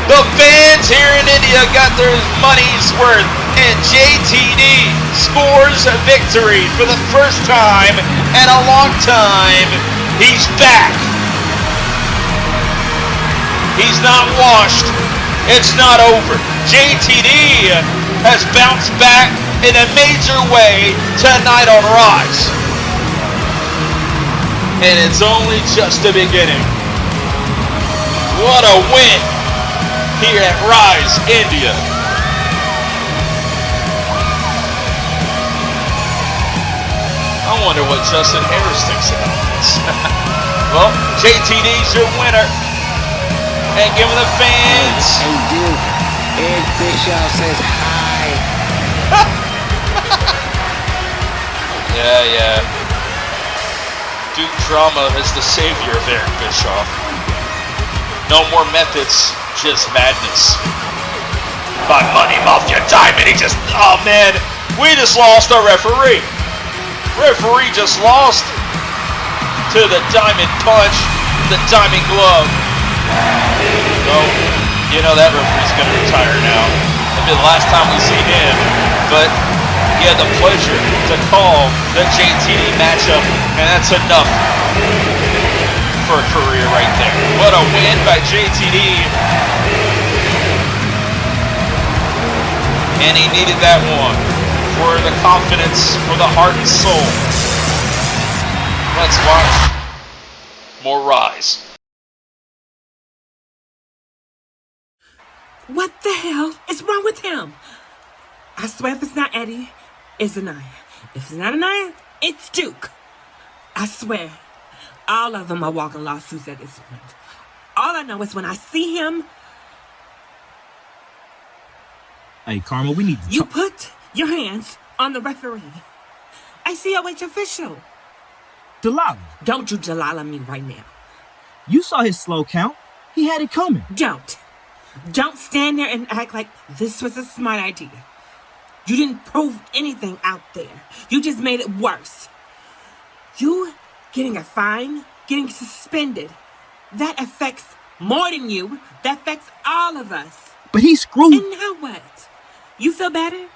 The fans here in India got their money's worth, and JTD scores a victory for the first time in a long time. He's back. He's not washed. It's not over. JTD has bounced back in a major way tonight on Rise. And it's only just the beginning. What a win here at Rise India. I wonder what Justin Harris thinks about this. Well, JTD's your winner. And giving the fans. Hey, dude. Eric Bischoff says hi. Yeah. Duke Drama is the savior of Eric Bischoff. No more methods, just madness. My Money Mafia Diamond, oh man, we just lost our referee. Referee just lost to the Diamond Punch, the Diamond Glove. So, you know that referee's gonna retire now. It'll be the last time we see him, but he had the pleasure to call the JTD matchup, and that's enough for a career right there. What a win by JTD. And he needed that one for the confidence, for the heart and soul. Let's watch more Rise. What the hell is wrong with him? I swear if it's not Eddie, it's Aniyah. If it's not Aniyah, it's Duke. I swear, all of them are walking lawsuits at this point. All I know is when I see him... Hey, Karma, we need to You put your hands on the referee. I COH official. Delilah. Don't you Delilah me right now. You saw his slow count. He had it coming. Don't stand there and act like this was a smart idea. You didn't prove anything out there. You just made it worse. You getting a fine, getting suspended, that affects more than you. That affects all of us. But he screwed. And now what? You feel better?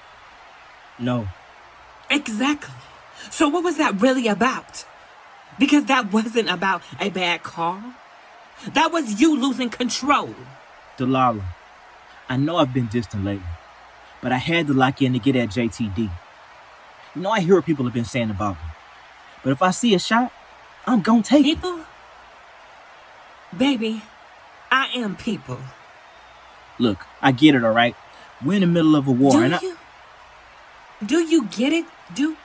No. Exactly. So what was that really about? Because that wasn't about a bad call. That was you losing control. Delilah, I know I've been distant lately, but I had to lock in to get at JTD. You know, I hear what people have been saying about me. But if I see a shot, I'm gonna take it. People? Baby, I am people. Look, I get it, all right? We're in the middle of a war, Do you get it, Duke?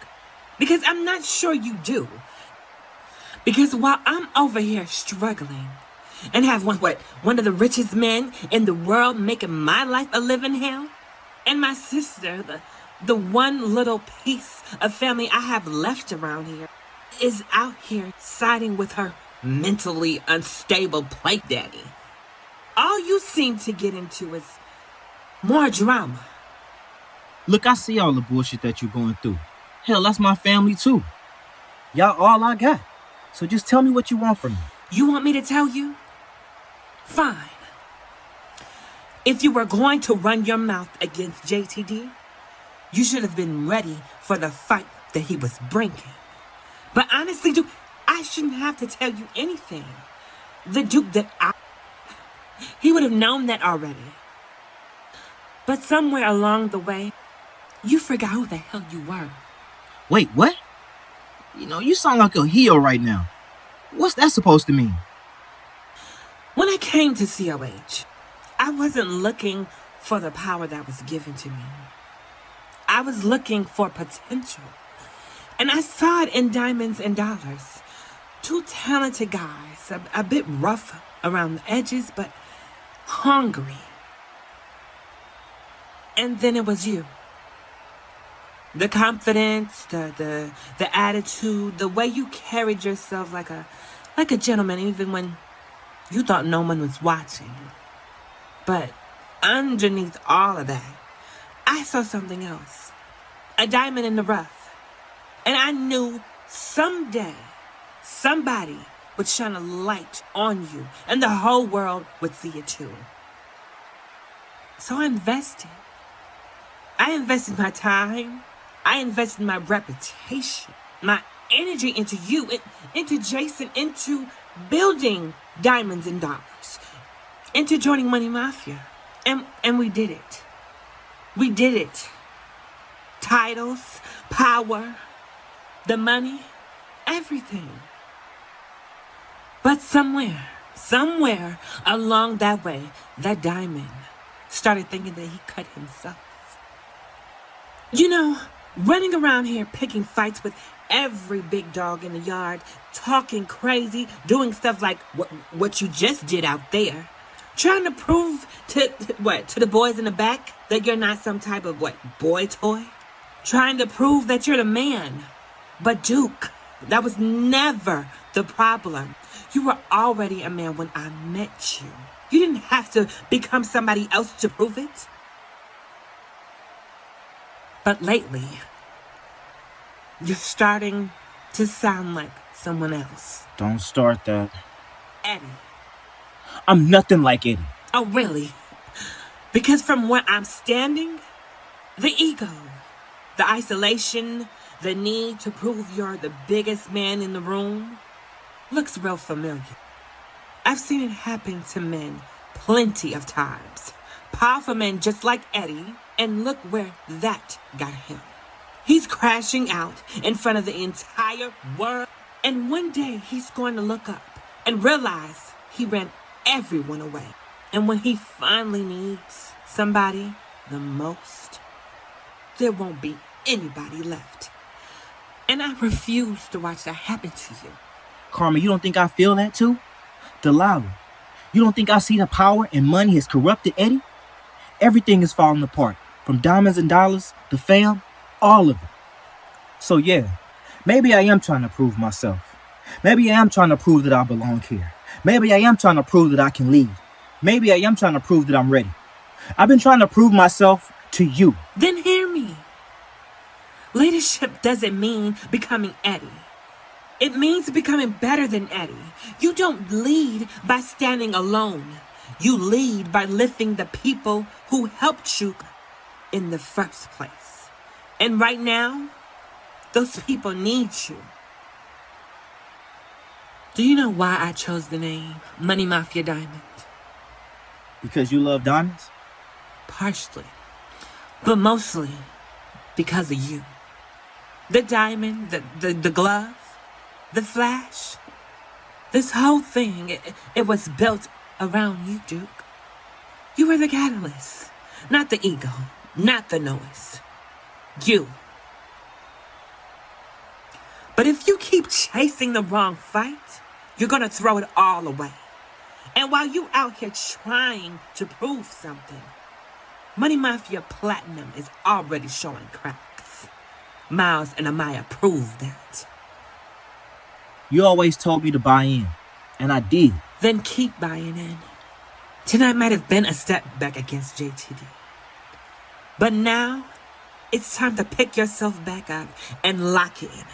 Because I'm not sure you do. Because while I'm over here struggling and have one of the richest men in the world making my life a living hell, and my sister, the one little piece of family I have left around here, is out here siding with her mentally unstable plate daddy. All you seem to get into is more drama. Look, I see all the bullshit that you're going through. Hell, that's my family too. Y'all all I got. So just tell me what you want from me. You want me to tell you? Fine. If you were going to run your mouth against JTD, you should have been ready for the fight that he was bringing. But honestly, Duke, I shouldn't have to tell you anything. The Duke he would have known that already. But somewhere along the way, you forgot who the hell you were. Wait, what? You know, you sound like a heel right now. What's that supposed to mean? When I came to COH, I wasn't looking for the power that was given to me. I was looking for potential. And I saw it in Diamonds and Dollars. Two talented guys, a bit rough around the edges, but hungry. And then it was you. The confidence, the attitude, the way you carried yourself like a gentleman, even when you thought no one was watching. But underneath all of that, I saw something else. A diamond in the rough. And I knew someday somebody would shine a light on you and the whole world would see it too. So I invested. I invested my time. I invested my reputation, my energy into you, into Jason, into building Diamonds and Dollars, into joining Money Mafia. And we did it. We did it. Titles, power, the money, everything. But somewhere along that way, that diamond started thinking that he cut himself. You know, running around here picking fights with every big dog in the yard, talking crazy, doing stuff like what you just did out there. Trying to prove to the boys in the back that you're not some type of boy toy? Trying to prove that you're the man. But Duke, that was never The problem, you were already a man when I met you. You didn't have to become somebody else to prove it. But lately, you're starting to sound like someone else. Don't start that. Eddie. I'm nothing like Eddie. Oh, really? Because from where I'm standing, the ego, the isolation, the need to prove you're the biggest man in the room looks real familiar. I've seen it happen to men plenty of times. Powerful men just like Eddie, and look where that got him. He's crashing out in front of the entire world, and one day he's going to look up and realize he ran everyone away. And when he finally needs somebody the most, there won't be anybody left. And I refuse to watch that happen to you. Karma, you don't think I feel that too? Delilah, you don't think I see the power and money has corrupted Eddie? Everything is falling apart. From diamonds and dollars, the fam, all of it. So yeah, maybe I am trying to prove myself. Maybe I am trying to prove that I belong here. Maybe I am trying to prove that I can lead. Maybe I am trying to prove that I'm ready. I've been trying to prove myself to you. Then hear me. Leadership doesn't mean becoming Eddie. It means becoming better than Eddie. You don't lead by standing alone. You lead by lifting the people who helped you in the first place. And right now, those people need you. Do you know why I chose the name Money Mafia Diamond? Because you love diamonds? Partially. But mostly because of you. The diamond, the glove, the flash. This whole thing, it was built around you, Duke. You were the catalyst. Not the ego. Not the noise. You. But if you keep chasing the wrong fight, you're gonna throw it all away. And while you out here trying to prove something, Money Mafia Platinum is already showing cracks. Miles and Amaya proved that. You always told me to buy in, and I did. Then keep buying in. Tonight might have been a step back against JTD. But now, it's time to pick yourself back up and lock in.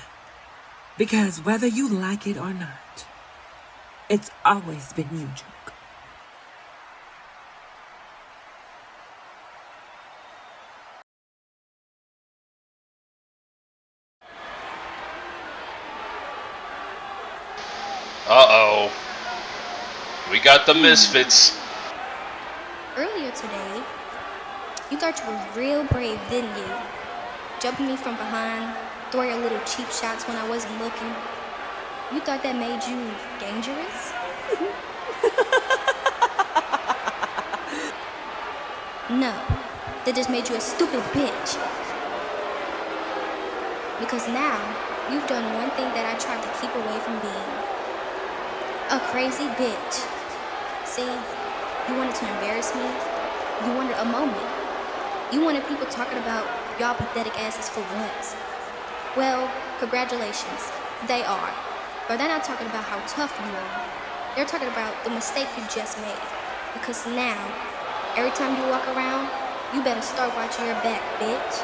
Because whether you like it or not, it's always been you, Duke. Uh-oh. We got the misfits. Earlier today, you thought you were real brave, didn't you? Jumping me from behind, throwing your little cheap shots when I wasn't looking. You thought that made you dangerous? No, that just made you a stupid bitch. Because now, you've done one thing that I tried to keep away from being. A crazy bitch. See, you wanted to embarrass me. You wanted a moment. You wanted people talking about y'all pathetic asses for once. Well, congratulations. They are. But they're not talking about how tough you are. They're talking about the mistake you just made. Because now, every time you walk around, you better start watching your back, bitch.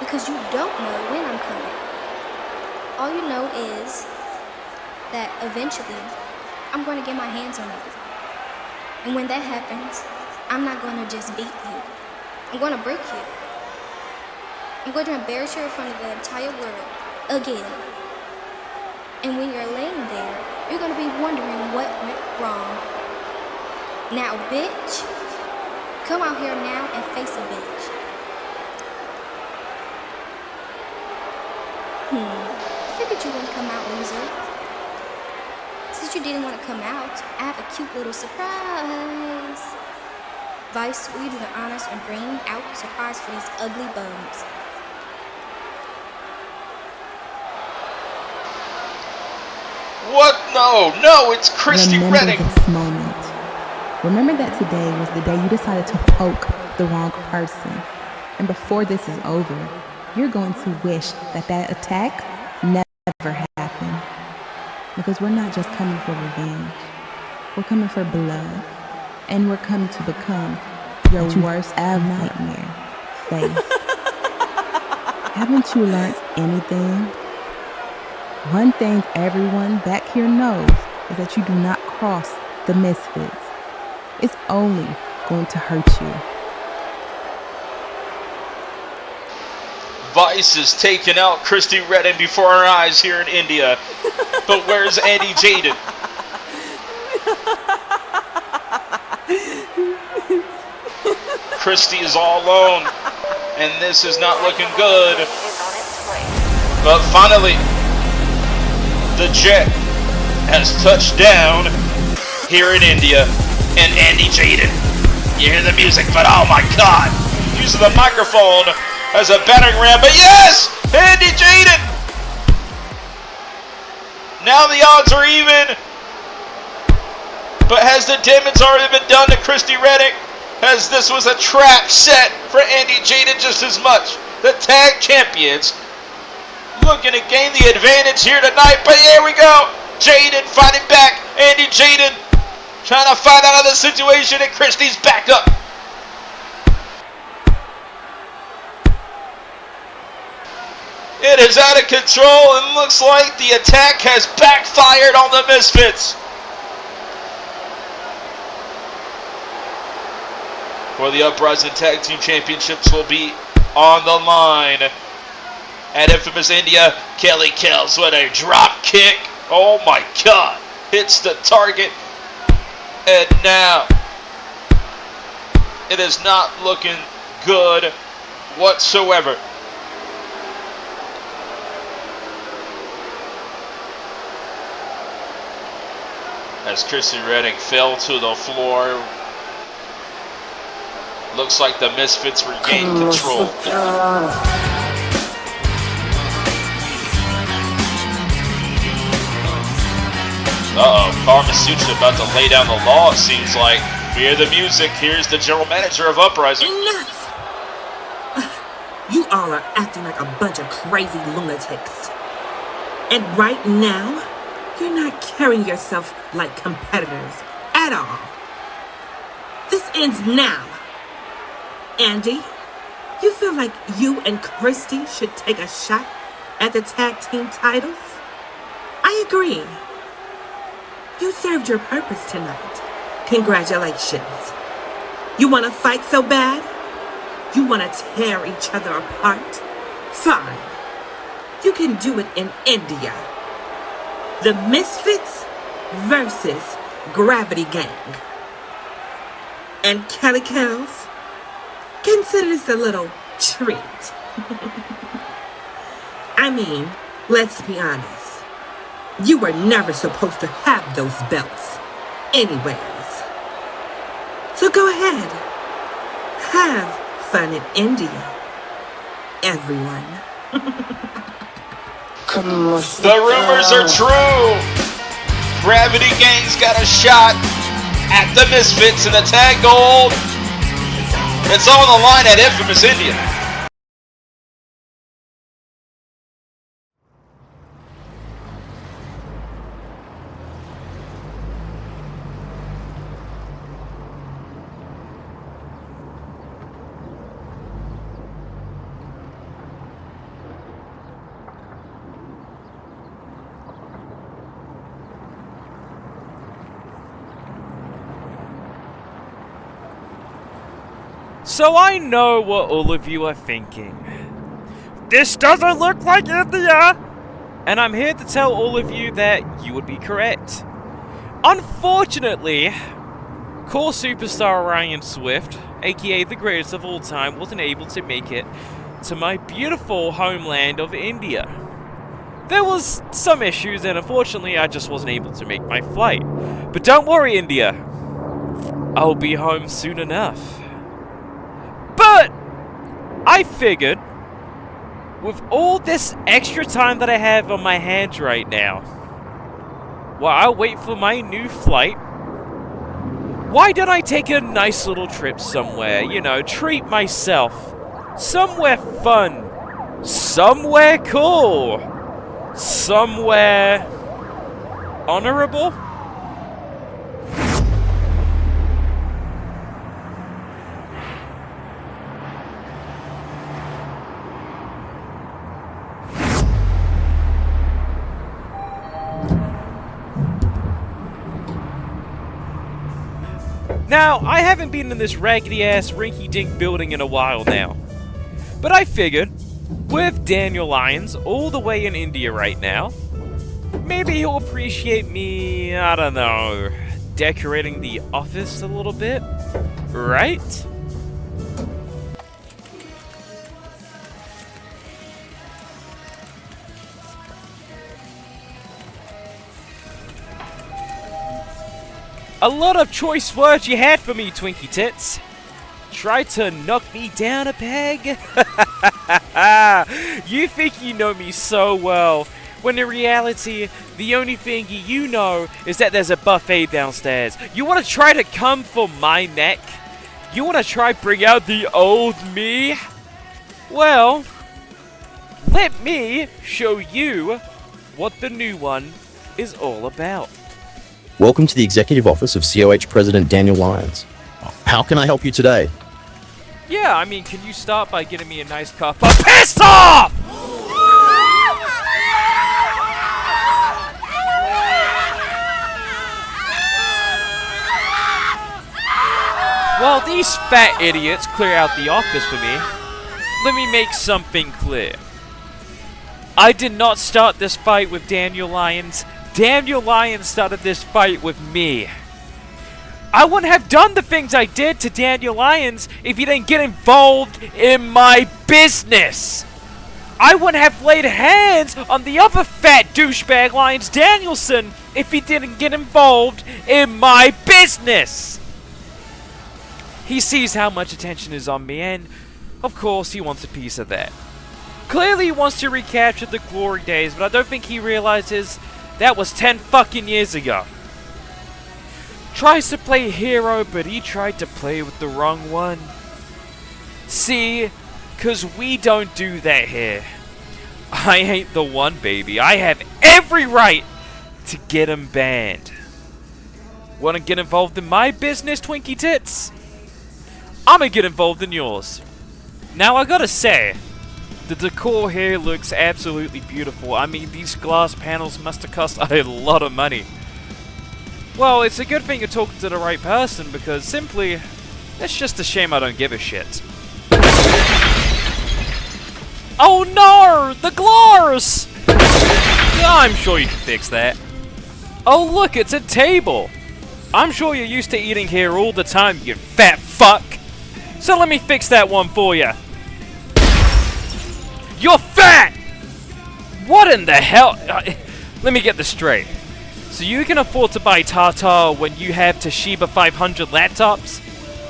Because you don't know when I'm coming. All you know is that eventually, I'm going to get my hands on you. And when that happens, I'm not going to just beat you. I'm going to break you. I'm going to embarrass you in front of the entire world. Again. And when you're laying there, you're going to be wondering what went wrong. Now, bitch, come out here now and face a bitch. Figured you wouldn't come out, loser. Since you didn't want to come out, I have a cute little surprise. Vice, will you do the honors and bring out a surprise for these ugly bums? What? No, it's Kristie Redding. Remember this moment. Remember that today was the day you decided to poke the wrong person. And before this is over, you're going to wish that attack never happened. Because we're not just coming for revenge. We're coming for blood. And we're coming to become your worst nightmare. Faith. Haven't you learned anything? One thing everyone back here knows is that you do not cross the misfits. It's only going to hurt you. Vice is taking out Christy Redden before our eyes here in India. But where's Jaiden? Kristie is all alone, and this is not looking good. But finally, the jet has touched down here in India, and Jaiden. You hear the music, but oh my God, using the microphone as a battering ram. But yes, Jaiden. Now the odds are even. But has the damage already been done to Christy Reddick? As this was a trap set for Jaiden just as much. The tag champions looking to gain the advantage here tonight. But here we go. Jaiden fighting back. Jaiden trying to fight out of the situation, and Christie's back up. It is out of control, and looks like the attack has backfired on the Misfits. For the Uprising Tag Team Championships will be on the line. At Infamous India, Kelly Kells with a drop kick. Oh my God. Hits the target. And now it is not looking good whatsoever. As Christy Reddick fell to the floor. Looks like the Misfits regained control. Carmasutra about to lay down the law, it seems like. Hear the music. Here's the general manager of Uprising. Enough! You all are acting like a bunch of crazy lunatics. And right now, you're not carrying yourself like competitors at all. This ends now. Andy, you feel like you and Kristie should take a shot at the tag team titles? I agree. You served your purpose tonight. Congratulations. You want to fight so bad? You want to tear each other apart? Fine. You can do it in India. The Misfits versus Gravity Gang. And Kelly Kells, consider this a little treat. I mean, let's be honest. You were never supposed to have those belts anyways. So go ahead. Have fun in India, everyone. The rumors are true. Gravity Gang's got a shot at the Misfits in the tag gold. It's on the line at Infamous India. So I know what all of you are thinking. This doesn't look like India! And I'm here to tell all of you that you would be correct. Unfortunately, core superstar Ryan Swift, aka the greatest of all time, wasn't able to make it to my beautiful homeland of India. There was some issues, and unfortunately I just wasn't able to make my flight. But don't worry, India. I'll be home soon enough. But I figured, with all this extra time that I have on my hands right now, while I wait for my new flight, why don't I take a nice little trip somewhere, you know, treat myself, somewhere fun, somewhere cool, somewhere honorable? Now, I haven't been in this raggedy-ass, rinky-dink building in a while now. But I figured, with Daniel Lyons all the way in India right now, maybe he'll appreciate me, I don't know, decorating the office a little bit, right? A lot of choice words you had for me, Twinkie Tits. Tried to knock me down a peg? You think you know me so well, when in reality, the only thing you know is that there's a buffet downstairs. You want to try to come for my neck? You want to try bring out the old me? Well, let me show you what the new one is all about. Welcome to the Executive Office of COH President Daniel Lyons. How can I help you today? Yeah, I mean, can you start by getting me a nice cup of piss off? While these fat idiots clear out the office for me, let me make something clear. I did not start this fight with Daniel Lyons. Daniel Lyons started this fight with me. I wouldn't have done the things I did to Daniel Lyons if he didn't get involved in my business. I wouldn't have laid hands on the other fat douchebag Lyons Danielson if he didn't get involved in my business. He sees how much attention is on me, and of course he wants a piece of that. Clearly he wants to recapture the glory days, but I don't think he realizes that was 10 fucking years ago. Tries to play hero, but he tried to play with the wrong one. See, 'cause we don't do that here. I ain't the one, baby. I have every right to get him banned. Wanna get involved in my business, Twinkie Tits? I'ma get involved in yours. Now I gotta say, the decor here looks absolutely beautiful. I mean, these glass panels must have cost a lot of money. Well, it's a good thing you're talking to the right person, because simply, it's just a shame I don't give a shit. Oh no! The glass! I'm sure you can fix that. Oh look, it's a table! I'm sure you're used to eating here all the time, you fat fuck! So let me fix that one for you. You're fat! What in the hell? Let me get this straight. So you can afford to buy Tata when you have Toshiba 500 laptops?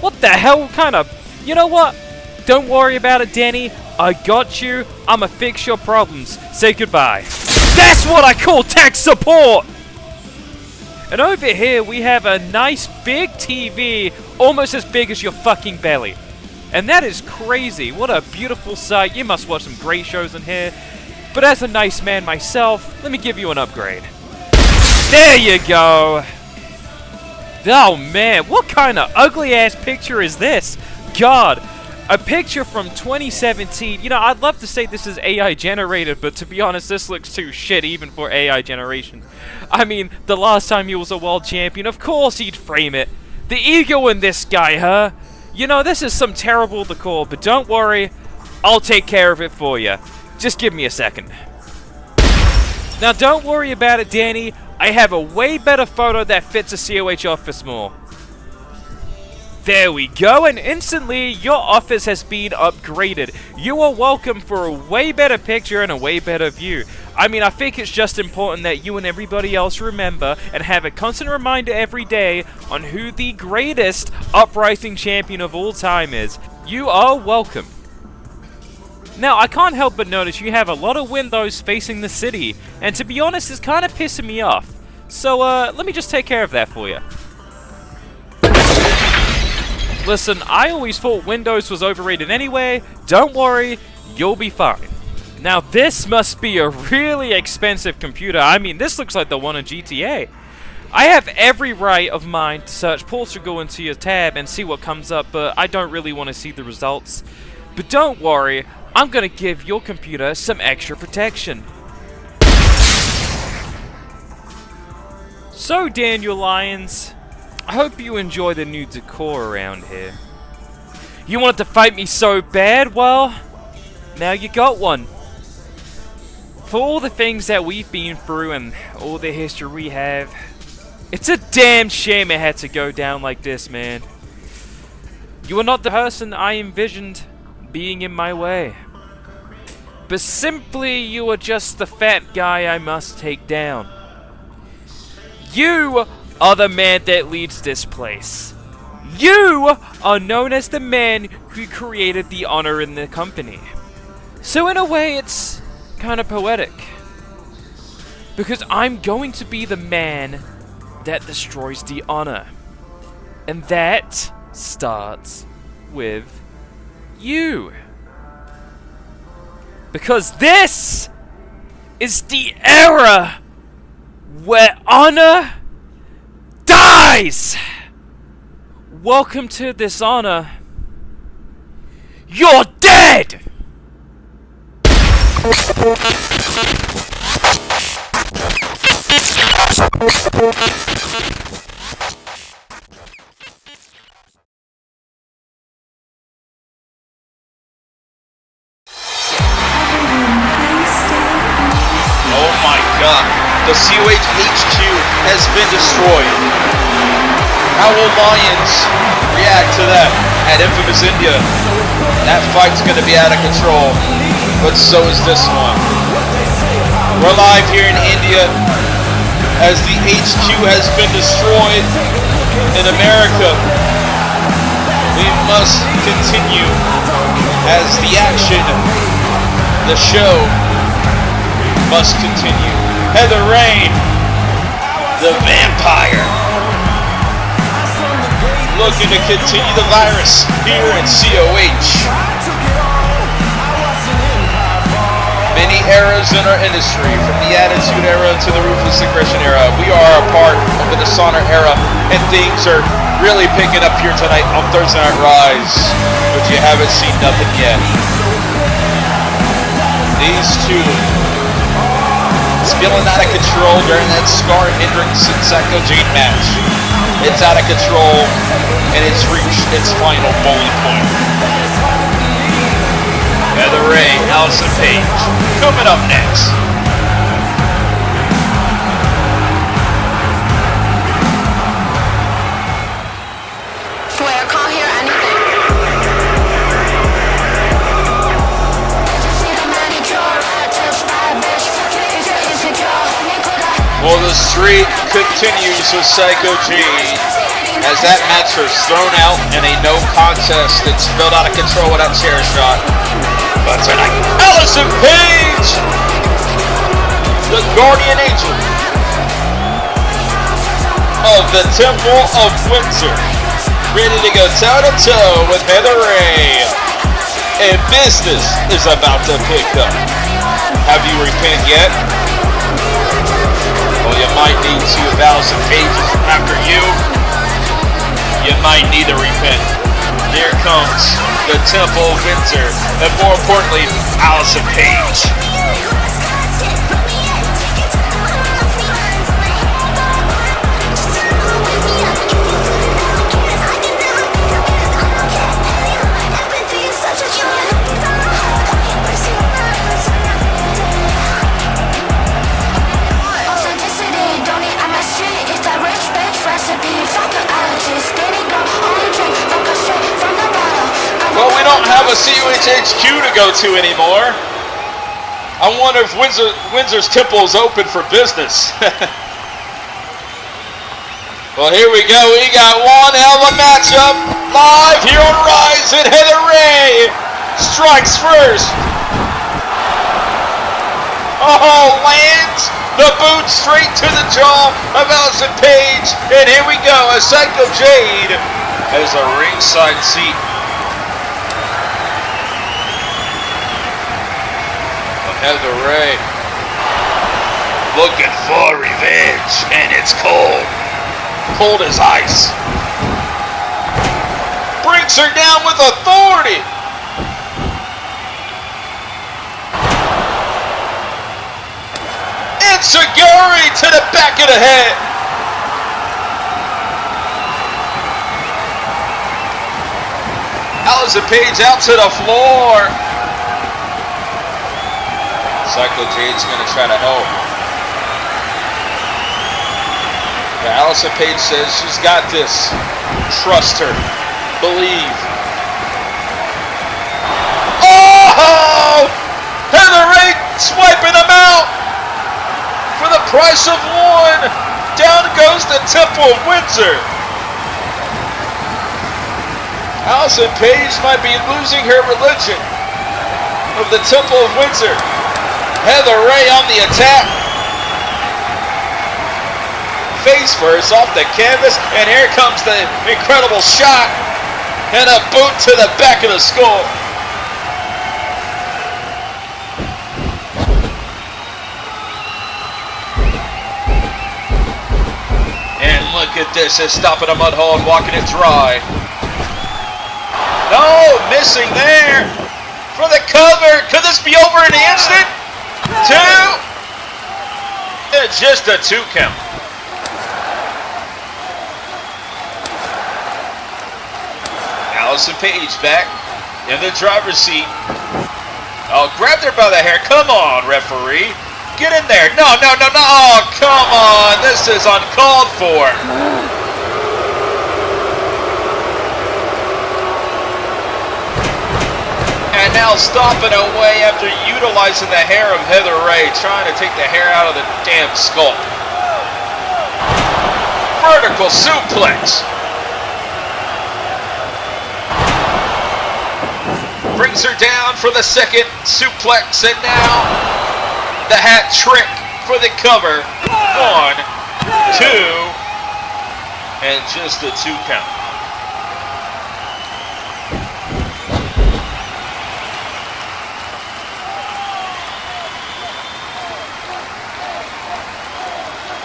What the hell kind of... You know what? Don't worry about it, Danny. I got you. I'ma fix your problems. Say goodbye. That's what I call tech support! And over here we have a nice big TV, almost as big as your fucking belly. And that is crazy. What a beautiful sight. You must watch some great shows in here. But as a nice man myself, let me give you an upgrade. There you go. Oh man, what kind of ugly ass picture is this? God, a picture from 2017. You know, I'd love to say this is AI generated, but to be honest, this looks too shit even for AI generation. I mean, the last time he was a world champion, of course he'd frame it. The ego in this guy, huh? You know, this is some terrible decor, but don't worry, I'll take care of it for you. Just give me a second. Now, don't worry about it, Danny. I have a way better photo that fits a COH office more. There we go, and instantly, your office has been upgraded. You are welcome for a way better picture and a way better view. I mean, I think it's just important that you and everybody else remember and have a constant reminder every day on who the greatest uprising champion of all time is. You are welcome. Now, I can't help but notice you have a lot of windows facing the city, and to be honest, it's kind of pissing me off. So, let me just take care of that for you. Listen, I always thought Windows was overrated anyway. Don't worry, you'll be fine. Now this must be a really expensive computer. I mean, this looks like the one in GTA. I have every right of mine to search pulse or go into your tab and see what comes up, but I don't really want to see the results. But don't worry, I'm gonna give your computer some extra protection. So Daniel Lyons, I hope you enjoy the new decor around here. You wanted to fight me so bad? Well, now you got one. For all the things that we've been through and all the history we have, it's a damn shame it had to go down like this, man. You are not the person I envisioned being in my way. But simply, you are just the fat guy I must take down. You are the man that leads this place. You are known as the man who created the honor in the company. So in a way, it's kind of poetic. Because I'm going to be the man that destroys the honor. And that starts with you. Because this is the era where honor dies! Welcome to Dishonor. You're dead! Oh my god, the COH HQ has been destroyed. How will Lions react to that at Infamous India? That fight's gonna be out of control, but so is this one. We're live here in India as the HQ has been destroyed in America. We must continue as the action, the show must continue. Heather Rain, the vampire, looking to continue the virus here in COH. Many eras in our industry, from the Attitude Era to the Ruthless Aggression Era, we are a part of the Dishonor Era, and things are really picking up here tonight on Thursday Night Rise, but you haven't seen nothing yet. These two, it's feeling out of control during that Skaar Hendrix and Jade match. It's out of control, and it's reached its final boiling point. Heather Ray, Alisyn Page, coming up next. Wait, I can't hear anything. Well, the streak continues with Psycho Jade as that match was thrown out in a no contest. It's spilled out of control with that chair shot. But tonight, Alisyn Page, the guardian angel of the Temple of Windsor, ready to go toe-to-toe with Heather Ray. And business is about to pick up. Have you repented yet? Well, you might need to if Alisyn Page is after you. You might need to repent. Here comes the Temple of Windsor, and more importantly, Alisyn Page. Well, we don't have a COH HQ to go to anymore. I wonder if Windsor's Temple is open for business. Well, here we go. We got one hell of a matchup live here on Rise, and Heather Ray strikes first. Oh, lands the boot straight to the jaw of Alisyn Page, and here we go. A Psycho Jade has a ringside seat. Heather Ray looking for revenge, and it's cold. Cold as ice. Brings her down with authority. Enziguri to the back of the head. Alisyn Paige out to the floor. Psycho Jade's gonna try to help. But Alisyn Paige says she's got this. Trust her. Believe. Oh! Heather Ray swiping them out. For the price of one. Down goes the Temple of Windsor. Alisyn Paige might be losing her religion of the Temple of Windsor. Heather Ray on the attack. Face first off the canvas, and here comes the incredible shot. And a boot to the back of the skull. And look at this, it's stopping a mud hole and walking it dry. No, missing there. For the cover, could this be over in an instant? 2. It's just a 2 count. Alisyn Paige back in the driver's seat. Oh, grabbed her by the hair. Come on, referee. Get in there. No. Oh, come on. This is uncalled for. And now stomping away after utilizing the hair of Heather Ray, trying to take the hair out of the damn skull. Vertical suplex. Brings her down for the second suplex, and now the hat trick for the cover. 1, 2, and just a 2 count.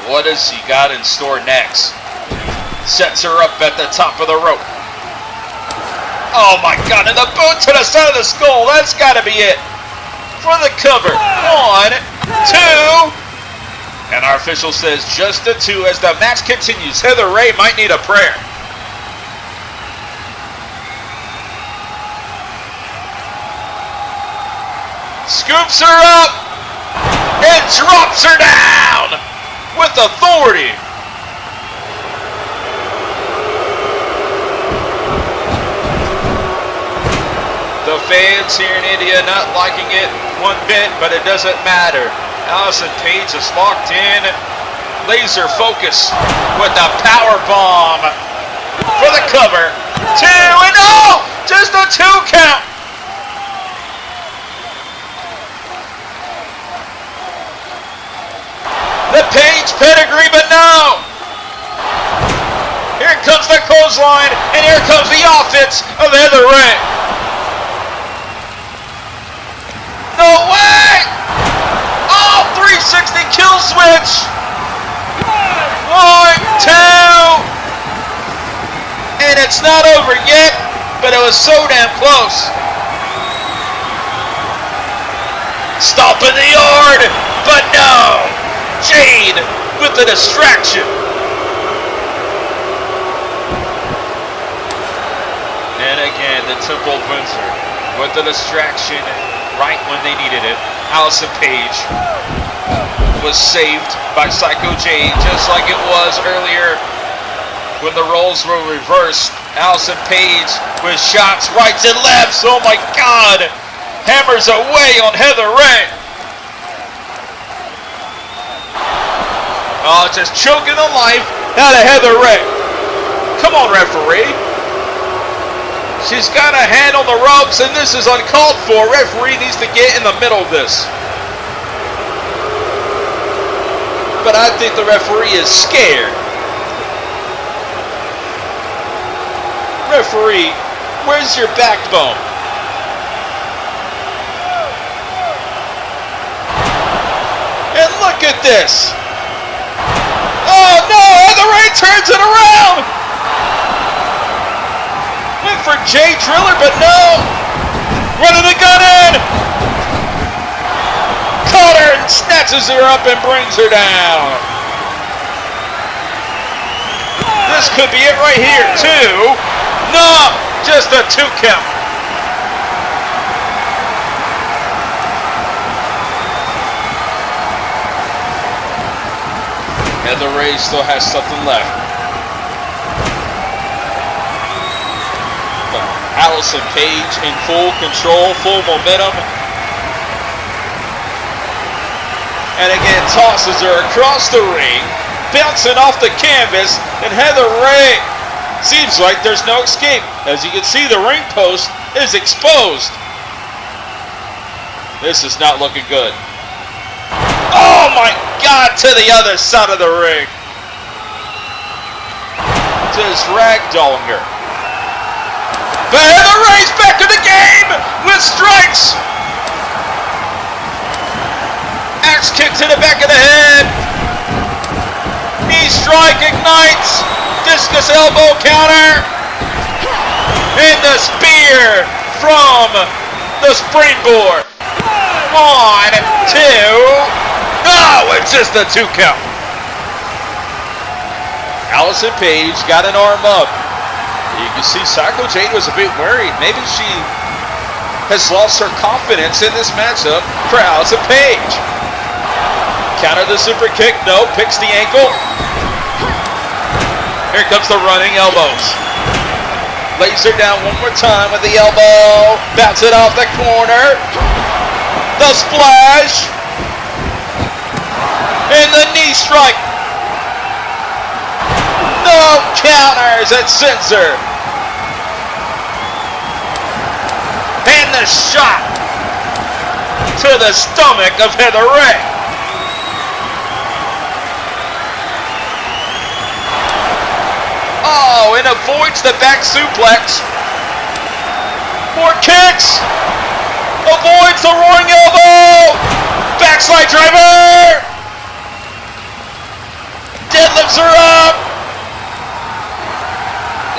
What has he got in store next? Sets her up at the top of the rope. Oh my God, and the boot to the side of the skull. That's got to be it. For the cover. 1, 2. And our official says just a 2 as the match continues. Heather Ray might need a prayer. Scoops her up and drops her down with authority. The fans here in India not liking it one bit, but it doesn't matter. Alisyn Paige is locked in. Laser focus with the power bomb for the cover. 2 and oh! Just a 2 count. The Paige pedigree, but no! Here comes the clothesline, and here comes the offense of Heather Ray. No way! Oh, 360 kill switch! 1, 2! And it's not over yet, but it was so damn close. Stomping the yard, but no! Jade with the distraction. And again, the Temple of Windsor with the distraction right when they needed it. Alisyn Paige was saved by Psycho Jade, just like it was earlier when the roles were reversed. Alisyn Paige with shots rights and lefts. Oh my God! Hammers away on Heather Ray. Oh, just choking the life out of Heather Ray. Come on, referee. She's got a hand on the ropes, and this is uncalled for. Referee needs to get in the middle of this. But I think the referee is scared. Referee, where's your backbone? Look at this. Oh no, Heather Ray turns it around. Went for Jade Driller, but no. Running the gun in. Caught her and snatches her up and brings her down. This could be it right here, too. No, just a 2 count. Heather Ray still has something left. But Alisyn Paige in full control, full momentum. And again tosses her across the ring, bouncing off the canvas, and Heather Ray seems like there's no escape. As you can see, the ring post is exposed. This is not looking good. Oh my God, to the other side of the ring. Just ragdolling her. But Heather Ray's back in the game with strikes. Axe kick to the back of the head. Knee strike ignites. Discus elbow counter. And the spear from the springboard. 1, 2. No, it's just a 2 count. Alisyn Paige got an arm up. You can see Psycho Jade was a bit worried. Maybe she has lost her confidence in this matchup for Alisyn Paige. Counter the super kick. No, picks the ankle. Here comes the running elbows. Lays her down one more time with the elbow. Bounce it off the corner. The splash. And the knee strike. No counters. It sends her. And the shot to the stomach of Heather Ray. Oh, and avoids the back suplex. More kicks. Avoids the roaring elbow. Backslide driver. Deadlifts her up.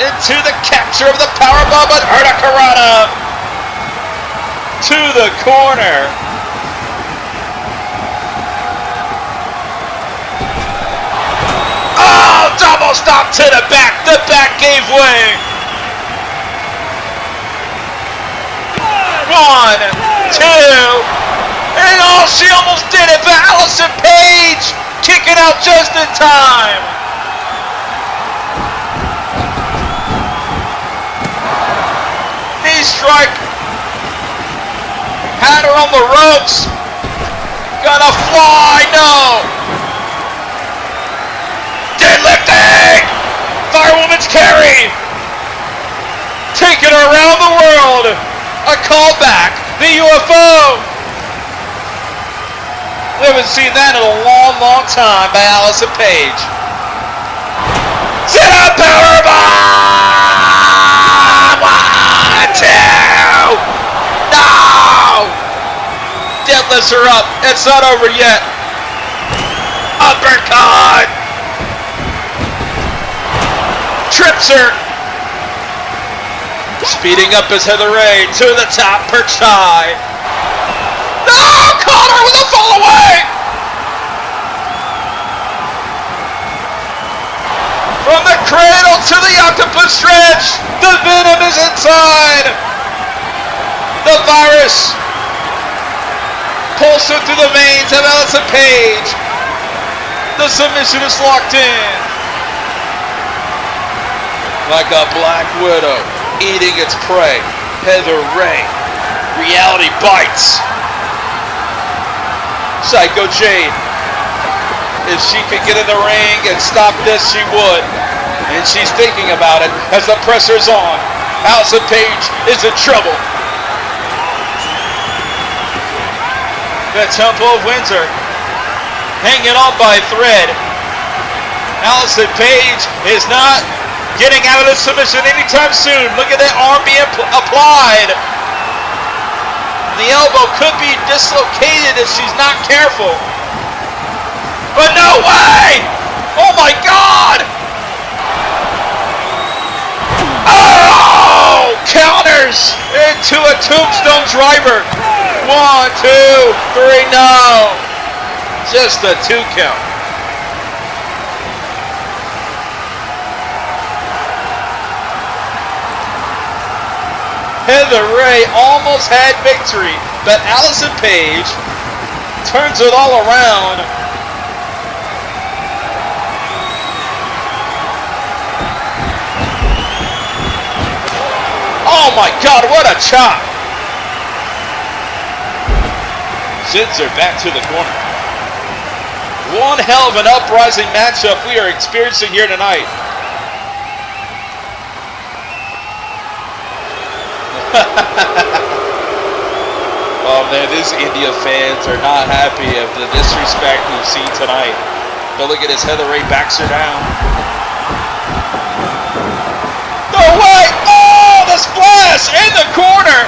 Into the capture of the powerbomb, but Hurricanrana to the corner. Oh, double stop to the back. The back gave way. 1, 2, and oh, she almost did it, but Alisyn Paige kicking out just in time. Knee strike. Had her on the ropes. Gonna fly, no. Deadlifting. Firewoman's carry. Taking her around the world. A callback. The UFO. We haven't seen that in a long, long time by Alisyn Paige. Sit up, powerbomb! 1, 2! No! Deadlifts her up. It's not over yet. Uppercut! Trips her. Speeding up is Heather Ray to the top, perched high. No! Caught her with a fall away! From the cradle to the octopus stretch, the venom is inside. The virus pulsing through the veins of Alisyn Paige. The submission is locked in. Like a black widow eating its prey, Heather Ray. Reality bites. Psycho Jade. If she could get in the ring and stop this, she would. And she's thinking about it as the pressure's on. Alisyn Paige is in trouble. The Temple of Winter hanging on by a thread. Alisyn Paige is not getting out of the submission anytime soon. Look at that arm being applied. The elbow could be dislocated if she's not careful. Spears into a tombstone driver. 1, 2, 3, no. Just a 2 count. Heather Ray almost had victory, but Alisyn Paige turns it all around. Oh my God, what a chop! Sends her back to the corner. One hell of an uprising matchup we are experiencing here tonight. Oh man, these India fans are not happy of the disrespect we've seen tonight. But look at this, Heather Ray backs her down. No way! Oh, the splash in the corner!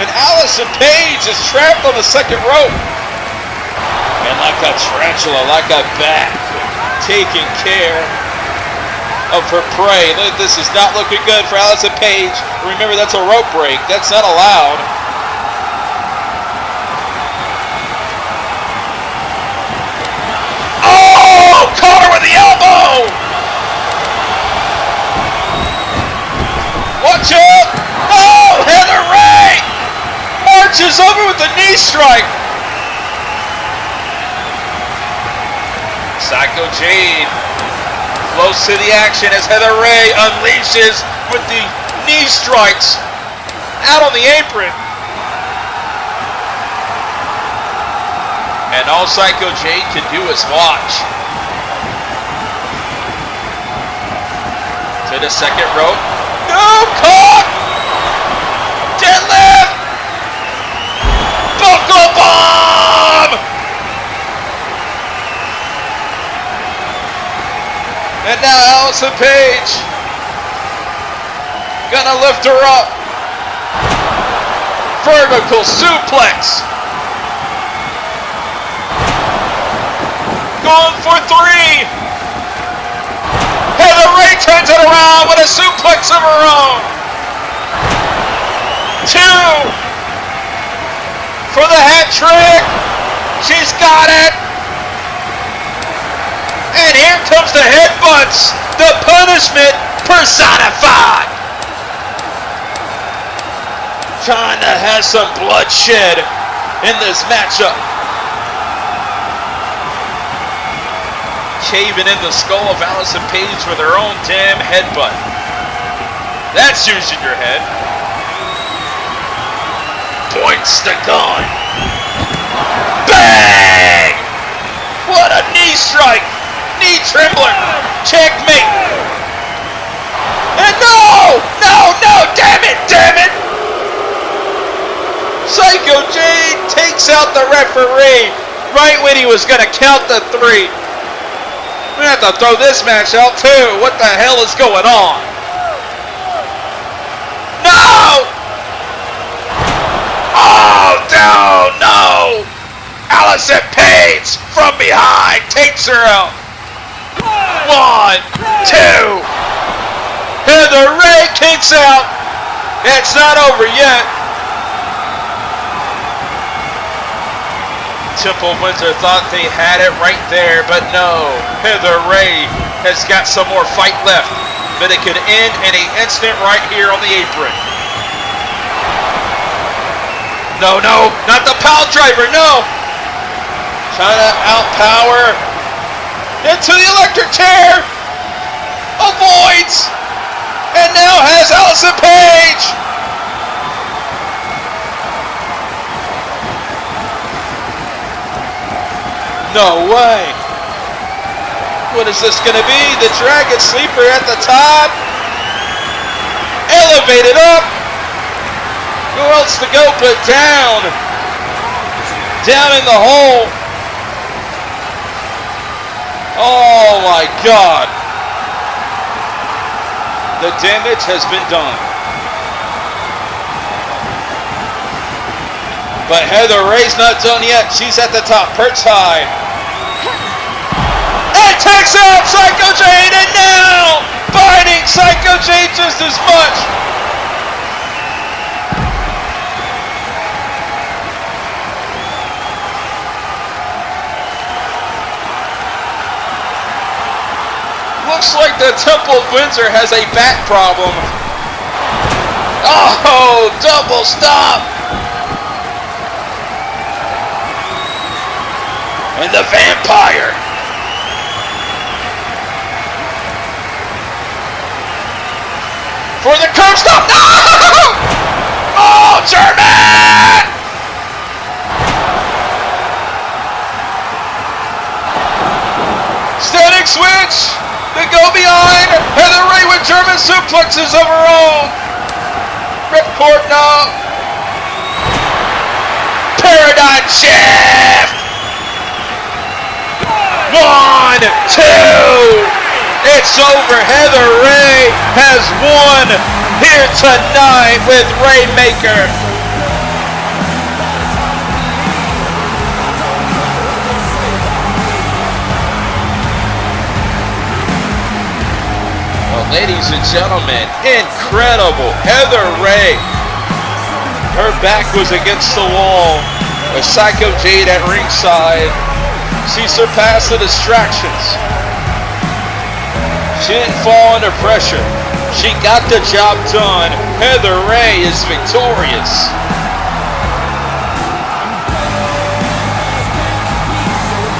And Alisyn Paige is trapped on the second rope. And like a tarantula, like a bat, taking care of her prey. Look, this is not looking good for Alisyn Paige. Remember, that's a rope break. That's not allowed. Oh! Caught her with the elbow! Watch out! Oh! Heather Ray! Marches over with the knee strike. Psycho Jade close to the action as Heather Ray unleashes with the knee strikes out on the apron. And all Psycho Jade can do is watch. To the second rope. No! Caught! Deadlift! Buckle bomb! And now Alisyn Paige gonna lift her up. Vertical suplex. Going for 3. Heather Ray turns it around with a suplex of her own. 2. For the hat trick. She's got it. And here comes the headbutts. The punishment personified. Trying to have some bloodshed in this matchup. Caving in the skull of Alisyn Paige with her own damn headbutt. That's using your head. Points the gun. Bang! What a knee strike! Knee trembler! Checkmate! And no! No! No! Damn it! Damn it! Psycho Jade takes out the referee right when he was gonna count the 3. We're gonna have to throw this match out too. What the hell is going on? No! Oh no! No! Alisyn Paige from behind takes her out. 1, 2. Heather Ray kicks out. It's not over yet. Temple Windsor thought they had it right there, but no. Heather Ray has got some more fight left, but it could end in an instant right here on the apron. No, no, not the pile driver, no. Trying to outpower. Into the electric chair. Avoids. And now has Alisyn Paige. No way. What is this going to be? The Dragon Sleeper at the top. Elevated up. Who else to go but down? Down in the hole. Oh my God. The damage has been done. But Heather Ray's not done yet. She's at the top, perched high. And takes out Psycho Jade, and now biting Psycho Jade just as much. Looks like the Temple of Windsor has a back problem. Oh, double stop. And the vampire. For the curb stop. No! Oh, German! Standing switch. They go behind. Heather Ray with German suplexes of her own. Ripcord now. Paradigm shift. 1, 2. It's over. Heather Ray has won here tonight with Raymaker. Ladies and gentlemen, incredible. Heather Ray. Her back was against the wall with Psycho Jade at ringside. She surpassed the distractions. She didn't fall under pressure. She got the job done. Heather Ray is victorious.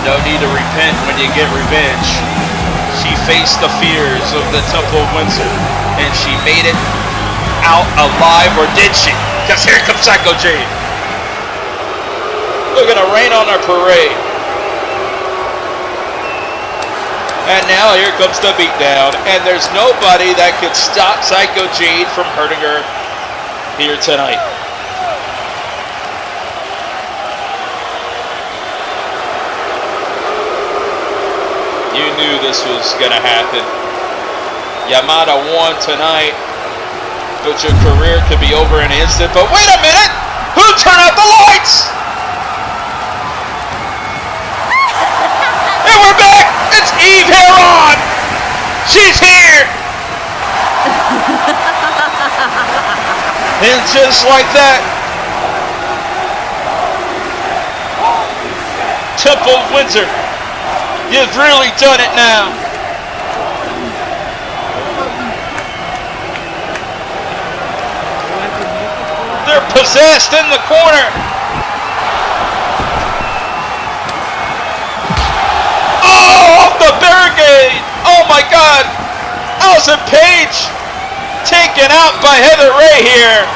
No need to repent when you get revenge. She faced the fears of the Temple of Windsor, and she made it out alive, or did she? Because here comes Psycho Jade. Looking to rain on her parade. And now here comes the beatdown, and there's nobody that could stop Psycho Jade from hurting her here tonight. You knew this was going to happen. Yamada won tonight, but your career could be over in an instant. But wait a minute! Who turned out the lights? And we're back! It's Eve Heron! She's here! And just like that, Temple of Windsor, you've really done it now. They're possessed in the corner. Oh, off the barricade. Oh my God. Alisyn Paige taken out by Heather Ray here.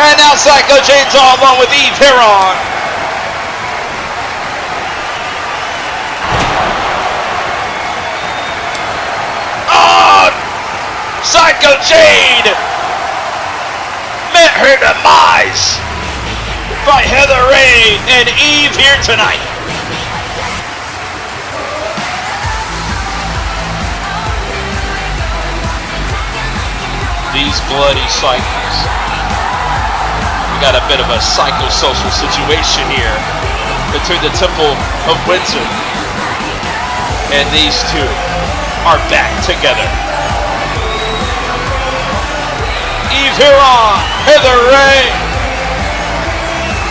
And now Psycho Jade's all along with Eve Heron. Psycho Jade met her demise by Heather Ray and Eve here tonight. These bloody cycles. We got a bit of a psychosocial situation here between the Temple of Windsor, and these two are back together. Eve Heron, Heather Ray.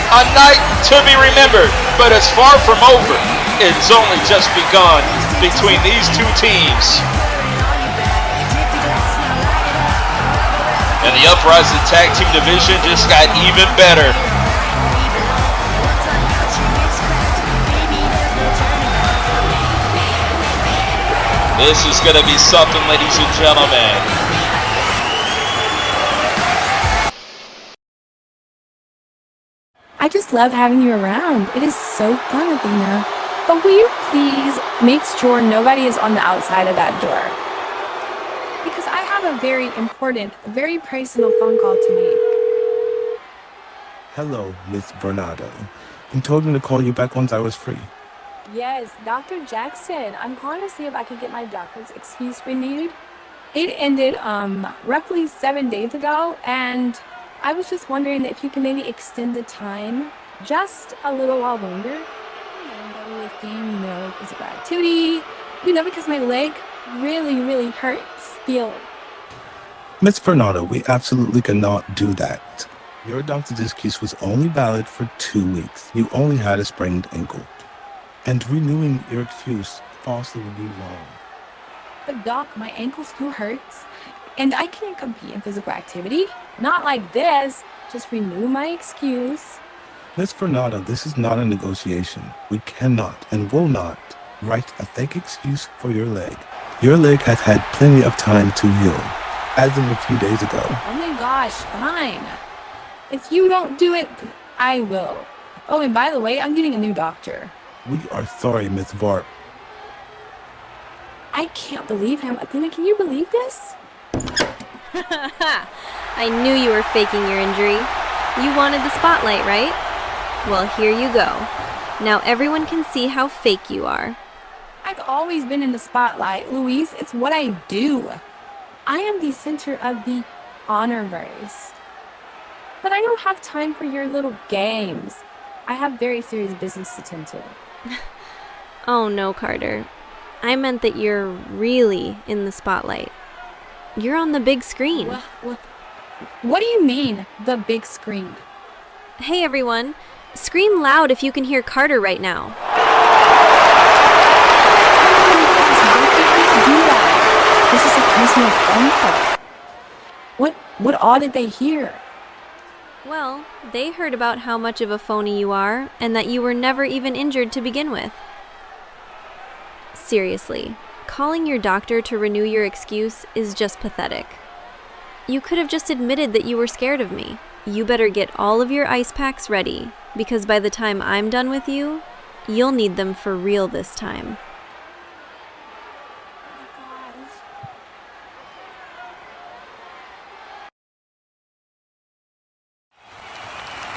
A night to be remembered, but it's far from over. It's only just begun between these two teams. And the Uprising Tag Team Division just got even better. This is going to be something, ladies and gentlemen. I just love having you around. It is so fun, Athena. But will you please make sure nobody is on the outside of that door? Because I have a very important, very personal phone call to make. Hello, Miss Varnado. You told me to call you back once I was free. Yes, Dr. Jackson. I'm calling to see if I can get my doctor's excuse renewed. It ended roughly 7 days ago, and I was just wondering if you can maybe extend the time just a little while longer. With you know, physical activity, Because my leg really hurts. Feel. Miss Varnado, we absolutely cannot do that. Your doctor's excuse was only valid for 2 weeks. You only had a sprained ankle. And renewing your excuse falsely would be wrong. But doc, my ankle still hurts. And I can't compete in physical activity. Not like this. Just renew my excuse. Miss Varnado, this is not a negotiation. We cannot and will not write a fake excuse for your leg. Your leg has had plenty of time to heal, as in a few days ago. Oh my gosh, fine. If you don't do it, I will. Oh, and by the way, I'm getting a new doctor. We are sorry, Miss Varp. I can't believe him. Athena, can you believe this? I knew you were faking your injury. You wanted the spotlight, right? Well, here you go. Now everyone can see how fake you are. I've always been in the spotlight, Louise. It's what I do. I am the center of the HonorVerse. But I don't have time for your little games. I have very serious business to tend to. Oh no, Carter. I meant that you're really in the spotlight. You're on the big screen. What do you mean, the big screen? Hey everyone, scream loud if you can hear Carter right now. This is a personal phone call. What all did they hear? Well, they heard about how much of a phony you are and that you were never even injured to begin with. Seriously, calling your doctor to renew your excuse is just pathetic. You could have just admitted that you were scared of me. You better get all of your ice packs ready, because by the time I'm done with you, you'll need them for real this time.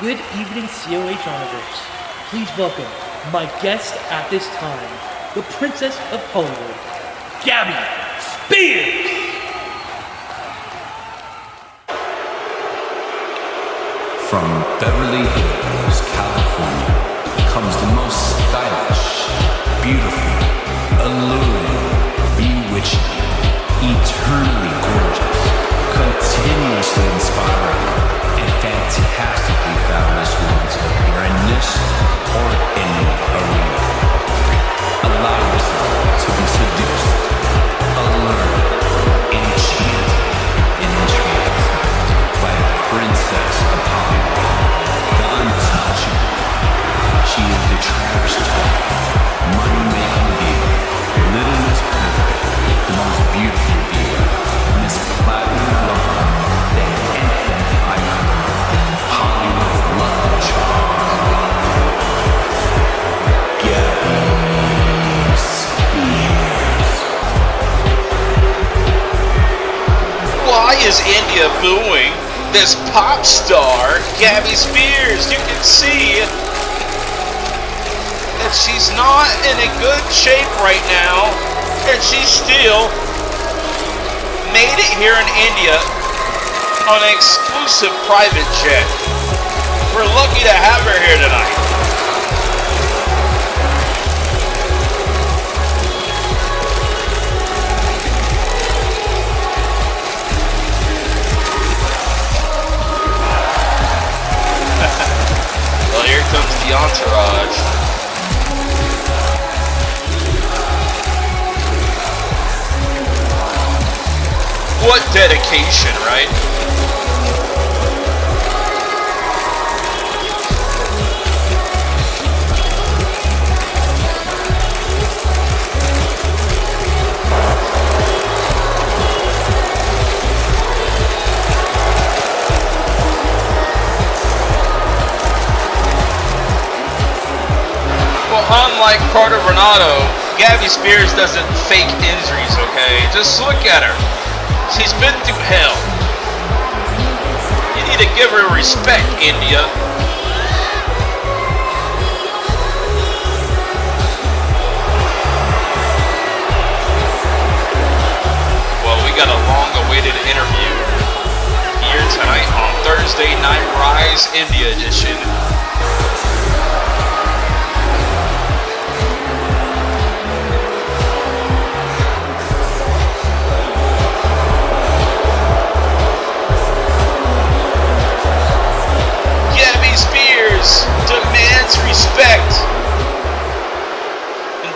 Good evening, COH HonorVerse. Please welcome my guest at this time, the Princess of Hollywood, Gabbie Spears! From Beverly Hills, California, comes the most stylish, beautiful, alluring, bewitching, eternally gorgeous, continuously inspiring, and fantastically fabulous ones appear in this or any arena. Allow yourself to be seduced, allured, enchanted, and entranced by a princess of Hollywood, the untouchable. She is the trash talk, money-making diva, Little Miss Perfect, the most beautiful diva, Miss Platinum Blonde, the infinite icon, Hollywood's love child, Gabbie Spears. Why is India booing this pop star, Gabbie Spears? You can see that she's not in a good shape right now, and she still made it here in India on an exclusive private jet. We're lucky to have her here tonight. Well, here comes the entourage. What dedication, right? Well, unlike Varnado, Gabbie Spears doesn't fake injuries, okay? Just look at her. She's been through hell. You need to give her respect, India. Well, we got a long-awaited interview here tonight on Thursday Night Rise India edition.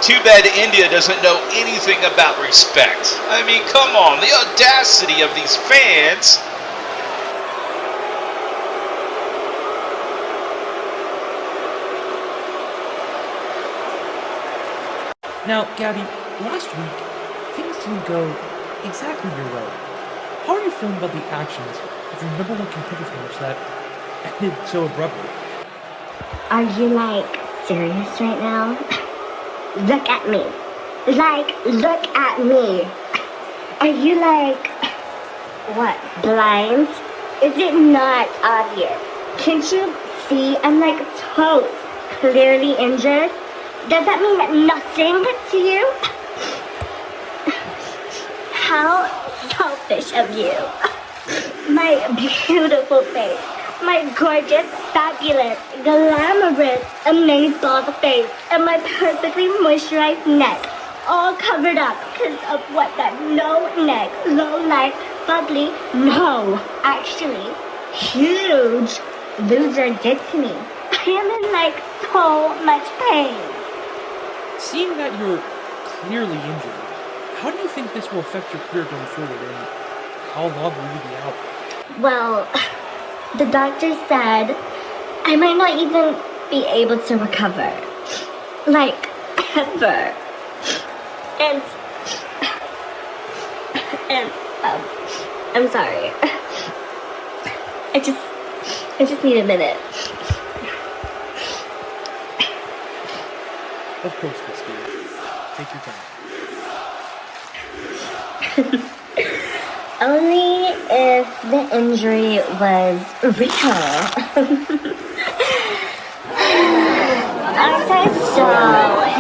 Too bad India doesn't know anything about respect. I mean, come on, the audacity of these fans. Now, Gabbie, last week, things didn't go exactly your way. How are you feeling about the actions of your number one contender match that ended so abruptly? Are you, serious right now? Look at me. Look at me. Are you, what, blind? Is it not obvious? Can't you see I'm, toes clearly injured? Does that mean nothing to you? How selfish of you. My beautiful face. My gorgeous, fabulous, glamorous, amazeballs face. And my perfectly moisturized neck. All covered up because of what that no-neck, low-life, bubbly, no, actually, huge loser did to me. I am in, so much pain. Seeing that you're clearly injured, how do you think this will affect your career going forward, and how long will you be out? Well, the doctor said I might not even be able to recover. Ever. And I'm sorry. I just need a minute. Of course, Kristie. Take your time. Only if the injury was real. Aren't I so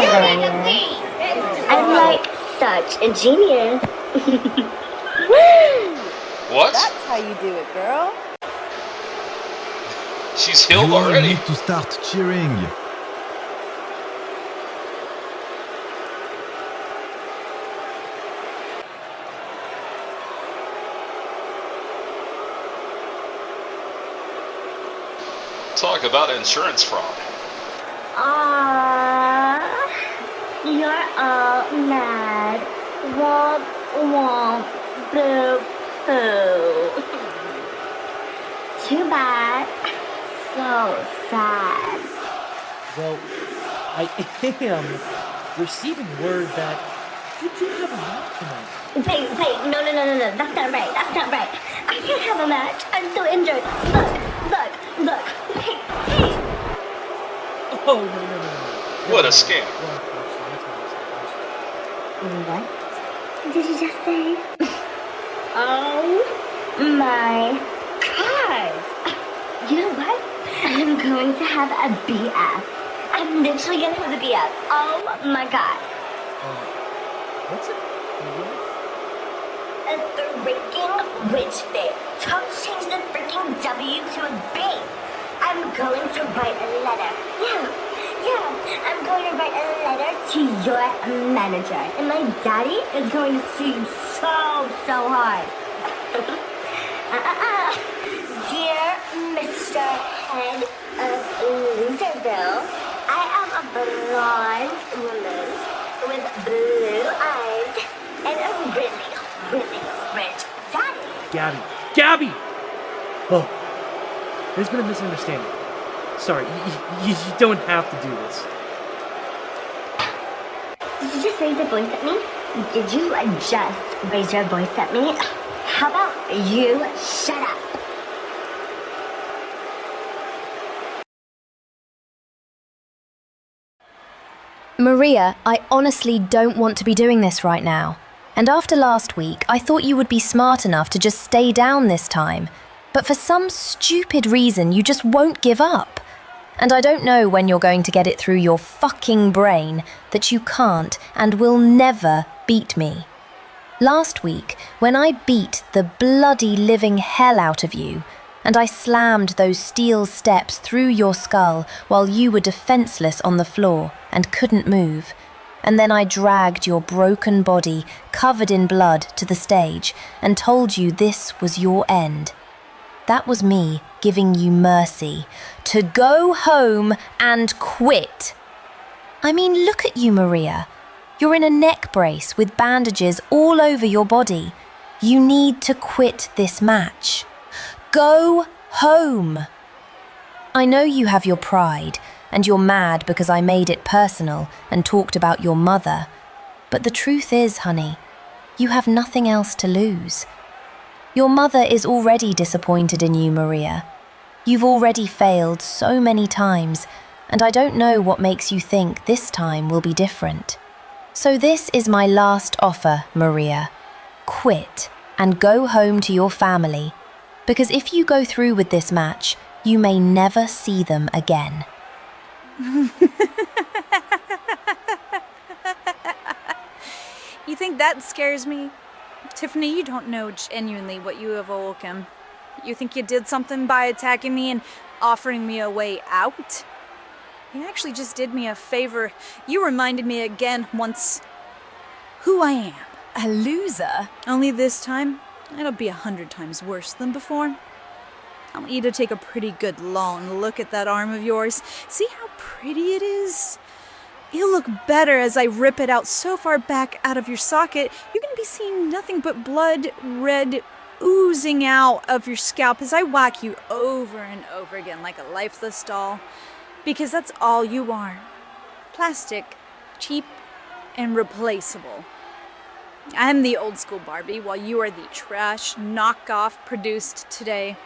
hilarious? I'm such a genius. What? That's how you do it, girl. She's healed you already. You need to start cheering. Talk about insurance fraud. You're all mad. Womp womp boo hoo. Too bad. So sad. Well, I am receiving word that you do have a match tonight. Wait, no, that's not right, I can't have a match, I'm so injured. Look, hey. Oh, no. What a scam. What did you just say? Oh my God. You know what? I'm going to have a BF. I'm literally going to have a BF. Oh my God. What's it? A freaking witch fit. Don't change the freaking W to a B. I'm going to write a letter. Yeah. I'm going to write a letter to your manager. And my daddy is going to sue you so hard. Dear Mr. Head of Loserville, I am a blonde woman with blue eyes and a really rich daddy. Gabbie! Oh, there's been a misunderstanding. Sorry, you don't have to do this. Did you just raise your voice at me? Did you just raise your voice at me? How about you shut up? Maria, I honestly don't want to be doing this right now. And after last week, I thought you would be smart enough to just stay down this time. But for some stupid reason, you just won't give up. And I don't know when you're going to get it through your fucking brain that you can't and will never beat me. Last week, when I beat the bloody living hell out of you, and I slammed those steel steps through your skull while you were defenseless on the floor and couldn't move, and then I dragged your broken body, covered in blood, to the stage and told you this was your end. That was me giving you mercy, to go home and quit. I mean, look at you, Maria. You're in a neck brace with bandages all over your body. You need to quit this match. Go home. I know you have your pride, and you're mad because I made it personal and talked about your mother. But the truth is, honey, you have nothing else to lose. Your mother is already disappointed in you, Maria. You've already failed so many times, and I don't know what makes you think this time will be different. So this is my last offer, Maria. Quit and go home to your family, because if you go through with this match, you may never see them again. You think that scares me? Tiffany, you don't know genuinely what you have awoken. You think you did something by attacking me and offering me a way out? You actually just did me a favor. You reminded me again once who I am. A loser? Only this time, it'll be 100 times worse than before. I want you to take a pretty good long look at that arm of yours. See how pretty it is? You'll look better as I rip it out so far back out of your socket, you're going to be seeing nothing but blood red oozing out of your scalp as I whack you over and over again like a lifeless doll. Because that's all you are. Plastic, cheap, and replaceable. I'm the old school Barbie, while you are the trash knockoff produced today.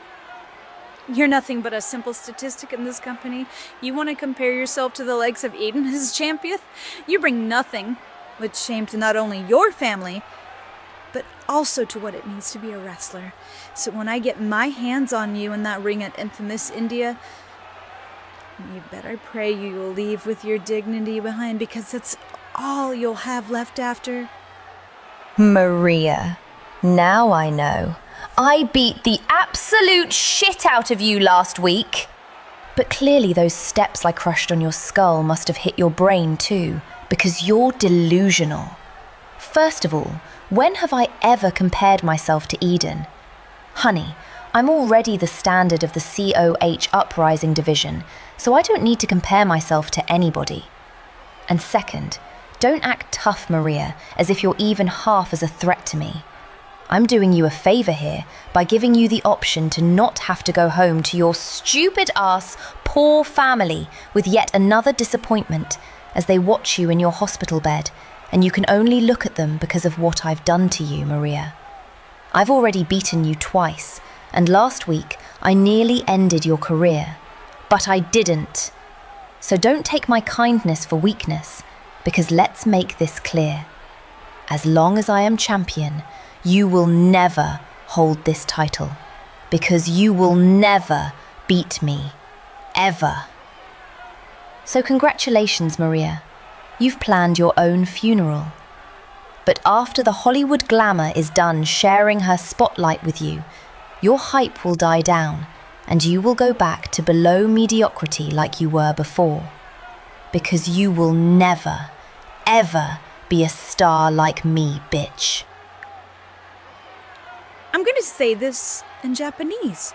You're nothing but a simple statistic in this company. You want to compare yourself to the likes of Eden, his champion? You bring nothing but shame to not only your family, but also to what it means to be a wrestler. So when I get my hands on you in that ring at Infamous India, you better pray you will leave with your dignity behind, because that's all you'll have left after. Maria, now I know. I beat the absolute shit out of you last week. But clearly those steps I crushed on your skull must have hit your brain too, because you're delusional. First of all, when have I ever compared myself to Eden? Honey, I'm already the standard of the COH Uprising division, so I don't need to compare myself to anybody. And second, don't act tough, Maria, as if you're even half as a threat to me. I'm doing you a favor here by giving you the option to not have to go home to your stupid ass, poor family with yet another disappointment as they watch you in your hospital bed, and you can only look at them because of what I've done to you, Maria. I've already beaten you twice, and last week I nearly ended your career, but I didn't. So don't take my kindness for weakness, because let's make this clear. As long as I am champion, you will never hold this title, because you will never beat me, ever. So congratulations, Maria. You've planned your own funeral. But after the Hollywood glamour is done sharing her spotlight with you, your hype will die down, and you will go back to below mediocrity like you were before. Because you will never, ever be a star like me, bitch. I'm going to say this in Japanese,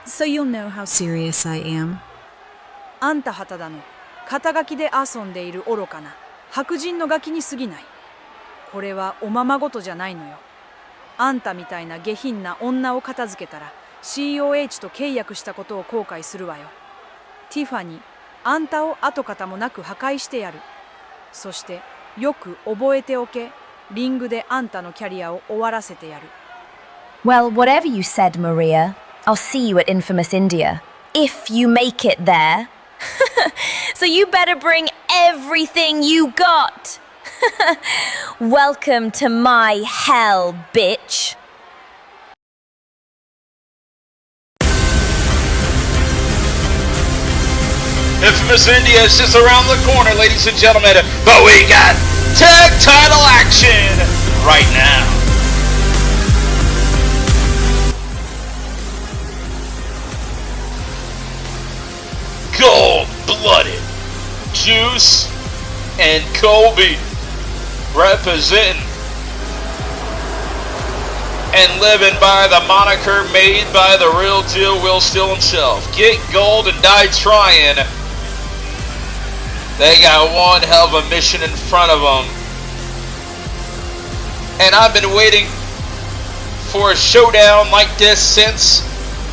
so you'll know how serious I am. あんたはただの肩書きで遊んでいる愚かな白人のガキに過ぎない。これはおままごとじゃないのよ。あんたみたいな下品な女を片付けたら COH と契約したことを後悔するわよ。ティファニー、あんたを跡形もなく破壊してやる。そしてよく覚えておけ。リングであんたのキャリアを終わらせてやる。Well, whatever you said, Maria, I'll see you at Infamous India, if you make it there. So you better bring everything you got. Welcome to my hell, bitch. Infamous India is just around the corner, ladies and gentlemen, but we got tag title action right now. Cold-blooded Juice and Kobe representing and living by the moniker made by the real deal Will Steele himself. Get gold and die trying. They got one hell of a mission in front of them. And I've been waiting for a showdown like this since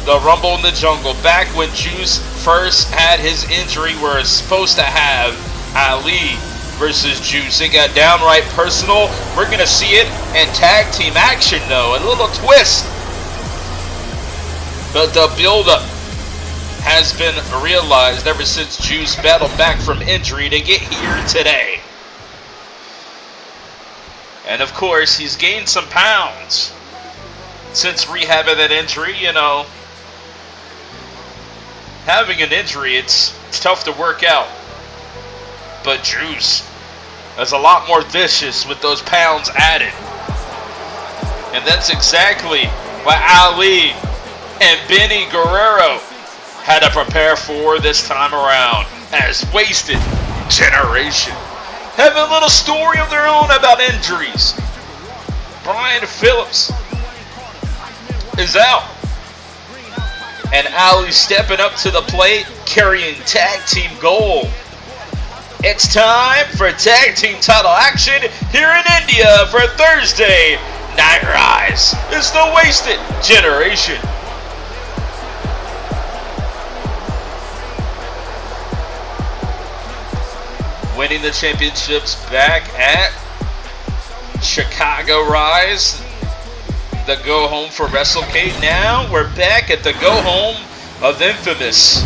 the Rumble in the Jungle. Back when Juice first had his injury, we were supposed to have Ali versus Juice. It got downright personal. We're going to see it in tag team action though. A little twist. But the build-up has been realized ever since Juice battled back from injury to get here today. And of course, he's gained some pounds since rehabbing that injury. You know, having an injury, it's tough to work out. But Juice is a lot more vicious with those pounds added. And that's exactly what Ali and Benny Guerrero had to prepare for this time around, as Wasted Generation have a little story of their own about injuries. Brian Phillips is out, and Ali stepping up to the plate carrying tag team gold. It's time for tag team title action here in India for Thursday Night Rise. It's the Wasted Generation. Winning the championships back at Chicago Rise, the go home for WrestleCade. Now we're back at the go home of Infamous,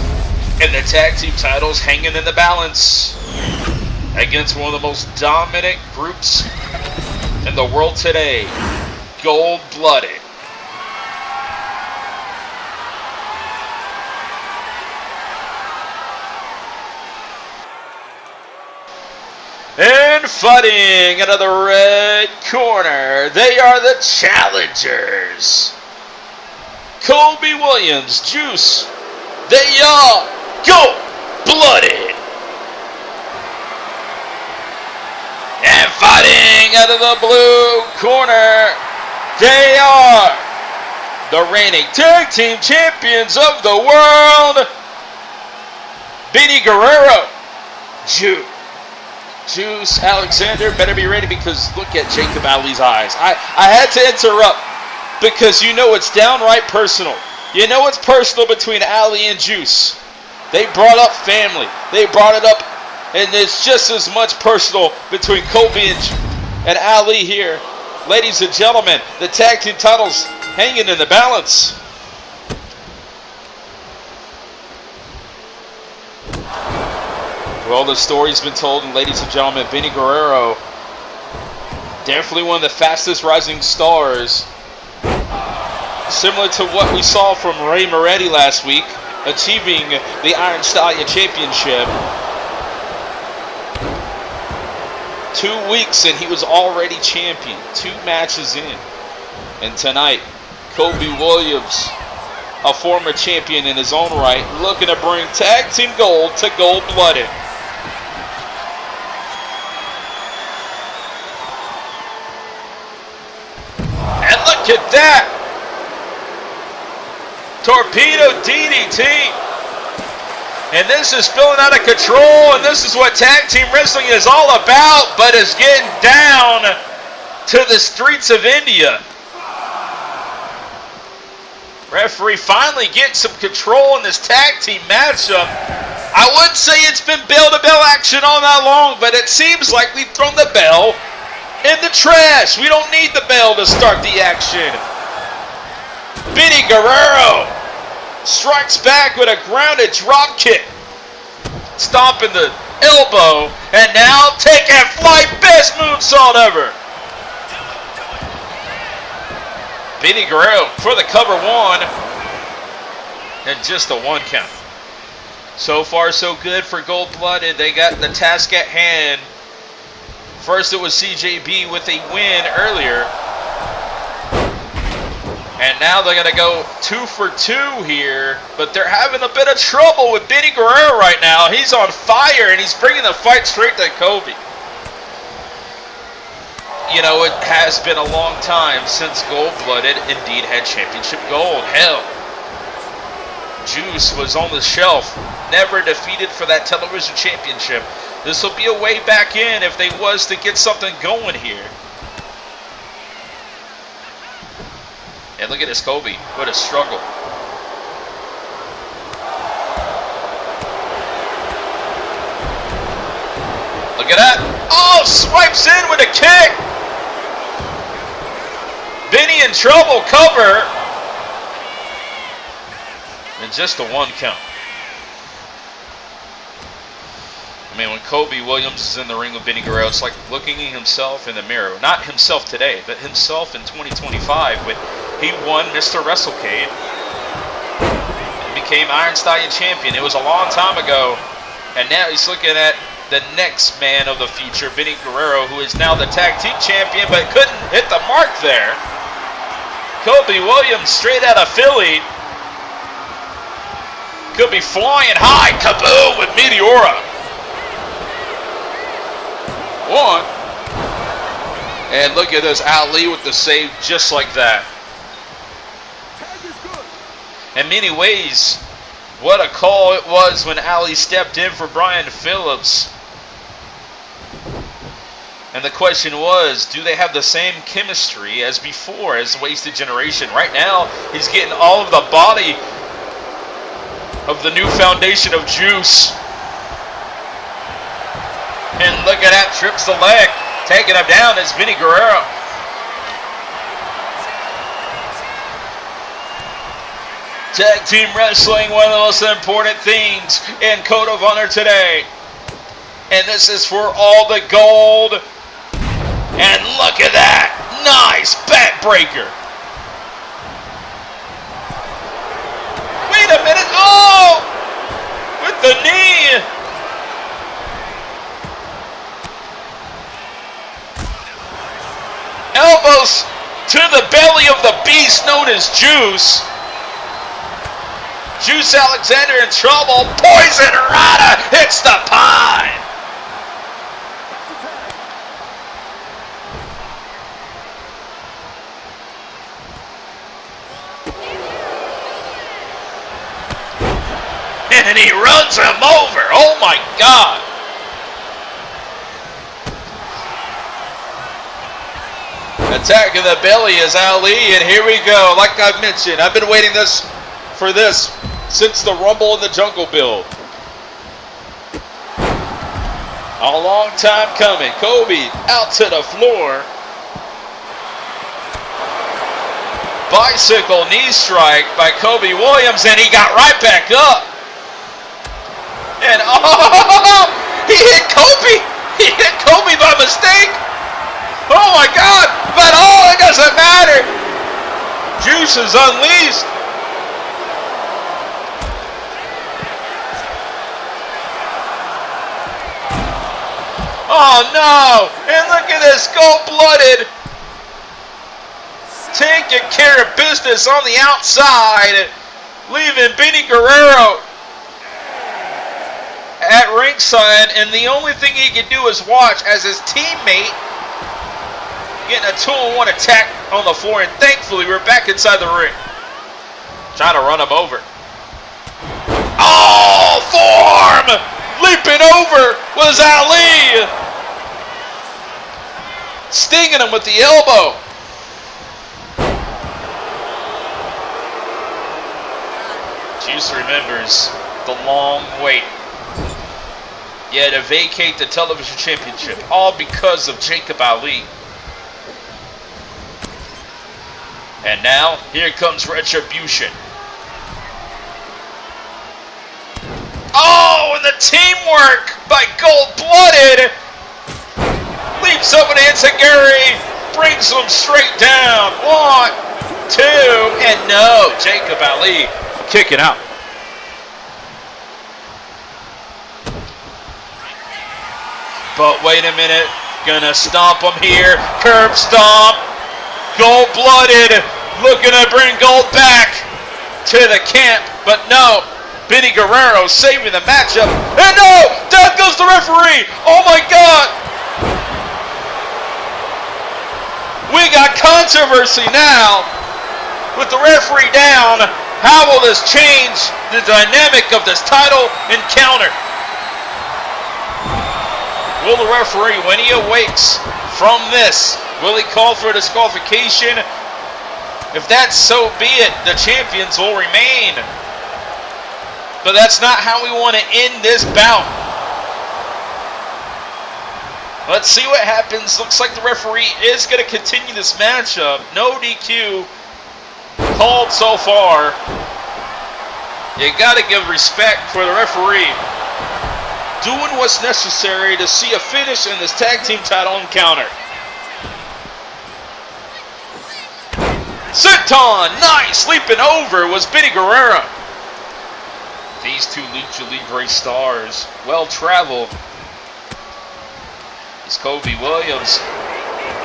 and the tag team titles hanging in the balance against one of the most dominant groups in the world today, Gold Blooded. And fighting out of the red corner, they are the challengers. Colby Williams, Juice, they are Gold Blooded. And fighting out of the blue corner, they are the reigning tag team champions of the world, Benny Guerrero, Juice Alexander. Better be ready, because look at Jacob Ali's eyes. I had to interrupt because you know it's downright personal. You know it's personal between Ali and Juice. They brought up family. They brought it up, and it's just as much personal between Colby and Ali here. Ladies and gentlemen, the tag team titles hanging in the balance. Well, the story's been told, and ladies and gentlemen, Benny Guerrero, definitely one of the fastest rising stars, similar to what we saw from Ray Moretti last week, achieving the Iron Stallion Championship. 2 weeks and he was already champion, 2 matches in. And tonight, Colby Williams, a former champion in his own right, looking to bring tag team gold to Gold Blooded. And look at that! Torpedo DDT! And this is spilling out of control, and this is what tag team wrestling is all about, but it's getting down to the streets of India. Referee finally getting some control in this tag team matchup. I wouldn't say it's been bell-to-bell action all night long, but it seems like we've thrown the bell in the trash. We don't need the bell to start the action. Benny Guerrero strikes back with a grounded drop kick, stomping the elbow, and now taking flight, best moonsault ever. Benny Guerrero for the cover 1, and just a 1 count. So far so good for Gold Blooded. They got the task at hand. First it was CJB with a win earlier. And now they're going to go 2 for 2 here. But they're having a bit of trouble with Benny Guerrero right now. He's on fire, and he's bringing the fight straight to Kobe. You know, it has been a long time since Gold Blooded indeed had championship gold. Hell, Juice was on the shelf, never defeated for that television championship. This will be a way back in if they was to get something going here. And look at this Kobe, what a struggle. Look at that. Oh, swipes in with a kick. Benny in trouble, cover. And just a 1 count. I mean, when Kobe Williams is in the ring with Benny Guerrero, it's like looking at himself in the mirror. Not himself today, but himself in 2025 when he won Mr. WrestleCade and became Iron Stallion champion. It was a long time ago, and now he's looking at the next man of the future, Benny Guerrero, who is now the tag team champion, but couldn't hit the mark there. Kobe Williams straight out of Philly. Could be flying high. Kaboom with Meteora. 1. And look at this, Ali with the save just like that. In many ways, what a call it was when Ali stepped in for Brian Phillips. And the question was, do they have the same chemistry as before, as Wasted Generation? Right now, he's getting all of the body of the new foundation of Juice. And look at that, trips the leg. Taking him down is Benny Guerrero. Tag team wrestling, one of the most important things in Code of Honor today. And this is for all the gold. And look at that. Nice backbreaker. Wait a minute. Oh! With the knee. Elbows to the belly of the beast known as Juice. Juice Alexander in trouble. Poison Rana hits the pine. And he runs him over. Oh my God. Attack of the belly is Ali, and here we go. Like I've mentioned, I've been waiting for this since the Rumble in the Jungle build. A long time coming. Kobe out to the floor. Bicycle knee strike by Kobe Williams, and he got right back up. And oh, he hit Kobe. He hit Kobe by mistake. Oh my God, but oh, it doesn't matter. Juice is unleashed. Oh no, and look at this, cold-blooded. Taking care of business on the outside, leaving Benny Guerrero at ringside, and the only thing he can do is watch as his teammate getting a 2-on-1 attack on the floor, and thankfully we're back inside the ring. Trying to run him over. Oh, forearm! Leaping over was Ali. Stinging him with the elbow. Juice remembers the long wait. Yeah, to vacate the television championship, all because of Jacob Ali. And now, here comes Retribution. Oh, and the teamwork by Gold-Blooded. Leaps over to Enziguri, brings him straight down. 1, 2, and no, Jacob Ali kicking out. But wait a minute, gonna stomp him here, curb stomp. Gold-Blooded looking to bring Gold back to the camp, but no. Benny Guerrero saving the matchup. And no! Down goes the referee! Oh my God! We got controversy now with the referee down. How will this change the dynamic of this title encounter. Will the referee, when he awakes from this, will he call for a disqualification? If that's so be it, the champions will remain. But that's not how we want to end this bout. Let's see what happens. Looks like the referee is going to continue this matchup. No DQ called so far. You got to give respect for the referee doing what's necessary to see a finish in this tag team title encounter. Senton, nice, leaping over was Benny Guerrero. These two Lucha Libre stars, well traveled. It's Kobe Williams.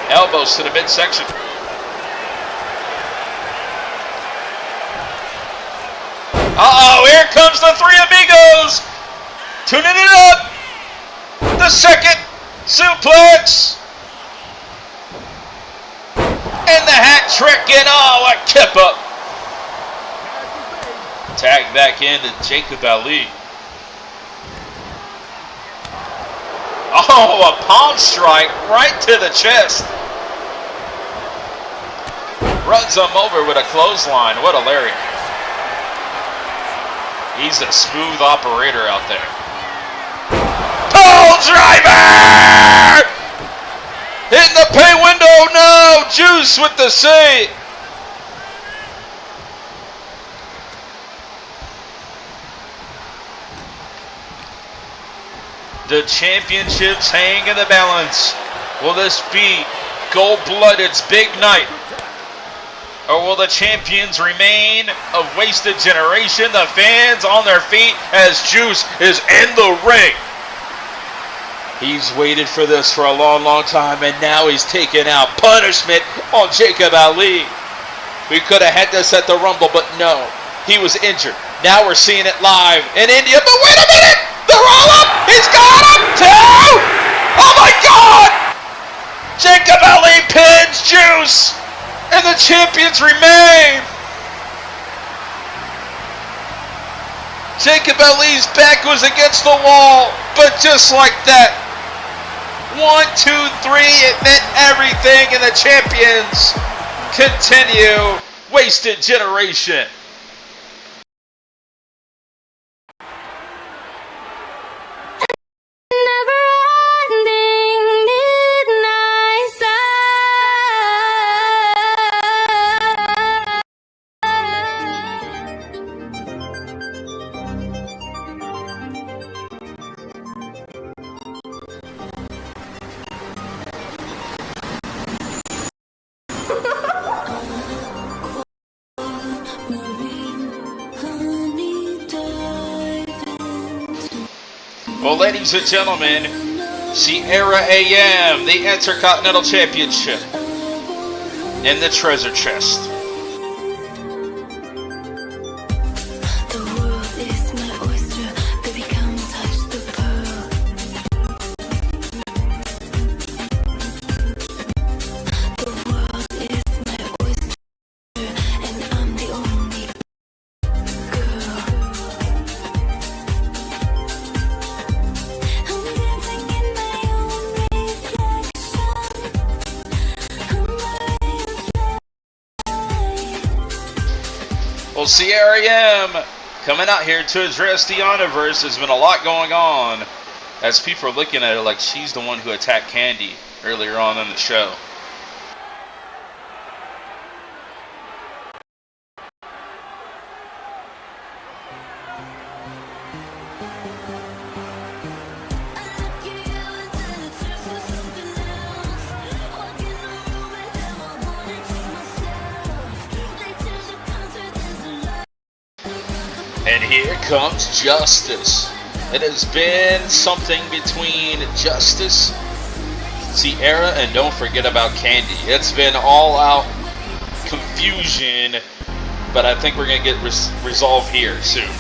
Elbows to the midsection. Uh-oh, here comes the Three Amigos. Tuning it up. The second suplex. And the hat trick, and oh, a kip up. Tag back into Jacob Ali. Oh, a palm strike right to the chest. Runs him over with a clothesline. What a lariat. He's a smooth operator out there. Pole driver! Hitting the pay window, no! Juice with the save. The championships hang in the balance. Will this be Gold-Blooded's big night? Or will the champions remain a wasted generation? The fans on their feet as Juice is in the ring. He's waited for this for a long, long time, and now he's taking out punishment on Jacob Ali. We could have had this at the Rumble, but no. He was injured. Now we're seeing it live in India. But wait a minute! The roll-up! He's got him! Two! Oh my God! Jacob Ali pins Juice! And the champions remain! Jacob Ali's back was against the wall, but just like that. 1, 2, 3, it meant everything, and the champions continue. Wasted generation. Well, ladies and gentlemen, Sierra AM, the Intercontinental Championship in the treasure chest. Well, Sierra M coming out here to address the HonorVerse. There's been a lot going on as people are looking at her like she's the one who attacked Candy earlier on in the show. And here comes Justice. It has been something between Justice, Sierra, and don't forget about Candy. It's been all out confusion, but I think we're going to get resolved here soon.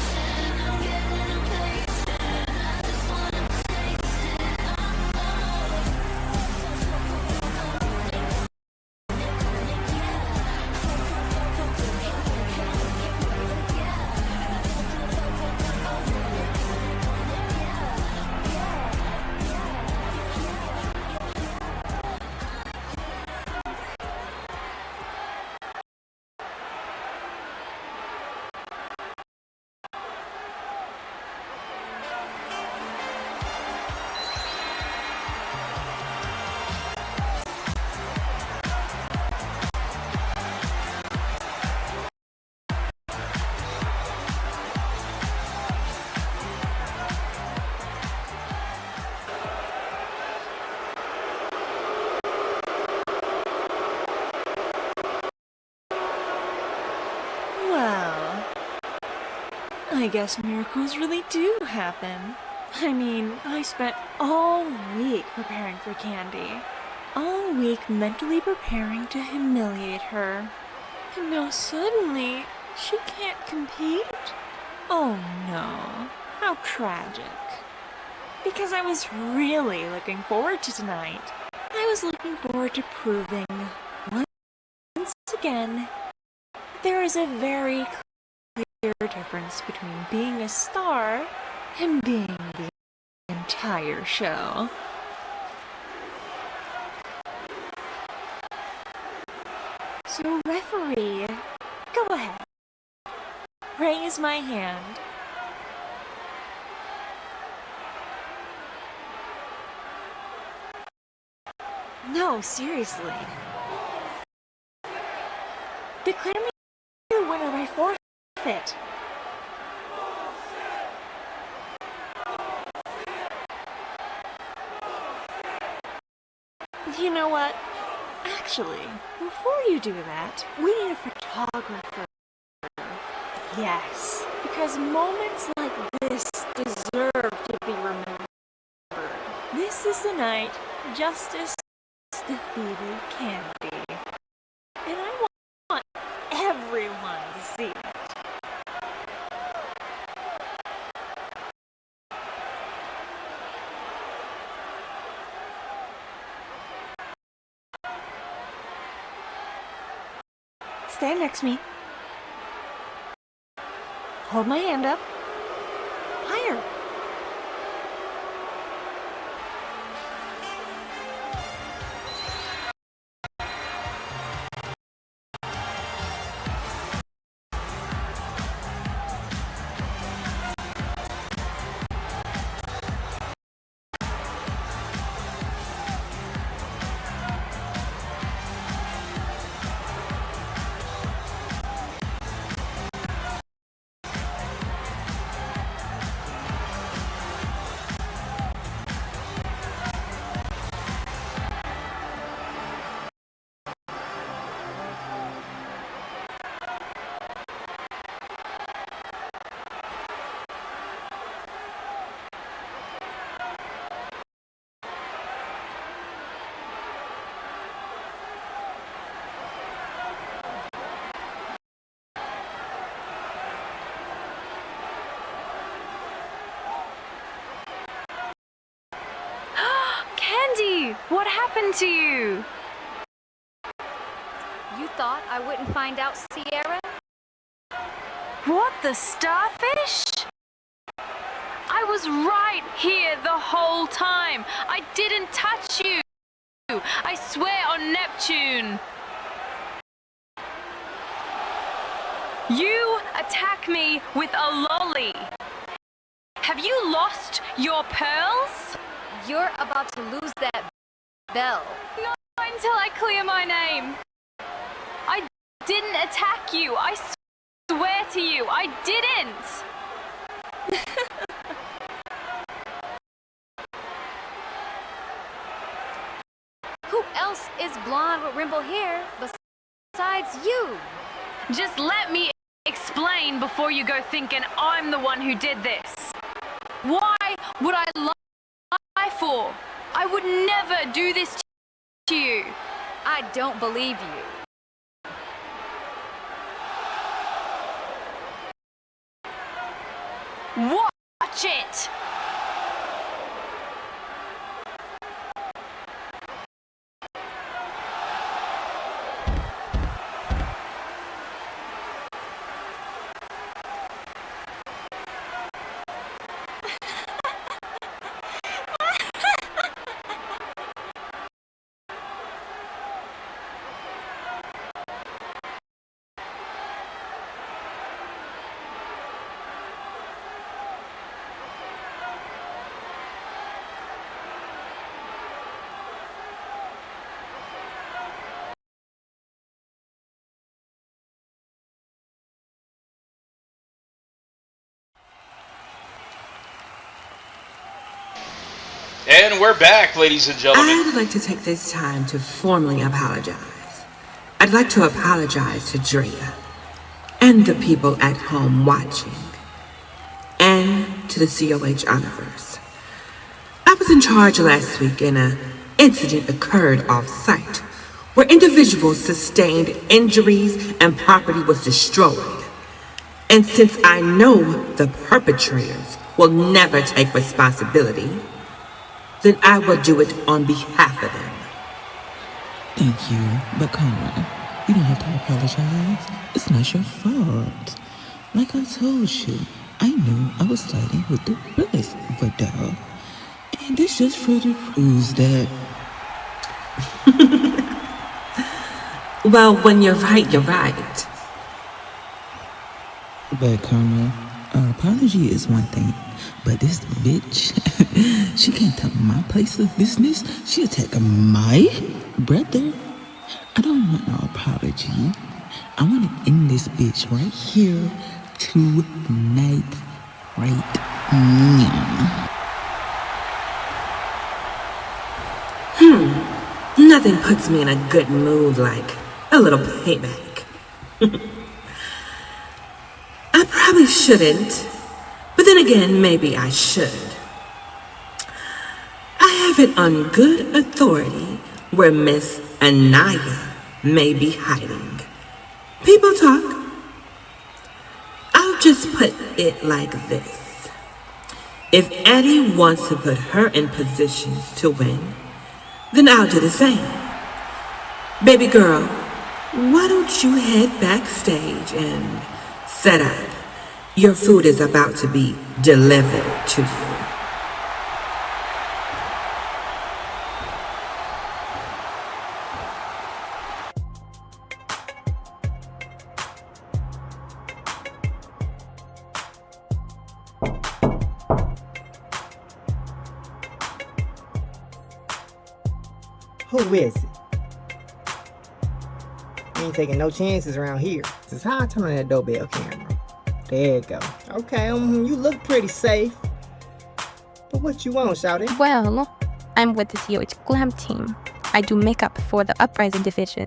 I guess miracles really do happen. I mean, I spent all week preparing for Candy. All week mentally preparing to humiliate her. And now suddenly, she can't compete? Oh no, how tragic. Because I was really looking forward to tonight. I was looking forward to proving, once again, there is a very clear difference between being a star and being the entire show. So, referee, go ahead. Raise my hand. No, seriously. Declare me the winner by forfeit. You know what? Actually, before you do that, we need a photographer. Yes, because moments like this deserve to be remembered. This is the night justice defeated Candy. And I want everyone to see it. Stand next to me. Hold my hand up. Higher. What happened to you? You thought I wouldn't find out, Sierra? What, the starfish? I was right here the whole time. I didn't touch you. I swear on Neptune. You attack me with a lolly. Have you lost your pearls? You're about to lose that bell. Not until I clear my name. I didn't attack you. I swear to you, I didn't. Who else is blonde with rimple hair besides you? Just let me explain before you go thinking I'm the one who did this. Why would I lie for? I would never do this to you. I don't believe you. Watch it! And we're back, ladies and gentlemen. I'd like to take this time to formally apologize. I'd like to apologize to Drea and the people at home watching. to the COH HonorVerse. I was in charge last week and an incident occurred off-site where individuals sustained injuries and property was destroyed. And since I know the perpetrators will never take responsibility, then I will do it on behalf of them. Thank you, but come on. You don't have to apologize. It's not your fault. Like I told you, I knew I was sliding with the realest VaDoll. And this just further proves that. Well, when you're right, you're right. But Karma, apology is one thing. But this bitch, she can't tell my place of business. She attacked my brother. I don't want no apology. I want to end this bitch right here, tonight, right now. Nothing puts me in a good mood like a little payback. I probably shouldn't, but then again, maybe I should. I have it on good authority where Miss Aniyah may be hiding. People talk. I'll just put it like this. If Eddie wants to put her in positions to win, then I'll do the same. Baby girl, why don't you head backstage and set up? Your food is about to be delivered to you. Who is it? You ain't taking no chances around here. This is how I turn on that doorbell camera. There you go. Okay, you look pretty safe. But what you want, shawty? Well, I'm with the COH Glam team. I do makeup for the Uprising division.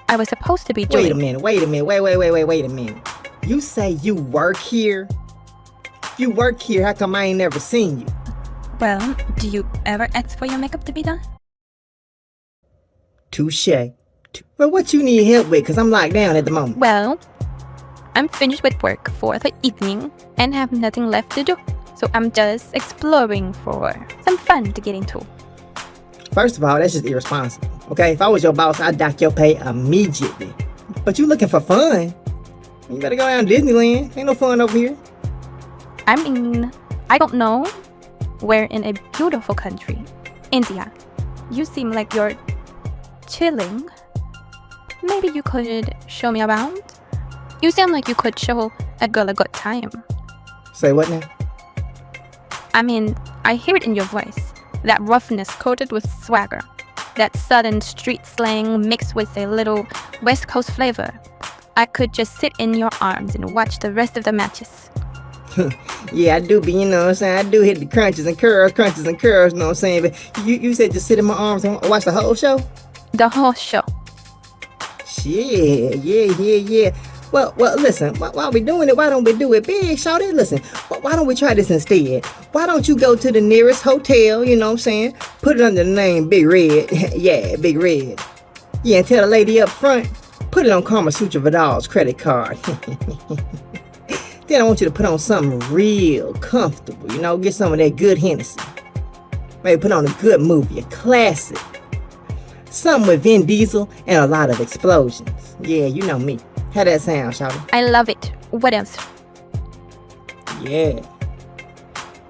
I was supposed to be doing... Wait a minute. You say you work here? You work here, how come I ain't never seen you? Well, do you ever ask for your makeup to be done? Touche. Well, what you need help with? Because I'm locked down at the moment. Well, I'm finished with work for the evening and have nothing left to do. So I'm just exploring for some fun to get into. First of all, that's just irresponsible. Okay, if I was your boss, I'd dock your pay immediately. But you looking for fun? You better go down to Disneyland. Ain't no fun over here. I mean, I don't know. We're in a beautiful country, India. You seem like you're chilling. Maybe you could show me around? You sound like you could show a girl a good time. Say what now? I mean, I hear it in your voice. That roughness coated with swagger. That southern street slang mixed with a little West Coast flavor. I could just sit in your arms and watch the rest of the matches. Yeah, I do be, you know what I'm saying? I do hit the crunches and curls, you know what I'm saying? But you said just sit in my arms and watch the whole show? The whole show. Shit, yeah. Well, listen, while we doing it, why don't we do it big, shawty? Listen, why don't we try this instead? Why don't you go to the nearest hotel, you know what I'm saying? Put it under the name Big Red. Yeah, Big Red. Yeah, and tell the lady up front, put it on Carmasutra VaDoll's credit card. Then I want you to put on something real comfortable, you know, get some of that good Hennessy. Maybe put on a good movie, a classic. Something with Vin Diesel and a lot of explosions. Yeah, you know me. How that sound, shawty? I love it. What else? Yeah.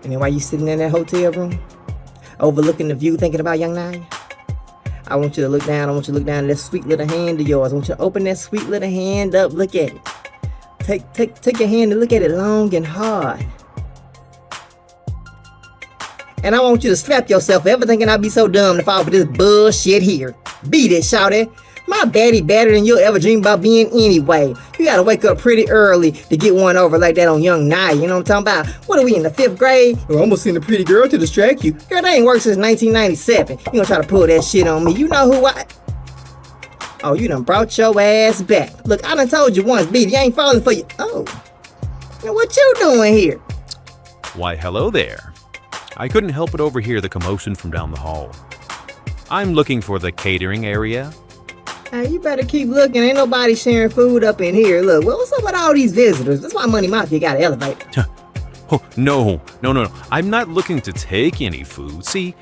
And then while you sitting in that hotel room, overlooking the view, thinking about young Aniyah, I want you to look down. I want you to look down at that sweet little hand of yours. I want you to open that sweet little hand up. Look at it. Take your hand and look at it long and hard. And I want you to slap yourself for ever thinking I'd be so dumb to fall for this bullshit here. Beat it, shawty. My daddy better than you'll ever dream about being anyway. You gotta wake up pretty early to get one over like that on young Aniyah, you know what I'm talking about? What are we in the 5th grade? Well, I'm gonna send a pretty girl to distract you. Girl, that ain't worked since 1997. You gonna try to pull that shit on me. You know who I... Oh, you done brought your ass back. Look, I done told you once, baby, you ain't falling for you. Oh. Now what you doing here? Why, hello there. I couldn't help but overhear the commotion from down the hall. I'm looking for the catering area. Hey, you better keep looking. Ain't nobody sharing food up in here. Look, what's up with all these visitors? That's why Money Mafia got to elevate. Oh, no. I'm not looking to take any food. See,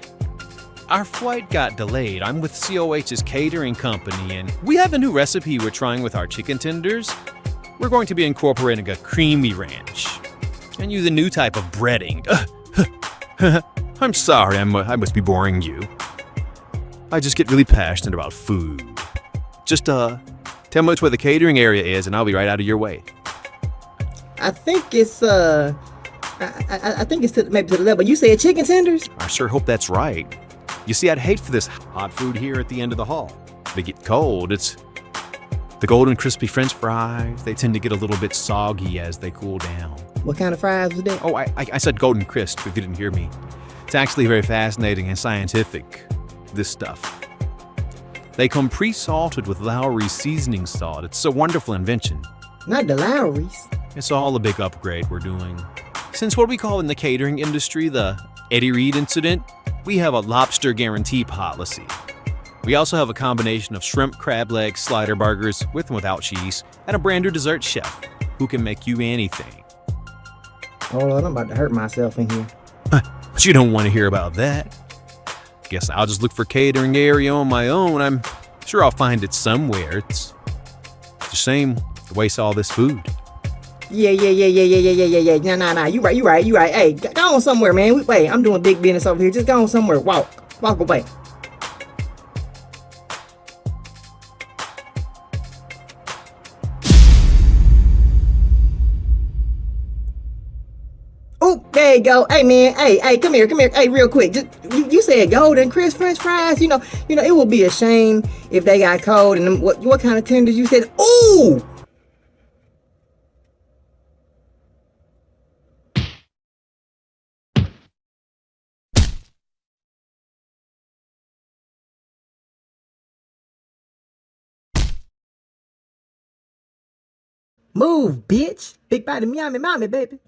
our flight got delayed. I'm with COH's catering company, and we have a new recipe we're trying with our chicken tenders. We're going to be incorporating a creamy ranch and use a new type of breading. I'm sorry, I must be boring you. I just get really passionate about food. Just tell me which way the catering area is, and I'll be right out of your way. I think it's I think it's maybe to the level. You said chicken tenders? I sure hope that's right. You see, I'd hate for this hot food here at the end of the hall. They get cold. It's the golden crispy French fries. They tend to get a little bit soggy as they cool down. What kind of fries was that? Oh, I said golden crisp, if you didn't hear me. It's actually very fascinating and scientific, this stuff. They come pre-salted with Lowry's seasoning salt. It's a wonderful invention. Not the Lowry's. It's all a big upgrade we're doing. Since what we call in the catering industry the Eddie Reed incident, we have a lobster guarantee policy. We also have a combination of shrimp, crab legs, slider burgers, with and without cheese, and a brand new dessert chef who can make you anything. Hold on, I'm about to hurt myself in here. But you don't want to hear about that. Guess I'll just look for catering area on my own. I'm sure I'll find it somewhere. It's a shame to waste all this food. Yeah. Nah. You right. Hey, go on somewhere, man. Wait, I'm doing big business over here. Just go on somewhere. Walk away. Oh, there you go. Hey, man. Hey, come here. Hey, real quick. Just you said golden crisp French fries. You know, it would be a shame if they got cold. And what kind of tenders you said? Ooh. Move, bitch. Big body meow mommy, baby.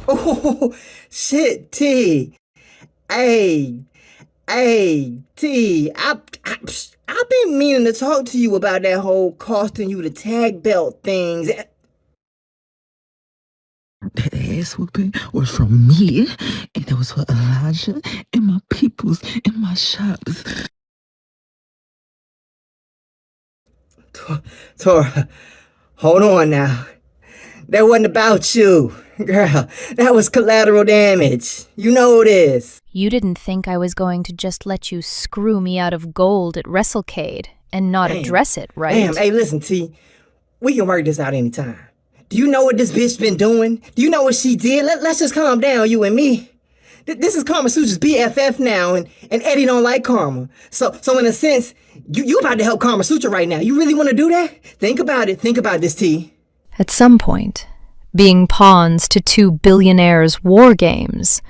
Oh, shit, T. Hey, T. I've been meaning to talk to you about that whole costing you the tag belt things. That ass whooping was from me, and it was for Elijah and my peoples in my shops. Tora, hold on now. That wasn't about you. Girl, that was collateral damage. You know this. You didn't think I was going to just let you screw me out of gold at WrestleCade and not address it, right? Damn, hey, listen, T. We can work this out anytime. Do you know what this bitch been doing? Do you know what she did? Let's just calm down, you and me. This is Carmasutra's BFF now, and Eddie don't like Karma. So in a sense, you about to help Carmasutra right now. You really want to do that? Think about it. Think about this, T. At some point, being pawns to two billionaires' war games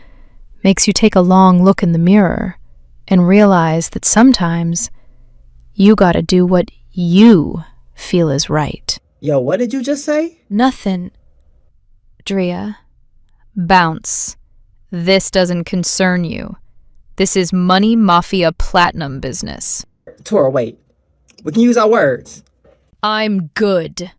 makes you take a long look in the mirror and realize that sometimes you gotta do what you feel is right. Yo, what did you just say? Nothing. Drea, bounce. This doesn't concern you. This is Money Mafia Platinum business. Tora, wait. We can use our words. I'm good.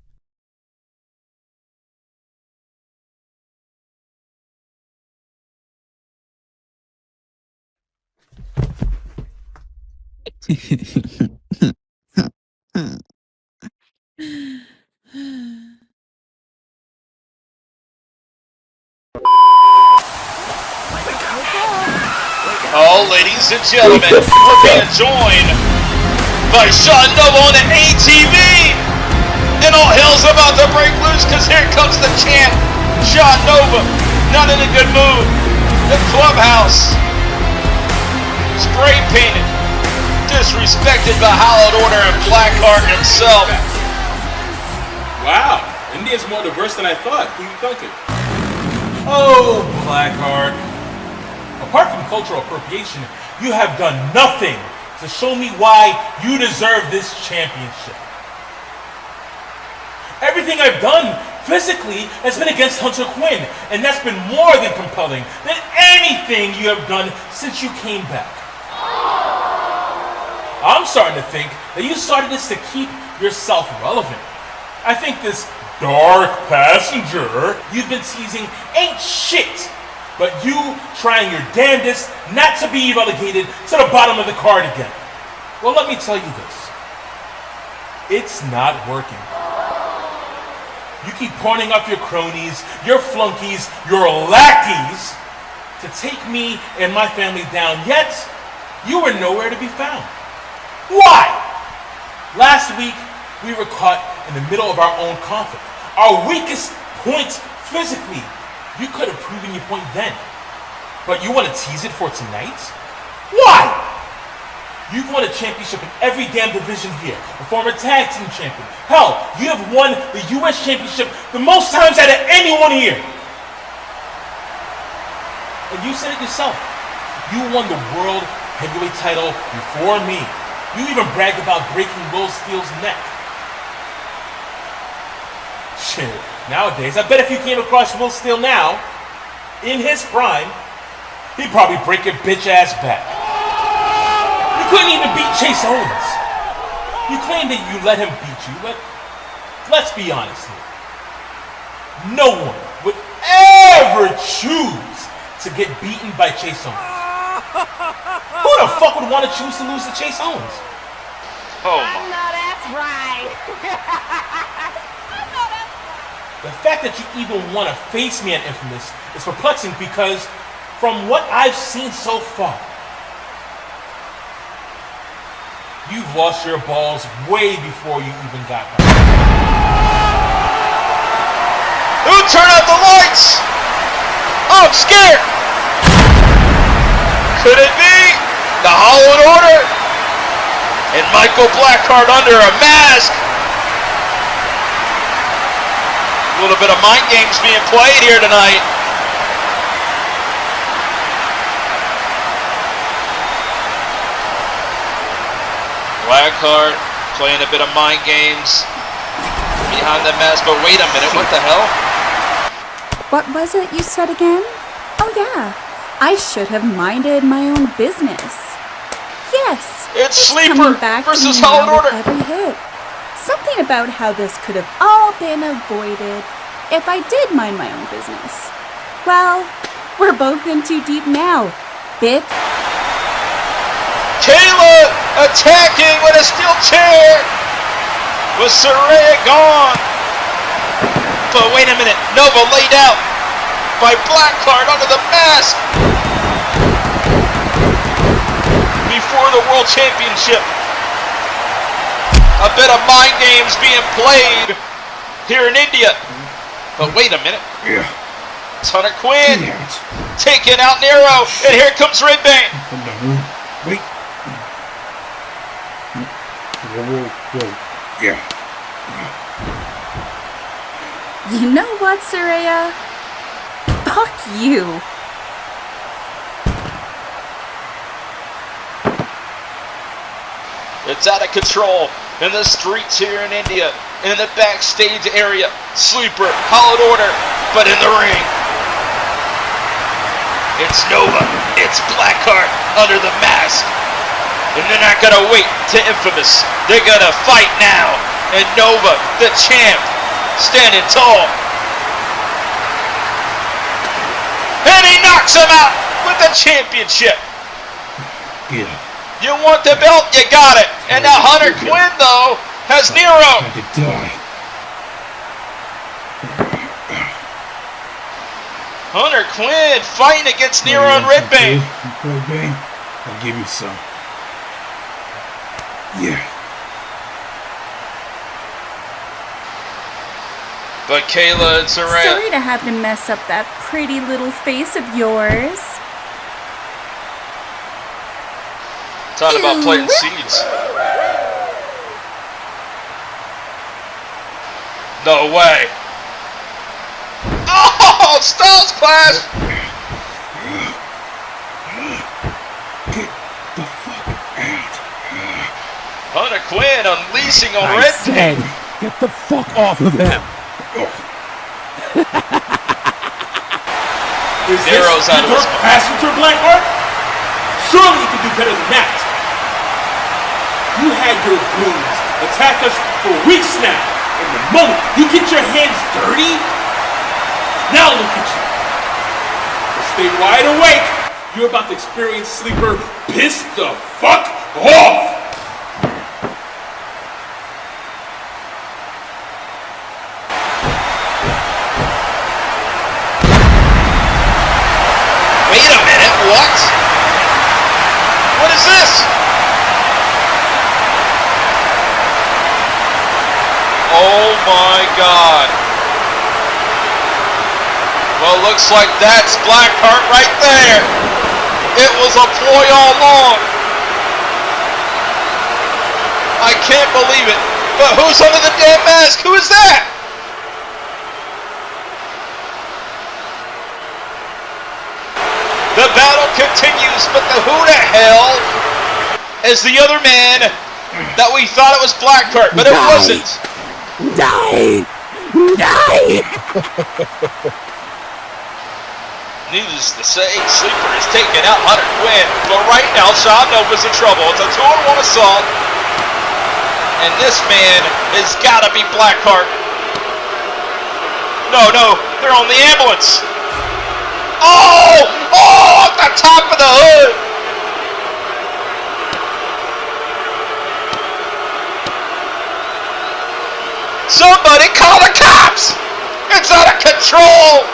Oh, ladies and gentlemen, we're being joined by Shandi on the ATV. And all hell's about to break loose because here comes the champ, Shandi. Not in a good mood. The clubhouse. Spray painted. Disrespected by Hallowed Order and Blackheart himself. Wow, India's more diverse than I thought. Who you thinking? Oh, Blackheart. Apart from cultural appropriation, you have done nothing to show me why you deserve this championship. Everything I've done physically has been against Hunter Quinn, and that's been more than compelling than anything you have done since you came back. I'm starting to think that you started this to keep yourself relevant. I think this dark passenger you've been teasing ain't shit, but you trying your damnedest not to be relegated to the bottom of the card again. Well, let me tell you this. It's not working. You keep pawning off your cronies, your flunkies, your lackeys to take me and my family down, yet you were nowhere to be found. Why? Last week, we were caught in the middle of our own conflict. Our weakest point physically. You could have proven your point then. But you want to tease it for tonight? Why? You've won a championship in every damn division here. A former tag team champion. Hell, you have won the US championship the most times out of anyone here. And you said it yourself. You won the world heavyweight title before me. You even bragged about breaking Will Steele's neck. Shit, nowadays, I bet if you came across Will Steele now, in his prime, he'd probably break your bitch ass back. You couldn't even beat Chase Owens. You claim that you let him beat you, but let's be honest here. No one would ever choose to get beaten by Chase Owens. Who the fuck would want to choose to lose to Chase Owens? Oh I know that's right. The fact that you even want to face me at Infamous is perplexing because from what I've seen so far, you've lost your balls way before you even got here. Who turned out the lights? Oh, I'm scared. Could it be the Hallowed Order? And Michael Blackheart under a mask. A little bit of mind games being played here tonight. Blackheart playing a bit of mind games behind the mask, but wait a minute, what the hell? What was it you said again? Oh yeah, I should have minded my own business. Yes, it's Sleeper coming back versus now Hallowed Order. with every hit. Something about how this could have all been avoided if I did mind my own business. Well, we're both in too deep now, bitch. Kayla attacking with a steel chair with Saraya gone. But wait a minute, Nova laid out by Blackheart under the mask before the World Championship. A bit of mind games being played here in India. But wait a minute. It's Hunter Quinn taking out Nero, and here comes Redbang. Wait. Whoa. Yeah. You know what, Saraya? Fuck you. It's out of control in the streets here in India, in the backstage area. Sleeper, Hallowed Order, but in the ring, it's Nova, it's Blackheart under the mask. And they're not gonna wait to Infamous. They're gonna fight now. And Nova, the champ, standing tall. And he knocks him out with the championship. Yeah. You want the belt, you got it. And now Hunter Quinn, though, has Nero. Time to die. Hunter Quinn fighting against Nero and Redbang. Redbang, I'll give you some. Yeah. But Kayla and Saraya. Sorry to have to mess up that pretty little face of yours. Talking about planting seeds. No way. Oh, Styles Clash! Get the fuck out. Hunter Quinn unleashing on I Redbang. said, Get the fuck off of him! Is Nero's this out of your his mind. passenger, Blackheart? Surely you can do better than that. You had your goons attack us for weeks now. And the moment you get your hands dirty, now look at you. Stay wide awake. You're about to experience Sleeper pissed the fuck off. Wait a minute, what? What is this? Oh my God. Well, looks like that's Blackheart right there. It was a ploy all along. I can't believe it. But who's under the damn mask? Who is that? The battle continues, but the who the hell is the other man that we thought it was Blackheart, but it wasn't. Die! Die! Needless to say, Sleeper is taking out Hunter Quinn, but right now Sean Nova's in trouble. It's a 2-on-1 assault, and this man has got to be Blackheart. No, they're on the ambulance. Oh, off the top of the hood. Somebody call the cops! It's out of control!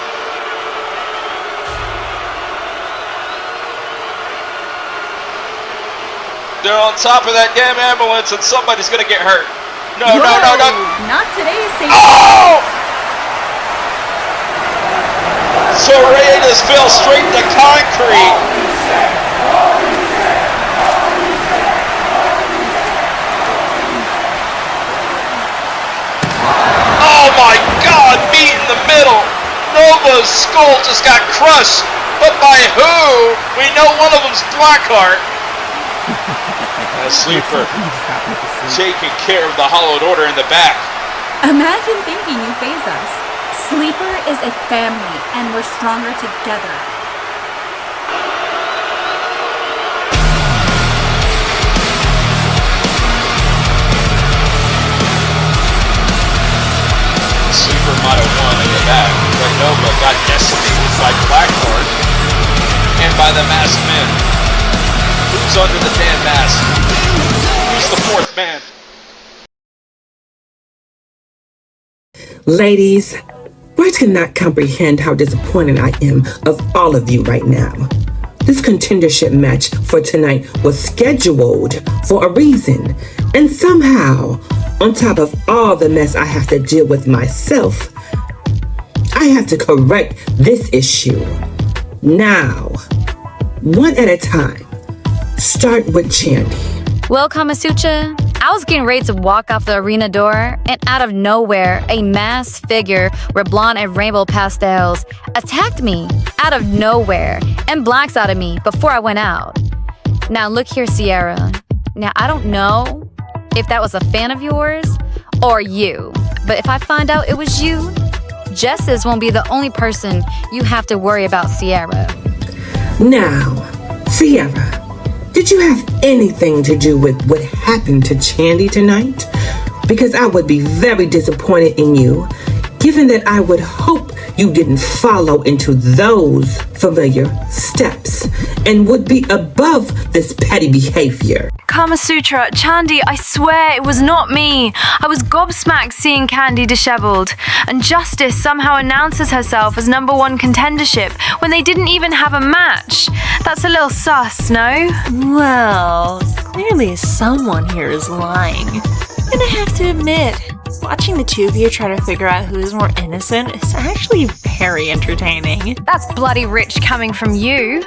They're on top of that damn ambulance and somebody's gonna get hurt. No. Not today, Satan. Oh! Torredas fell straight to concrete. Oh my God, meat in the middle. Nova's skull just got crushed. But by who? We know one of them's Blackheart. Sleeper taking care of the Hallowed Order in the back. Imagine thinking you phase us. Sleeper is a family, and we're stronger together. Sleeper might have won in the back, but Nova got decimated by Blackheart and by the masked men. Who's under the damn mask? Who's the fourth man? Ladies, words cannot comprehend how disappointed I am of all of you right now. This contendership match for tonight was scheduled for a reason, and somehow, on top of all the mess I have to deal with myself, I have to correct this issue. Now, one at a time. Start with Chandi. Well, Carmasutra, I was getting ready to walk off the arena door, and out of nowhere, a masked figure with blonde and rainbow pastels attacked me out of nowhere and blacks out of me before I went out. Now, look here, Sierra. Now, I don't know if that was a fan of yours or you, but if I find out it was you, Justice won't be the only person you have to worry about, Sierra. Now, Sierra, did you have anything to do with what happened to Chandi tonight? Because I would be very disappointed in you, given that I would hope you didn't follow into those familiar steps and would be above this petty behavior. Carmasutra, Chandi, I swear it was not me. I was gobsmacked seeing Candy disheveled. And Justice somehow announces herself as #1 contendership when they didn't even have a match. That's a little sus, no? Well, clearly someone here is lying. And I have to admit, watching the two of you try to figure out who is more innocent is actually very entertaining. That's bloody rich coming from you.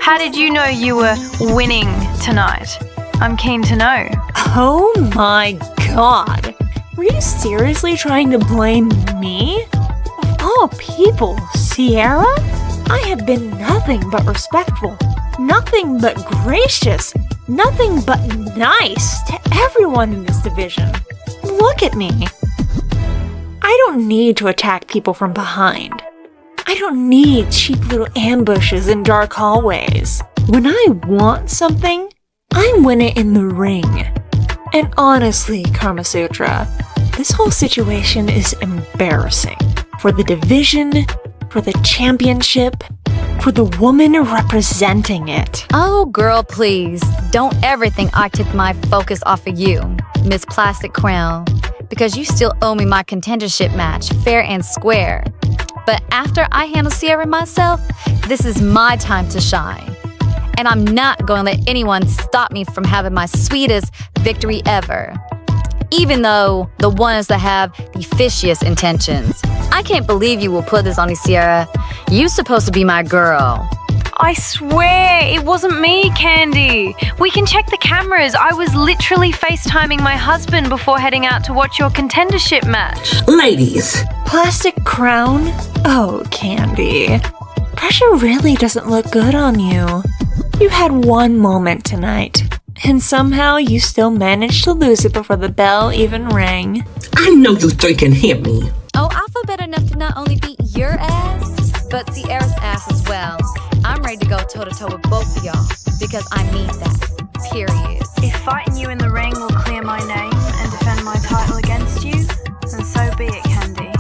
How did you know you were winning tonight? I'm keen to know. Oh my God. Were you seriously trying to blame me? Of all people, Sierra? I have been nothing but respectful, nothing but gracious, nothing but nice to everyone in this division. Look at me. I don't need to attack people from behind. I don't need cheap little ambushes in dark hallways. When I want something, I win it in the ring. And honestly, Carmasutra, this whole situation is embarrassing. For the division, for the championship, for the woman representing it. Oh, girl, please. Don't ever think I took my focus off of you, Miss Plastic Crown, because you still owe me my contendership match, fair and square. But after I handle Sierra myself, this is my time to shine. And I'm not going to let anyone stop me from having my sweetest victory ever. Even though the ones that have the fishiest intentions. I can't believe you will put this on me, Sierra. You're supposed to be my girl. I swear, it wasn't me, Candy. We can check the cameras. I was literally FaceTiming my husband before heading out to watch your contendership match. Ladies. Plastic Crown? Oh, Candy. Pressure really doesn't look good on you. You had one moment tonight, and somehow you still managed to lose it before the bell even rang. I know you three can hear me. Oh, I feel better enough to not only beat your ass, but Sierra's ass as well. I'm ready to go toe-to-toe with both of y'all, because I mean that, period. If fighting you in the ring will clear my name and defend my title against you, then so be it, Candy.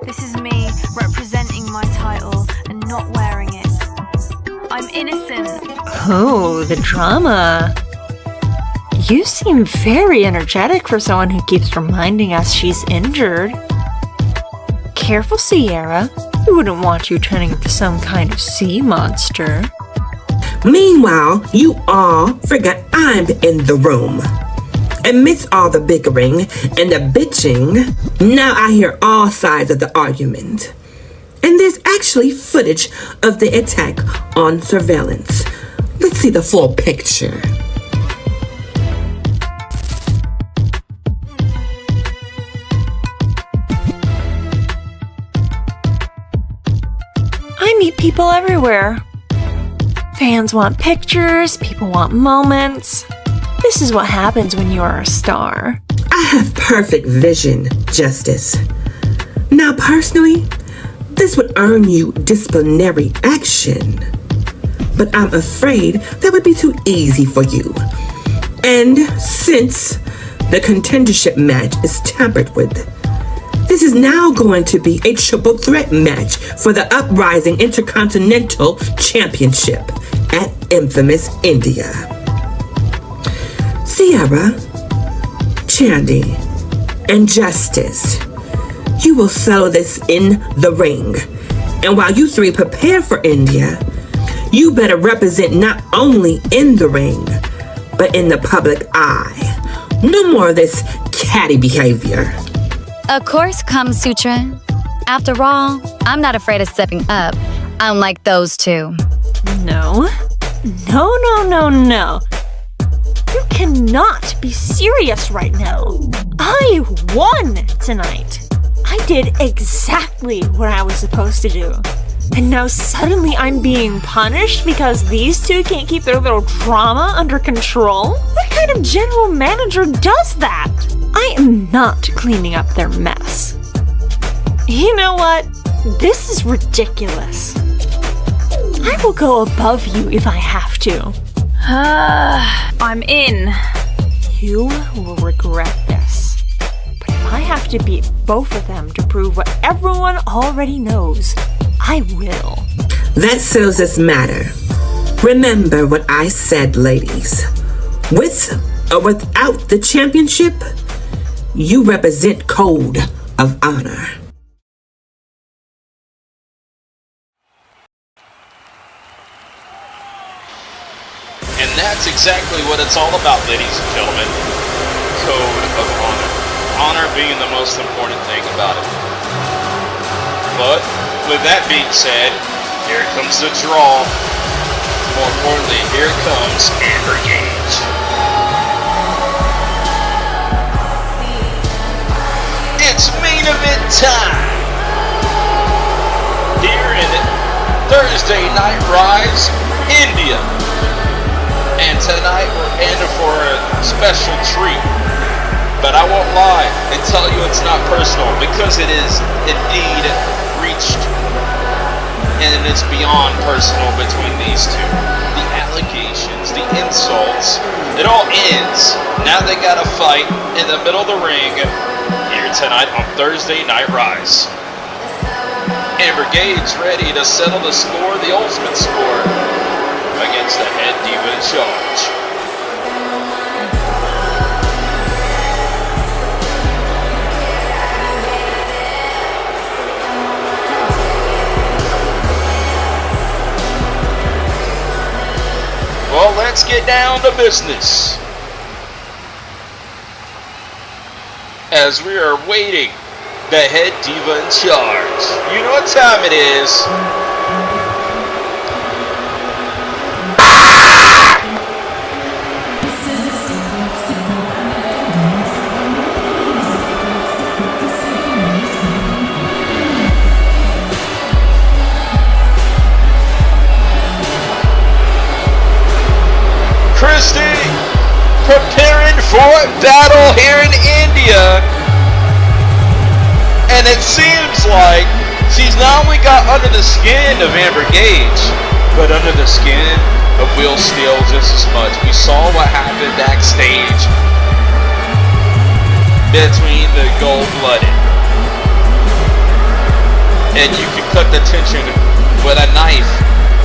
This is me representing my title and not wearing it. I'm innocent. Oh, the drama. You seem very energetic for someone who keeps reminding us she's injured. Careful, Sierra. We wouldn't want you turning into some kind of sea monster. Meanwhile, you all forgot I'm in the room. Amidst all the bickering and the bitching, now I hear all sides of the argument. And there's actually footage of the attack on surveillance. Let's see the full picture. I meet people everywhere. Fans want pictures, people want moments. This is what happens when you are a star. I have perfect vision, Justice. Now, personally, this would earn you disciplinary action. But I'm afraid that would be too easy for you. And since the contendership match is tampered with, this is now going to be a triple threat match for the Uprising Intercontinental Championship at infamous India. Sierra, Chandi, and Justice, you will settle this in the ring. And while you three prepare for India, you better represent not only in the ring, but in the public eye. No more of this catty behavior. Of course, Carmasutra. After all, I'm not afraid of stepping up, unlike those two. No. You cannot be serious right now. I won tonight. I did exactly what I was supposed to do. And now suddenly I'm being punished because these two can't keep their little drama under control? What kind of general manager does that? I am not cleaning up their mess. You know what? This is ridiculous. I will go above you if I have to. I'm in. You will regret this. But if I have to beat both of them to prove what everyone already knows, I will. That settles this matter. Remember what I said, ladies. With or without the championship, you represent Code of Honor. And that's exactly what it's all about, ladies and gentlemen. Code of Honor. Honor being the most important thing about it. But, with that being said, here comes the draw. More importantly, here comes Amber Gage. It's main event time! Here in Thursday Night Rise, India. And tonight we're in for a special treat. But I won't lie and tell you it's not personal, because it is indeed reached, and it's beyond personal between these two. The allegations, the insults, it all ends. Now they gotta fight in the middle of the ring here tonight on Thursday Night Rise. Amber Gage ready to settle the score, the ultimate score, against the head diva in charge. Well, let's get down to business. As we are waiting, the head diva in charge. You know what time it is. Kristie preparing for a battle here in India, and it seems like she's not only got under the skin of Amber Gage, but under the skin of Will Steele just as much. We saw what happened backstage between the gold-blooded, and you can cut the tension with a knife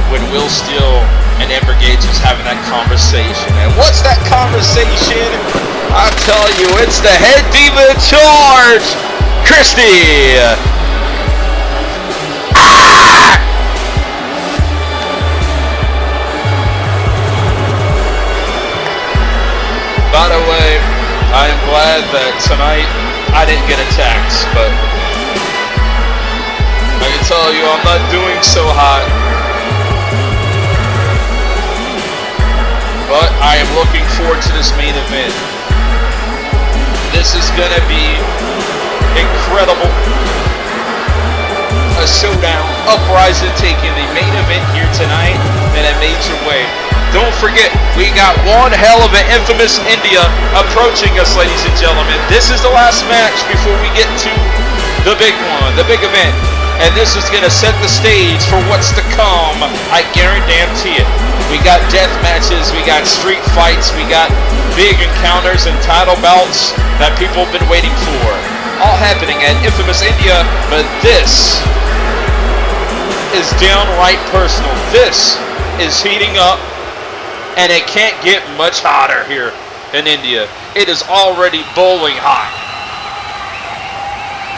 when Will Steele and Amber Gage is having that conversation. And what's that conversation? I'll tell you, it's the head diva in charge, Kristie. By the way, I am glad that tonight I didn't get attacked, but I can tell you I'm not doing so hot. But I am looking forward to this main event. This is gonna be incredible. A showdown, Uprising taking the main event here tonight in a major way. Don't forget, we got one hell of an infamous India approaching us, ladies and gentlemen. This is the last match before we get to the big one, the big event. And this is gonna set the stage for what's to come. I guarantee it. We got death matches, we got street fights, we got big encounters and title bouts that people have been waiting for. All happening at Infamous India, but this is downright personal. This is heating up, and it can't get much hotter here in India. It is already boiling hot.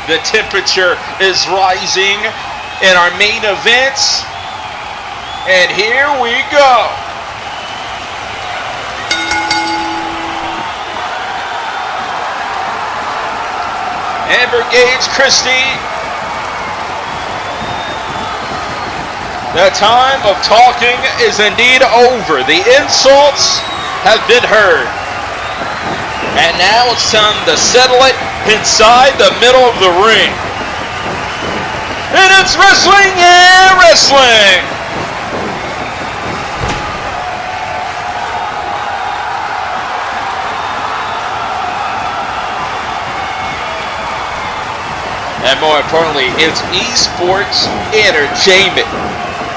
The temperature is rising in our main events. And here we go. Amber Gage, Kristie. The time of talking is indeed over. The insults have been heard. And now it's time to settle it inside the middle of the ring. And it's wrestling, yeah, wrestling. And more importantly, it's esports entertainment.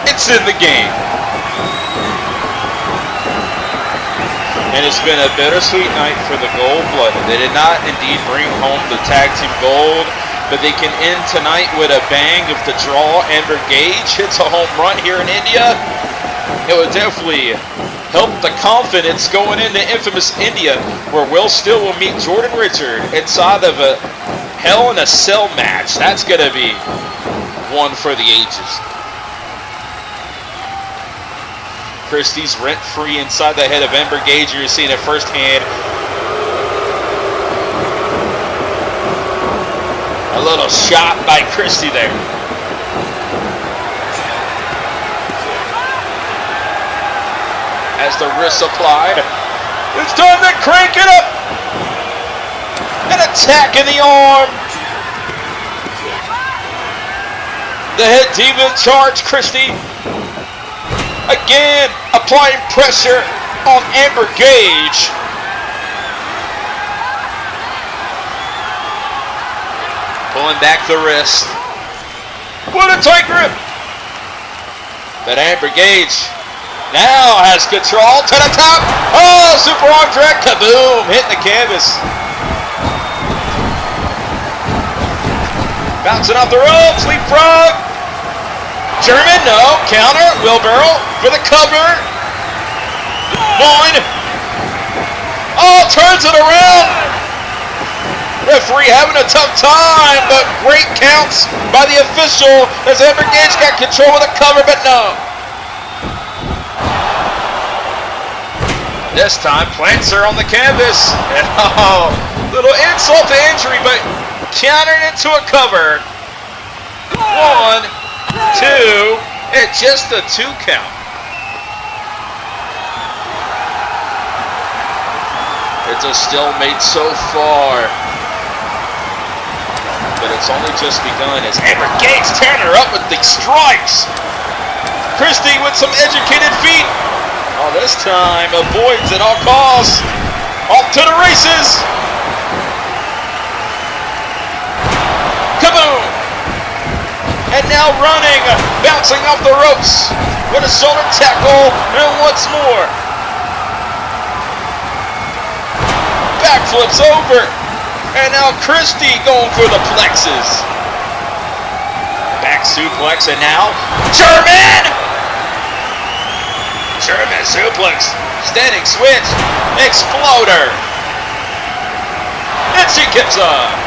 It's in the game. And it's been a bittersweet night for the gold-blooded. They did not indeed bring home the tag team gold, but they can end tonight with a bang if the draw. Amber Gage hits a home run here in India. It would definitely help the confidence going into Infamous India, where Will Steele will meet Jordan Richard inside of a Hell in a Cell match. That's going to be one for the ages. Kristie's rent-free inside the head of Amber Gage. You're seeing it firsthand. A little shot by Kristie there. As the wrist applied, it's time to crank it up. An attack in the arm. The head diva in charge, Kristie. Again, applying pressure on Amber Gage. Pulling back the wrist. What a tight grip. But Amber Gage now has control to the top. Oh, super arm drag. Kaboom. Hitting the canvas. Bouncing off the ropes. Leapfrog. German. No. Counter. Wheelbarrow for the cover. One. Oh, turns it around. Referee having a tough time, but great counts by the official as Amber Gage got control of the cover, but no. This time, plants her on the canvas. And oh, little insult to injury, but countered into a cover. 1, 2, and just a 2 count. It's a stalemate so far. But it's only just begun as Amber Gage tearing her up with the strikes. Kristie with some educated feet. Oh, this time avoids at all costs. Off to the races. Kaboom! And now running, bouncing off the ropes with a shoulder tackle, and once more. Backflips over. And now Kristie going for the plexus. Back suplex, and now German! German suplex. Standing switch. Exploder. And she gets up.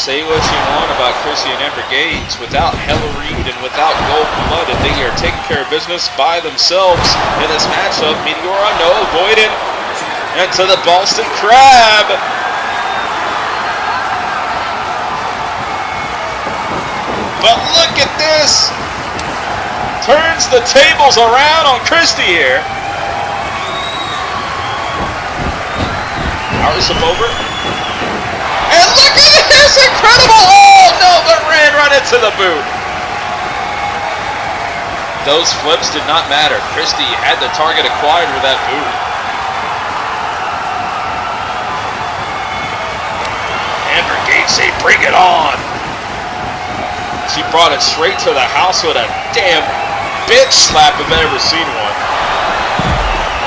Say what you want about Kristie and Amber Gage. Without Hallowed and without Gold Blooded, they are taking care of business by themselves in this matchup. Meteora, no, avoided. And to the Boston Crab. But look at this. Turns the tables around on Kristie here. Alisyn over. And look at this, incredible! Oh no, but ran right into the boot. Those flips did not matter. Kristie had the target acquired with that boot. Amber Gage say, bring it on. She brought it straight to the house with a damn bitch slap if I've ever seen one.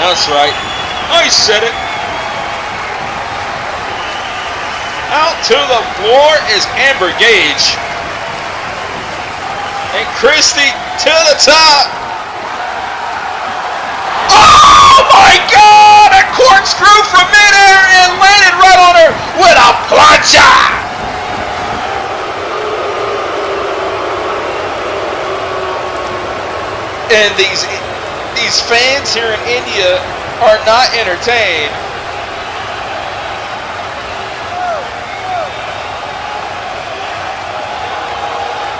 That's right, I said it. Out to the floor is Amber Gage. And Kristie to the top. Oh my God! A corkscrew from midair and landed right on her with a plancha. And these fans here in India are not entertained.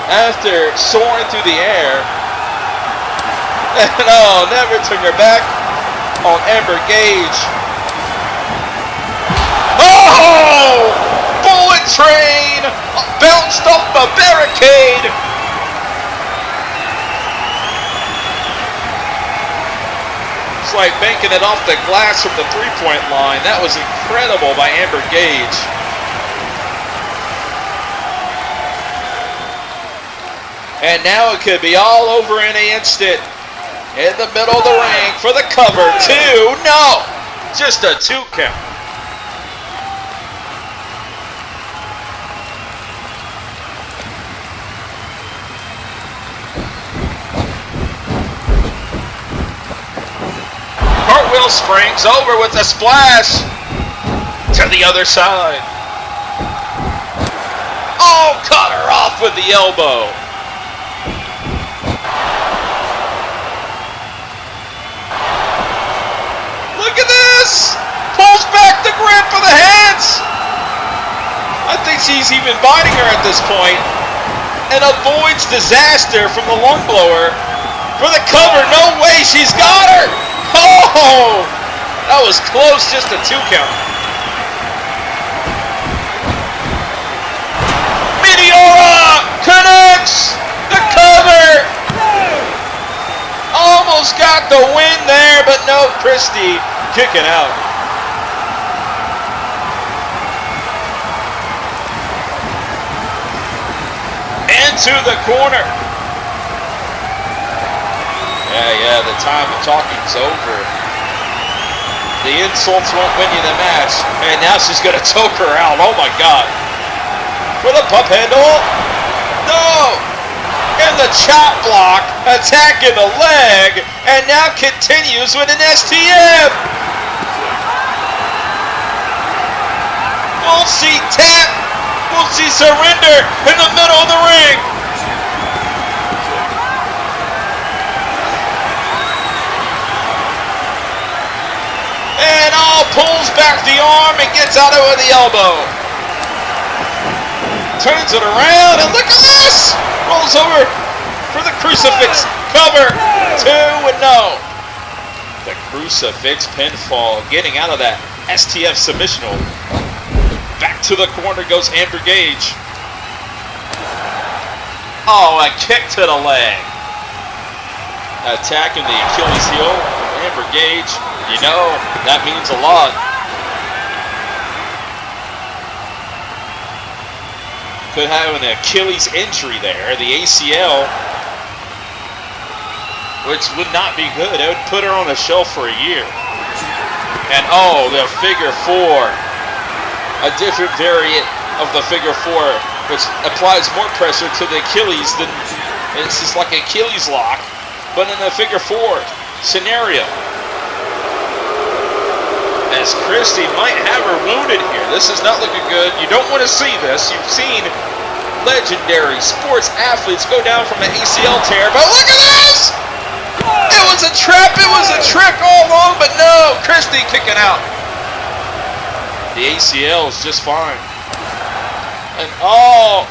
After soaring through the air, and oh, never turn your back on Amber Gage. Oh! Bullet train bounced off the barricade. It's like banking it off the glass from the three-point line. That was incredible by Amber Gage. And now it could be all over in an instant. In the middle of the ring for the cover. 2, no! Just a 2 count. Cartwheel springs over with a splash to the other side. Oh, cut her off with the elbow. Pulls back the grip of the hands. I think she's even biting her at this point. And avoids disaster from the lung blower. For the cover, no way, she's got her. Oh, that was close, just a 2 count. Meteora connects the cover. almost got the win there, but no, Kristie kicking out. Into the corner. Yeah, the time of talking's over. The insults won't win you the match. And now she's going to choke her out. Oh my God. For the pump handle. No! And the chop block, attacking the leg, and now continues with an STM. We'll see tap. We'll see surrender in the middle of the ring. And pulls back the arm and gets out of it with the elbow. Turns it around and look at this! Rolls over for the crucifix cover. 2-0. The crucifix pinfall, getting out of that STF submission hold. Back to the corner goes Amber Gage. Oh, a kick to the leg. Attacking the Achilles heel. Amber Gage, you know, that means a lot. Could have an Achilles injury there, the ACL, which would not be good. It would put her on the shelf for a year. And oh, the figure four. A different variant of the figure four, which applies more pressure to the Achilles than, it's just like an Achilles lock, but in a figure four scenario. As Kristie might have her wounded here. This is not looking good. You don't want to see this. You've seen legendary sports athletes go down from an ACL tear, but look at this! It was a trap, it was a trick all along, but no, Kristie kicking out. The ACL is just fine. And oh,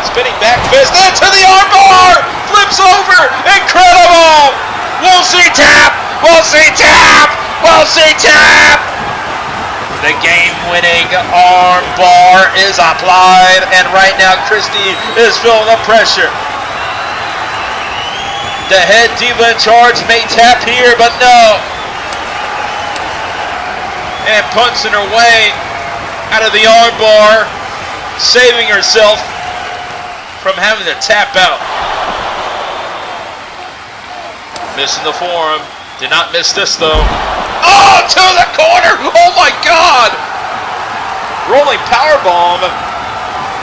spinning back fist into the armbar, flips over, incredible! We'll see tap, we'll see tap, we'll see tap! The game-winning arm bar is applied, and right now Kristie is feeling the pressure. The head diva in charge may tap here, but no. And punching her way out of the arm bar, saving herself from having to tap out. Missing the forearm. Did not miss this though. Oh, to the corner! Oh my God! Rolling powerbomb,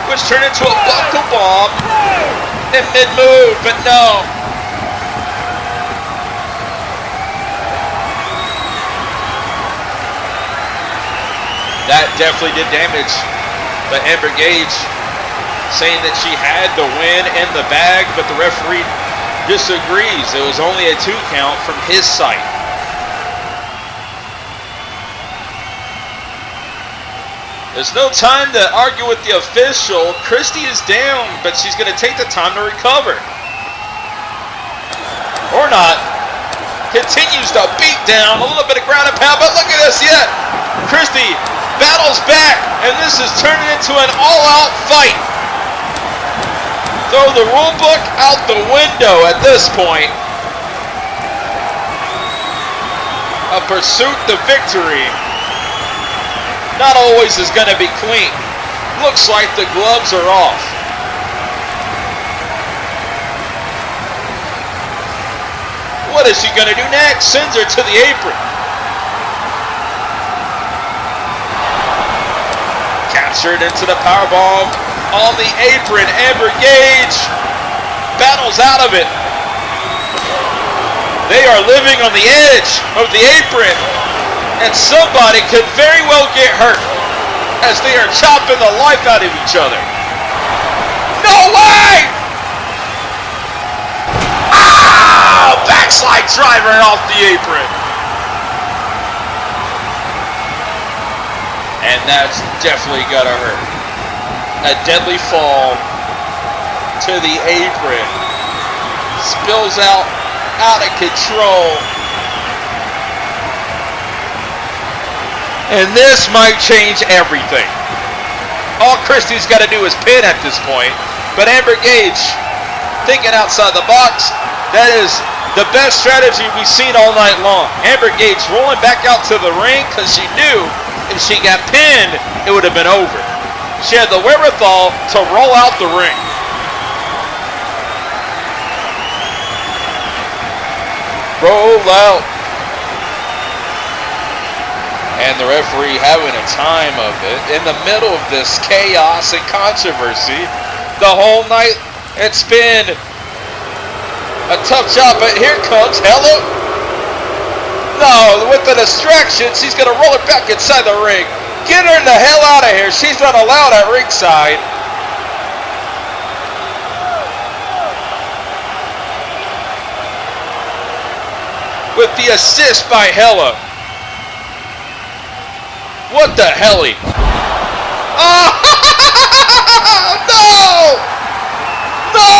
which turned into a buckle bomb in mid-move, but no. That definitely did damage. But Amber Gage saying that she had the win in the bag, but the referee disagrees. It was only a 2 count from his side. There's no time to argue with the official. Kristie is down, but she's going to take the time to recover. Or not. Continues to beat down. A little bit of ground and pound, but look at this yet. Kristie battles back, and this is turning into an all-out fight. Throw the rule book out the window at this point. A pursuit to victory. Not always is going to be clean. Looks like the gloves are off. What is she going to do next? Sends her to the apron. Captured into the powerbomb on the apron. Amber Gage battles out of it. They are living on the edge of the apron, and somebody could very well get hurt as they are chopping the life out of each other. No way! Ah! Backslide driver off the apron. And that's definitely gonna hurt. A deadly fall to the apron. Spills out of control. And this might change everything. All Kristie's got to do is pin at this point. But Amber Gage, thinking outside the box, that is The best strategy we've seen all night long. Amber Gage rolling back out to the ring because she knew if she got pinned, it would have been over. She had the wherewithal to roll out the ring. Roll out. And the referee having a time of it in the middle of this chaos and controversy. The whole night it's been a tough job, but here comes Hella. No, with the distraction, she's going to roll it back inside the ring. Get her the hell out of here. She's not allowed at ringside. With the assist by Hella. What the helly? Oh! No! No!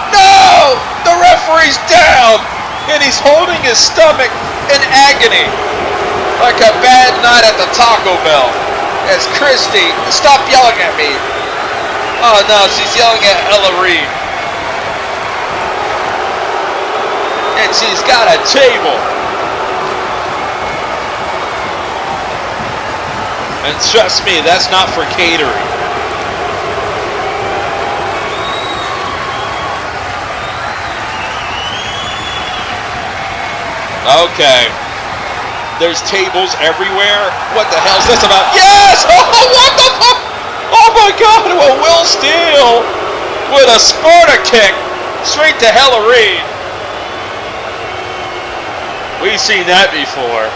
No! The referee's down! And he's holding his stomach in agony. Like a bad night at the Taco Bell. As Kristie, stop yelling at me. Oh no, she's yelling at Ella Reed. And she's got a table. And trust me, that's not for catering. Okay. There's tables everywhere. What the hell's this about? Yes! Oh, what the fuck? Oh my god, well, Will Steele with a Sparta kick straight to Hella Reed. We've seen that before.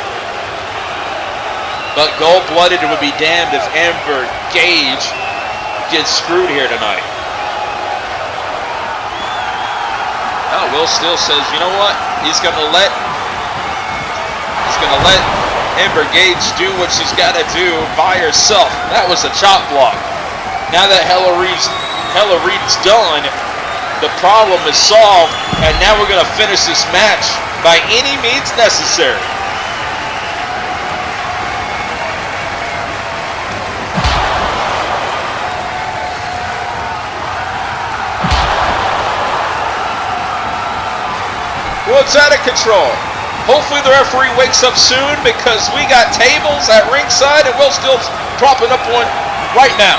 But gold-blooded would be damned if Amber Gage gets screwed here tonight. Oh, Will Steele says, you know what? He's gonna let Amber Gage do what she's gotta do by herself. That was a chop block. Now that Hella Reed's done, the problem is solved, and now we're gonna finish this match by any means necessary. Well, it's out of control. Hopefully the referee wakes up soon because we got tables at ringside and Will Steele's propping up one right now.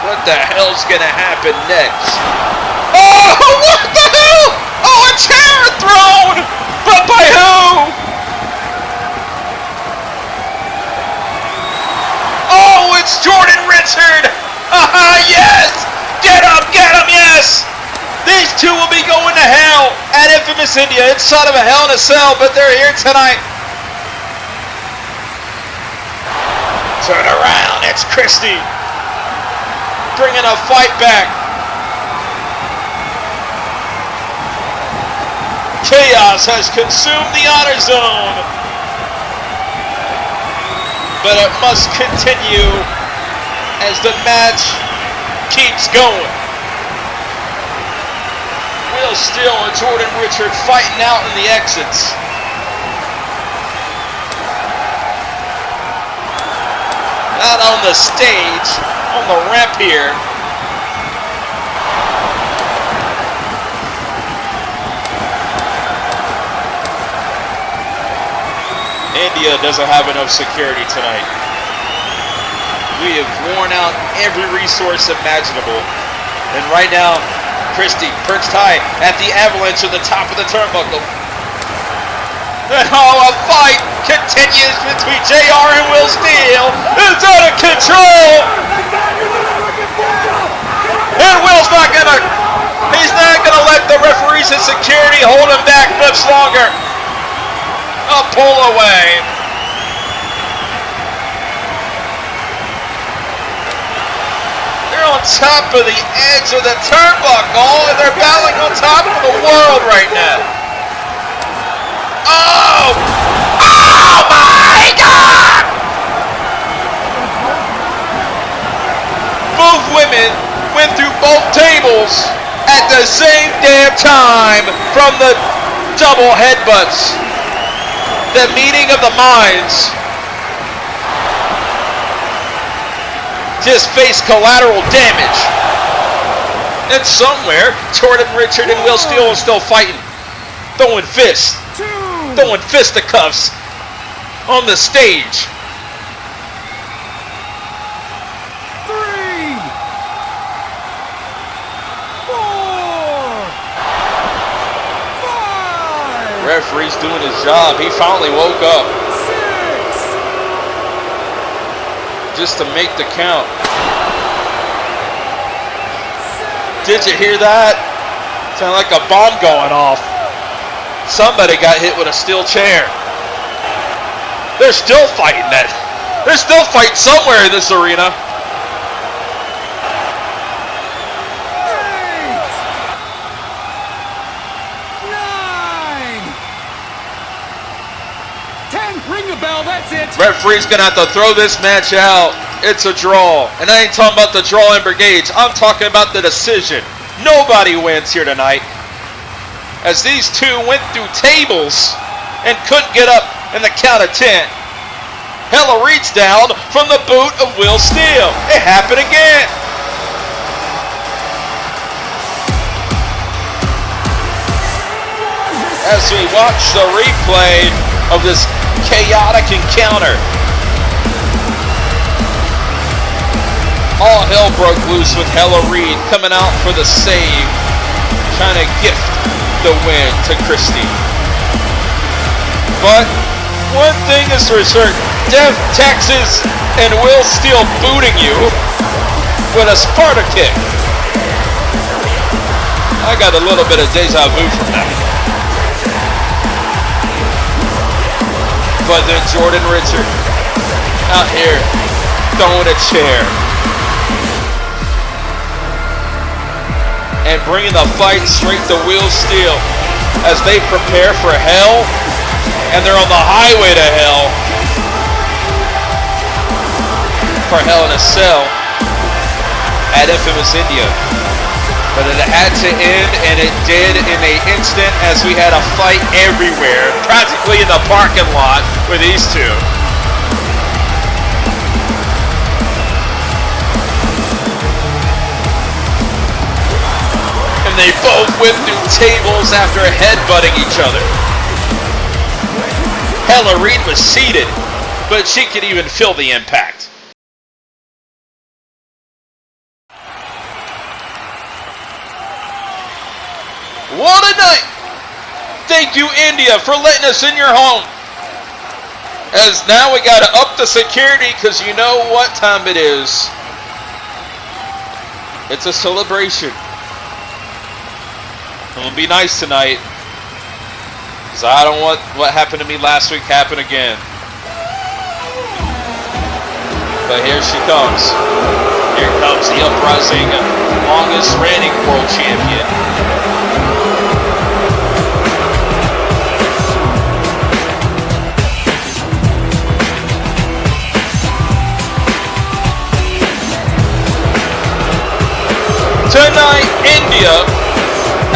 What the hell's gonna happen next? Oh, what the hell? Oh, a chair thrown! But by who? Oh, it's Jordan Richard! Yes! Get him, yes! These two will be going to hell at Infamous India inside of a Hell in a Cell, but they're here tonight. Turn around, it's Kristie. Bringing a fight back. Chaos has consumed the Honor Zone. But it must continue as the match keeps going. Will Steele and Jordan Richard fighting out in the exits. Not on the stage, on the ramp here. India doesn't have enough security tonight. We have worn out every resource imaginable. And right now, Kristie perched high at the avalanche at the top of the turnbuckle. And a fight continues between JR and Will Steele. It's out of control! And Will's he's not gonna let the referees and security hold him back much longer. A pull away. They're on top of the edge of the turnbuckle and they're battling on top of the world right now. Oh! Oh my God! Both women went through both tables at the same damn time from the Double headbutts. The meeting of the minds. Just face collateral damage. And somewhere, Jordan Richard and Will Steele are still fighting. Throwing fists. Throwing fisticuffs on the stage. 3, 4, 5. Referee's doing his job. He finally woke up. 6. Just to make the count. Did you hear that? Sounded like a bomb going off. Somebody got hit with a steel chair. They're still fighting that. They're still fighting somewhere in this arena. 8, 9, 10. Ring the bell. That's it. Referee's gonna have to throw this match out. It's a draw. And I ain't talking about the draw in Brigades. I'm talking about the decision. Nobody wins here tonight. As these two went through tables and couldn't get up in the count of 10. Hella reached down from the boot of Will Steele. It happened again. As we watch the replay of this chaotic encounter. All hell broke loose with Hella Reed coming out for the save, trying to gift the win to Kristie. But one thing is for certain, Dev Texas and Will Steele booting you with a Sparta kick. I got a little bit of deja vu from that. But then Jordan Richard out here throwing a chair. And bringing the fight straight to Will Steele as they prepare for hell, and they're on the highway to hell for Hell in a Cell at Infamous India. But it had to end, and it did in an instant as we had a fight everywhere, practically in the parking lot with these two. They both went through tables after headbutting each other. Hella Reed was seated, but she could even feel the impact. What a night! Thank you, India, for letting us in your home. As now we gotta up the security because you know what time it is. It's a celebration. I'm gonna be nice tonight, because I don't want what happened to me last week happen again. But here she comes. Here comes the uprising, longest reigning world champion. Tonight, India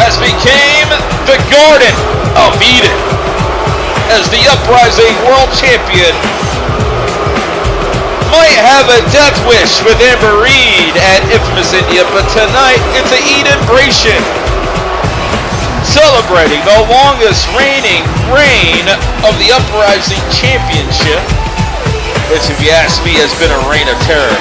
has became the Garden of Eden as the uprising world champion. Might have a death wish with Amber Reed at Infamous India, but tonight it's an Edenbration, celebrating the longest reigning reign of the uprising championship, which if you ask me has been a reign of terror.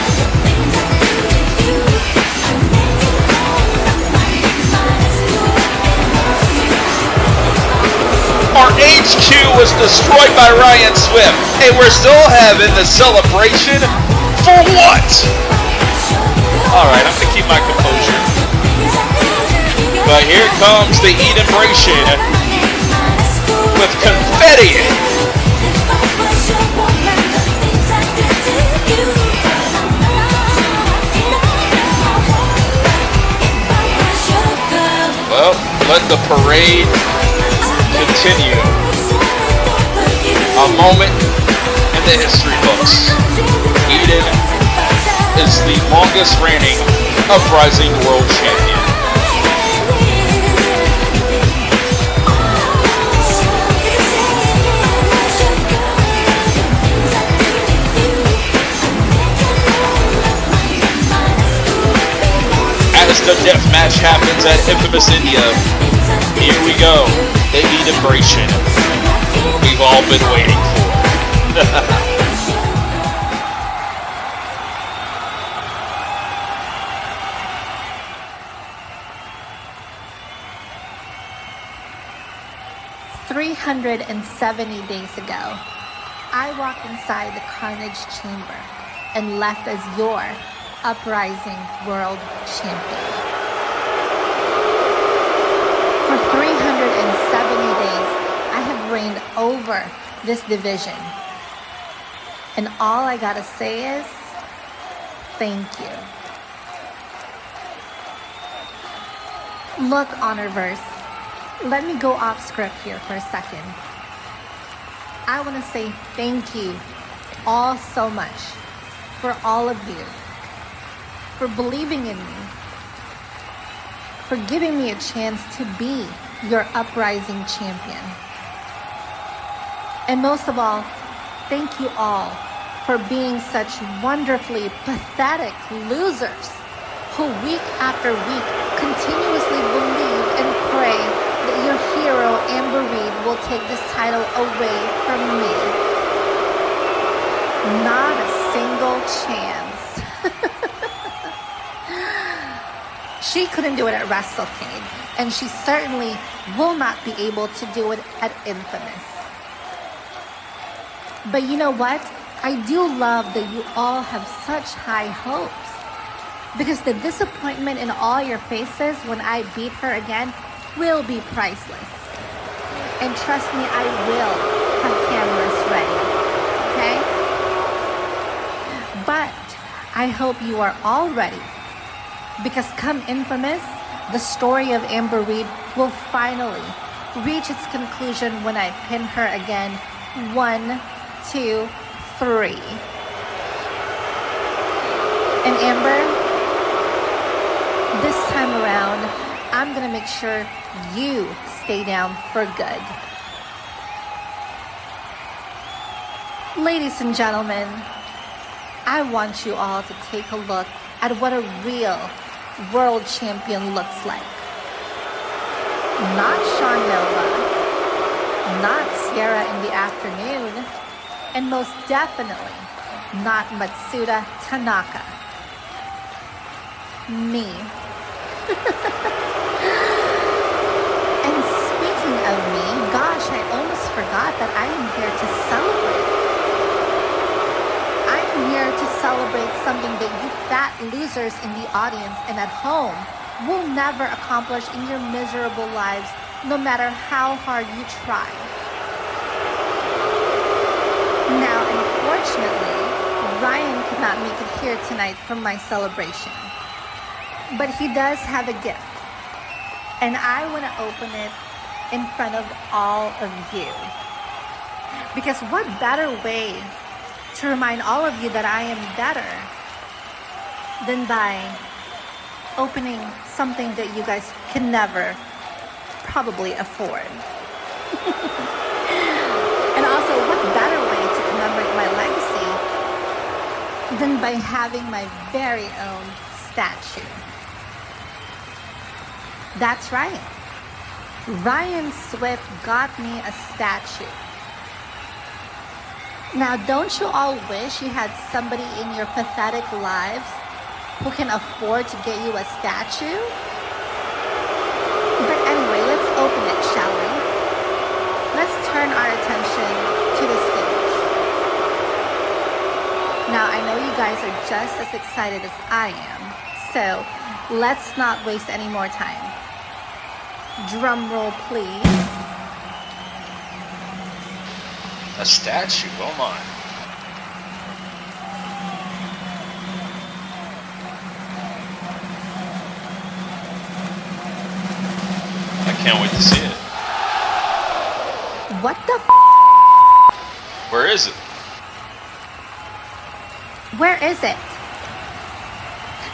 Our HQ was destroyed by Ryan Swift, and we're still having the celebration for what? Alright, I'm gonna keep my composure. But here comes the Edenbration with confetti. Well, let the parade continue. A moment in the history books. Eden is the longest reigning uprising world champion. death match happens at Infamous India. Here we go, the Edenbration we've all been waiting for. 370 days ago, I walked inside the Carnage Chamber and left as your Uprising World Champion. For 370 days, I have reigned over this division. And all I gotta say is, thank you. Look, HonorVerse, let me go off script here for a second. I want to say thank you all so much for all of you, for believing in me, for giving me a chance to be your Uprising champion. And most of all, thank you all for being such wonderfully pathetic losers who week after week continuously believe and pray that your hero, Amber Reed, will take this title away from me. Not a single chance. She couldn't do it at WrestleCade, and she certainly will not be able to do it at Infamous. But you know what? I do love that you all have such high hopes, because the disappointment in all your faces when I beat her again will be priceless. And trust me, I will have cameras ready, okay? But I hope you are all ready, because come Infamous, the story of Amber Reed will finally reach its conclusion when I pin her again. 1, 2, 3. And Amber, this time around, I'm gonna make sure you stay down for good. Ladies and gentlemen, I want you all to take a look at what a real world champion looks like. Not Sean Nova, not Sierra in the afternoon, and most definitely not Matsuda Tanaka. Me. And speaking of me, gosh, I almost forgot that I am here to celebrate. I am here to celebrate something that you fat losers in the audience and at home will never accomplish in your miserable lives, no matter how hard you try. Now, unfortunately, Ryan could not make it here tonight for my celebration. But he does have a gift, and I want to open it in front of all of you. Because what better way to remind all of you that I am better than by opening something that you guys can never probably afford. And also, what better way to commemorate my legacy than by having my very own statue. That's right. Ryan Swift got me a statue. Now, don't you all wish you had somebody in your pathetic lives who can afford to get you a statue? But anyway, let's open it, shall we? Let's turn our attention to the stage. Now, I know you guys are just as excited as I am, so let's not waste any more time. Drum roll, please. A statue, oh my. I can't wait to see it. What the Where is it? Where is it?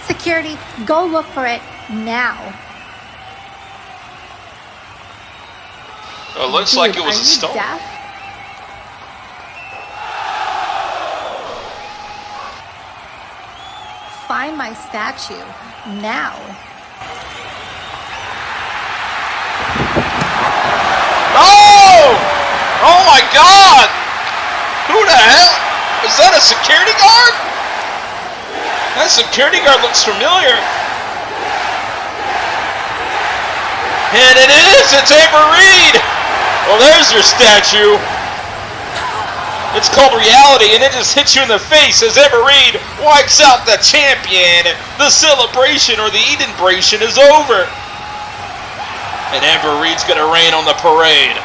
Security, go look for it now. Oh, it looks like it was a stone. Deaf? Find my statue now. Oh my God! Who the hell? Is that a security guard? That security guard looks familiar. And it is! It's Amber Reed! Well, there's your statue. It's called reality, and it just hits you in the face as Amber Reed wipes out the champion. The celebration or the Edenbration is over. And Amber Reed's gonna rain on the parade.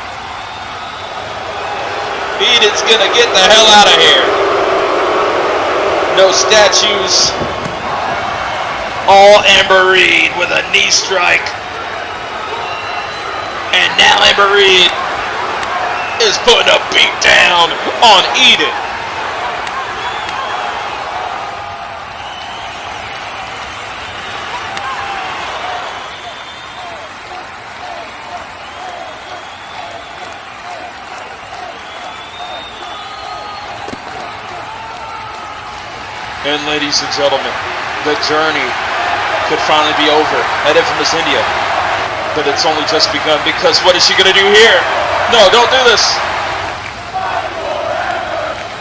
Eden's gonna get the hell out of here. No statues. All Amber Reed with a knee strike. And now Amber Reed is putting a beat down on Eden. And ladies and gentlemen, the journey could finally be over at Infamous India. But it's only just begun, because what is she gonna do here? No, don't do this.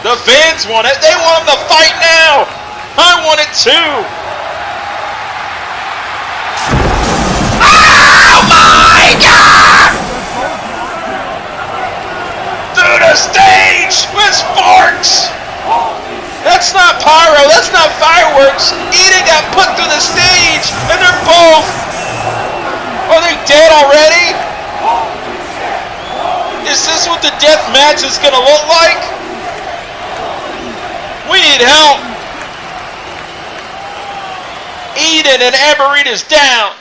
The fans want it. They want him to fight now. I want it too. Oh my God! Through the stage with sparks. That's not pyro. That's not fireworks. Eden got put through the stage, and they're both. Are they dead already? Is this what the death match is gonna look like? We need help. Eden and Amber Reed is down.